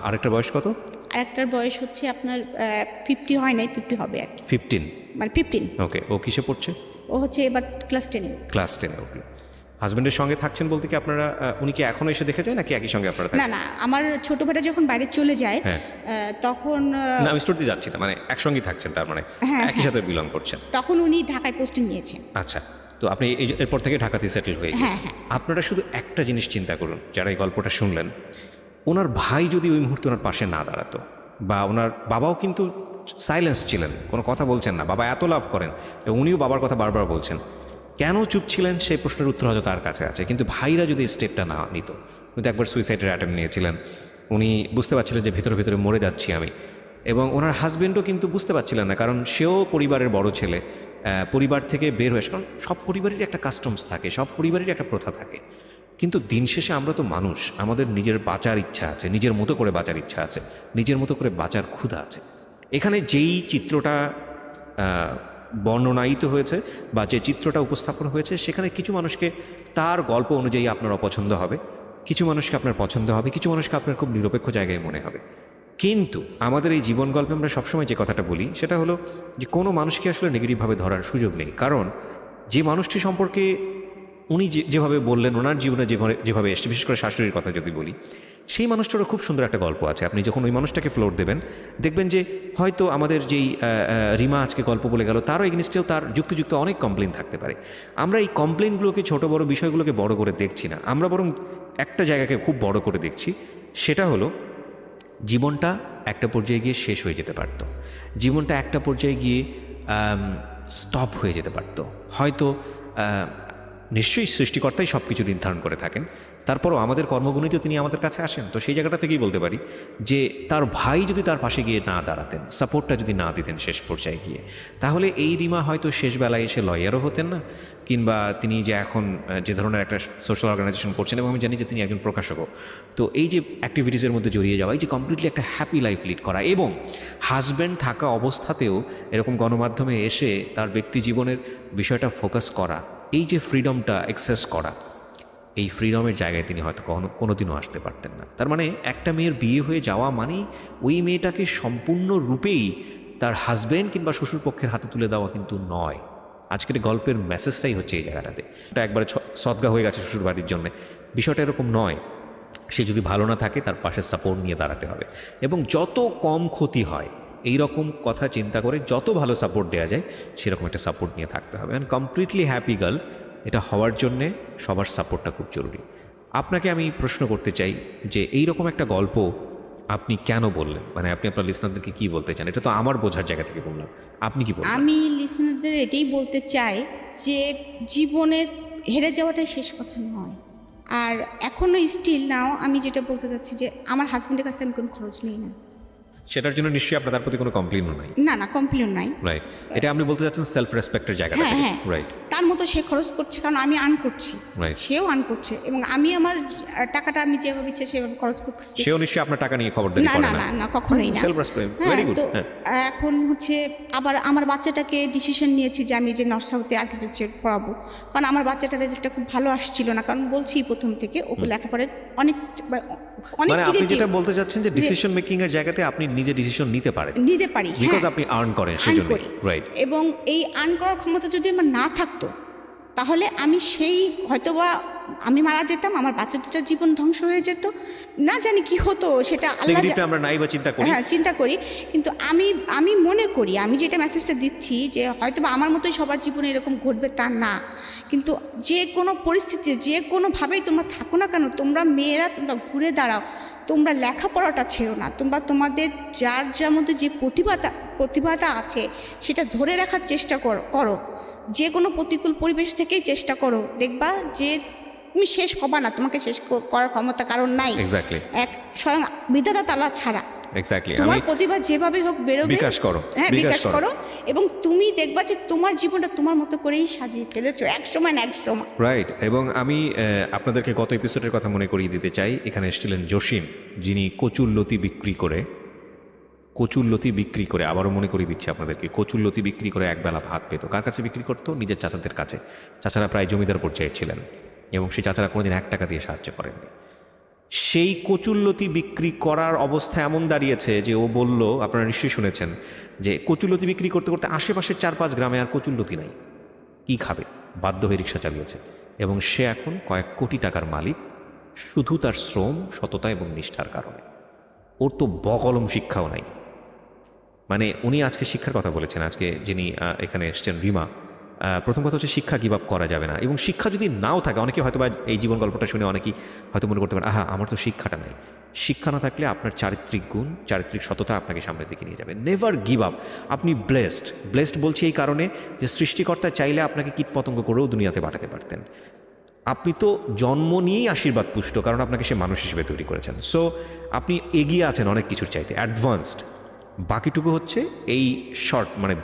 আরেকটার বয়স কত? আরেকটার বয়স হচ্ছে আপনার 50 হয় নাই, 50 হবে আর কি। 15? মানে 15। ওকে, ও কিসে পড়ছে? ও হচ্ছে এবার ক্লাস 10-এ। ক্লাস 10-এ। ওকে, হাজব্যান্ডের সঙ্গে থাকছেন বলতে কি আপনারা, উনি কি এখনো এসে দেখে যায় নাকি একই সঙ্গে আপনারা না থাকছেন? না, আমার ছোট ভাইটা যখন বাইরে চলে যায় তখন না, আমি স্টোরিতে যাচ্ছি না, মানে একসঙ্গেই থাকছেন, তার মানে একই সাথে বিলং করছেন। তখন উনি ঢাকায় পোস্টিং নিয়েছেন। আচ্ছা, তো আপনি এরপর থেকে ঢাকাতে সেটেল হয়ে গেছেন। আপনারা শুধু একটা জিনিস চিন্তা করুন, যারা এই গল্পটা শুনলেন, ওনার ভাই যদি ওই মুহূর্তে ওনার পাশে না দাঁড়াতো, বা ওনার বাবাও কিন্তু সাইলেন্স ছিলেন, কোনো কথা বলছেন না, বাবা এত লাভ করেন এবং উনিও বাবার কথা বারবার বলছেন, কেন চুপ ছিলেন সেই প্রশ্নের উত্তর হয়তো তার কাছে আছে। কিন্তু ভাইরা যদি স্টেপটা না নিত, উনি তো একবার সুইসাইডের অ্যাটেম্প নিয়েছিলেন, উনি বুঝতে পারছিলেন যে ভেতরে ভেতরে মরে যাচ্ছি আমি, এবং ওনার হাজব্যান্ডও কিন্তু বুঝতে পারছিলেন না, কারণ সেও পরিবারের বড় ছেলে, পরিবার থেকে বের হয়ে, কারণ সব পরিবারেরই একটা কাস্টমস থাকে, সব পরিবারেরই একটা প্রথা থাকে। কিন্তু দিন শেষে আমরা তো মানুষ, আমাদের নিজের বাঁচার ইচ্ছা আছে, নিজের মতো করে বাঁচার ইচ্ছা আছে, নিজের মতো করে বাঁচার ক্ষুধা আছে। এখানে যেই চিত্রটা বর্ণনায়িত হয়েছে বা যে চিত্রটা উপস্থাপন হয়েছে, সেখানে কিছু মানুষকে তার গল্প অনুযায়ী আপনার অপছন্দ হবে, কিছু মানুষকে আপনার পছন্দ হবে, কিছু মানুষকে আপনার খুব নিরপেক্ষ জায়গায় মনে হবে। কিন্তু আমাদের এই জীবন গল্পে আমরা সবসময় যে কথাটা বলি সেটা হলো যে কোনো মানুষকে আসলে নেগেটিভভাবে ধরার সুযোগ নেই, কারণ যে মানুষটি সম্পর্কে উনি যেভাবে বললেন, ওনার জীবনে যেভাবে এসছে, বিশেষ করে শাশুড়ির কথা যদি বলি, সেই মানুষটারও খুব সুন্দর একটা গল্প আছে। আপনি যখন ওই মানুষটাকে ফ্লোর দেবেন, দেখবেন যে হয়তো আমাদের যেই রিমা আজকে গল্প বলে গেল, তারও এগেনিস্টেও তার যুক্তিযুক্ত অনেক কমপ্লেন থাকতে পারে। আমরা এই কমপ্লেনগুলোকে, ছোট বড় বিষয়গুলোকে বড় করে দেখছি না, আমরা বরং একটা জায়গাকে খুব বড় করে দেখছি। সেটা হলো জীবনটা একটা পর্যায়ে গিয়ে শেষ হয়ে যেতে পারত, জীবনটা একটা পর্যায়ে গিয়ে স্টপ হয়ে যেতে পারত। হয়তো নিশ্চয়ই সৃষ্টিকর্তাই সব কিছু নির্ধারণ করে থাকেন, তারপরও আমাদের কর্মগুণিতে তিনি আমাদের কাছে আসেন। তো সেই জায়গাটা থেকেই বলতে পারি যে তার ভাই যদি তার পাশে গিয়ে না দাঁড়াতেন, সাপোর্টটা যদি না দিতেন শেষ পর্যায়ে গিয়ে, তাহলে এই রিমা হয়তো শেষ বেলায় এসে লয়ারও হতেন না, কিংবা তিনি যে এখন যে ধরনের একটা সোশ্যাল অর্গানাইজেশন করছেন, এবং আমি জানি যে তিনি একজন প্রকাশকও, তো এই যে অ্যাক্টিভিটিসের মধ্যে জড়িয়ে যাওয়া, এই যে কমপ্লিটলি একটা হ্যাপি লাইফ লিড করা, এবং হাজব্যান্ড থাকা অবস্থাতেও এরকম গণমাধ্যমে এসে তার ব্যক্তি জীবনের বিষয়টা ফোকাস করা, এই যে ফ্রিডমটা এক্সেস করা, এই ফ্রিডমের জায়গায় তিনি হয়তো কোনোদিনও আসতে পারতেন না। তার মানে একটা মেয়ের বিয়ে হয়ে যাওয়া মানেই ওই মেয়েটাকে সম্পূর্ণরূপেই তার হাজব্যান্ড কিংবা শ্বশুরপক্ষের হাতে তুলে দেওয়া কিন্তু নয়। আজকের গল্পের মেসেজটাই হচ্ছে এই জায়গাটাতে, এটা একবারে সদগা হয়ে গেছে শ্বশুরবাড়ির জন্য, বিষয়টা এরকম নয়। সে যদি ভালো না থাকে, তার পাশে সাপোর্ট নিয়ে দাঁড়াতে হবে, এবং যত কম ক্ষতি হয় এই রকম কথা চিন্তা করে যত ভালো সাপোর্ট দেওয়া যায় সেরকম একটা সাপোর্ট নিয়ে থাকতে হবে। অ্যান্ড কমপ্লিটলি হ্যাপি গার্ল এটা হওয়ার জন্যে সবার সাপোর্টটা খুব জরুরি। আপনাকে আমি প্রশ্ন করতে চাই যে এই রকম একটা গল্প আপনি কেন বললেন, মানে আপনি আপনার লিসনারদেরকে কি বলতে চান? এটা তো আমার বোঝার জায়গা থেকে বললাম, আপনি কি বলবেন? আমি লিসনারদের এটাই বলতে চাই যে জীবনে হেরে যাওয়াটাই শেষ কথা নয়। আর এখনও স্টিল নাও আমি যেটা বলতে চাচ্ছি যে আমার হাজব্যান্ডের কাছে আমি কোনো খরচ নিই না। সেটার জন্য নিশ্চয়ই আপনার তার প্রতি কোনো কমপ্লেনও নাই? না না, কমপ্লেন নাই। রাইট, এটা আপনি বলতে চাচ্ছেন সেলফ রেসপেক্টের জায়গাটা থেকে। রাইট, তার মতো সে খরচ করছে, কারণ আমি আর্ন করছি, সেও আর্ন করছে, এবং আমি আমার টাকাটা আমি যেভাবে ইচ্ছে সেভাবে খরচ করছি। সেও নিশ্চয়ই আপনার টাকা নিয়ে খবরদারি না করে না না না, কখনোই না। Self respect, very good. তো এখন হচ্ছে আবার আমার বাচ্চাটাকে ডিসিশন নিয়েছি যে আমি যে নর্থ সাউথে আর্কিটেকচার পড়াবো, কারণ আমার বাচ্চাটার রেজাল্টটা খুব ভালো আসছিল না, কারণ বলছি প্রথম থেকে ওকে লেখাপড়ায় অনেক মানে আপনি যেটা বলতে চাচ্ছেন যে ডিসিশন মেকিং এর জায়গাতে আপনি নিজে ডিসিশন নিতে পারি, বিকজ আপনি আর্ন করেন সেজন্য। রাইট, এবং এই আর্ন করার ক্ষমতা যদি আমার না থাকতো, তাহলে আমি সেই হয়তোবা আমি মারা যেতাম, আমার বাচ্চা দুটার জীবন ধ্বংস হয়ে যেত, না জানি কি হতো, সেটা আল্লাহ আমরা নাই বা চিন্তা করি। হ্যাঁ, চিন্তা করি। কিন্তু আমি মনে করি, আমি যেটা মেসেজটা দিচ্ছি যে হয়তোবা আমার মতোই সবার জীবনে এরকম ঘটবে তা না, কিন্তু যে কোনো পরিস্থিতিতে যে কোনোভাবেই তোমরা থাকো না কেন, তোমরা মেয়েরা তোমরা ঘুরে দাঁড়াও, তোমরা লেখাপড়াটা ছেড়ো না, তোমরা তোমাদের যার মধ্যে যে প্রতিভাটা আছে সেটা ধরে রাখার চেষ্টা করো, যে কোনো প্রতিকূল পরিবেশ থেকেই চেষ্টা করো, দেখবা যে তুমি শেষ হবা না, তোমাকে শেষ করার ক্ষমতা কারণ নাই, এক্স্যাক্টলি এক স্বয়ং বিধাতা তাআলা ছাড়া। এক্স্যাক্টলি তোমার প্রতিভা যেভাবে হোক বেরোবে, বিকাশ করো, হ্যাঁ বিকাশ বিকাশ করো, এবং তুমি দেখবা যে তোমার জীবনটা তোমার মতো করেই সাজিয়ে ফেলেছো এক সময় না এক সময়। রাইট। এবং আমি আপনাদেরকে গত এপিসোডের কথা মনে করিয়ে দিতে চাই। এখানে এসেছিলেন জসিম, যিনি কচুরলতি বিক্রি করে আবারও মনে করিয়ে দিচ্ছি আপনাদেরকে, কচুরলতি বিক্রি করে একবেলা ভাত পেত। কার কাছে বিক্রি করতো? নিজের চাচাদের কাছে। চাচারা প্রায় জমিদার পর্যায়ে ছিলেন এবং সেই চাচারা কোনোদিন 1 টাকা দিয়ে সাহায্য করেননি। সেই কচুরলতি বিক্রি করার অবস্থা এমন দাঁড়িয়েছে যে ও বলল, আপনারা নিশ্চয়ই শুনেছেন, যে কচুরলতি বিক্রি করতে করতে আশেপাশের 4-5 গ্রামে আর কচুরলতি নাই, কী খাবে, বাধ্য হয়ে রিক্সা চালিয়েছে এবং সে এখন কয়েক কোটি টাকার মালিক শুধু তার শ্রম, সততা এবং নিষ্ঠার কারণে। ওর তো বকলম শিক্ষাও নাই। মানে উনি আজকে শিক্ষার কথা বলেছেন, আজকে যিনি এখানে এসছেন রিমা। প্রথম কথা হচ্ছে শিক্ষা গিভ আপ করা যাবে না, এবং শিক্ষা যদি নাও থাকে, অনেকে হয়তো বা এই জীবন গল্পটা শুনে অনেকেই হয়তো মনে করতে পারে আহা আমার তো শিক্ষাটা নাই। শিক্ষা না থাকলে আপনার চারিত্রিক গুণ, চারিত্রিক সততা আপনাকে সামনের দিকে নিয়ে যাবে। Never give up. আপনি ব্লেসড বলছি এই কারণে যে সৃষ্টিকর্তা চাইলে আপনাকে কীটপতঙ্গ করেও দুনিয়াতে পাঠাতে পারতেন। আপনি তো জন্ম নিয়েই আশীর্বাদ পুষ্ট, কারণ আপনাকে সে মানুষ হিসেবে তৈরি করেছেন। সো আপনি এগিয়ে আছেন অনেক কিছুর চাইতে, অ্যাডভান্সড। বাকিটুকু হচ্ছে এই মানে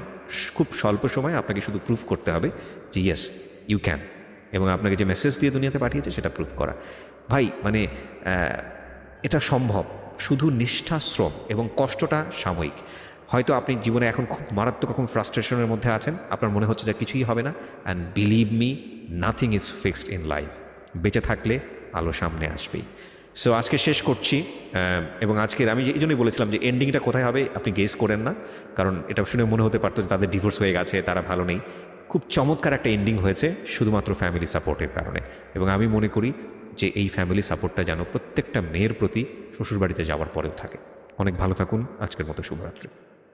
খুব স্বল্প সময়ে আপনাকে শুধু প্রুফ করতে হবে যে ইয়েস ইউ ক্যান, এবং আপনাকে যে মেসেজ দিয়ে দুনিয়াতে পাঠিয়েছে সেটা প্রুফ করা। ভাই মানে এটা সম্ভব, শুধু নিষ্ঠা, শ্রম এবং কষ্টটা সাময়িক। হয়তো আপনি জীবনে এখন খুব মারাত্মক রকম ফ্রাস্ট্রেশনের মধ্যে আছেন, আপনার মনে হচ্ছে যে কিছুই হবে না, and believe me, nothing is fixed in life. বেঁচে থাকলে আলো সামনে আসবেই। সো আজকে শেষ করছি, এবং আজকের আমি এই জন্যই বলেছিলাম যে এন্ডিংটা কোথায় হবে আপনি গেস করেন না, কারণ এটা শুনে মনে হতে পারতো যে তাদের ডিভোর্স হয়ে গেছে, তারা ভালো নেই। খুব চমৎকার একটা এন্ডিং হয়েছে শুধুমাত্র ফ্যামিলি সাপোর্টের কারণে, এবং আমি মনে করি যে এই ফ্যামিলি সাপোর্টটা যেন প্রত্যেকটা মেয়ের প্রতি শ্বশুরবাড়িতে যাওয়ার পরেও থাকে। অনেক ভালো থাকুন। আজকের মতো শুভরাত্রি।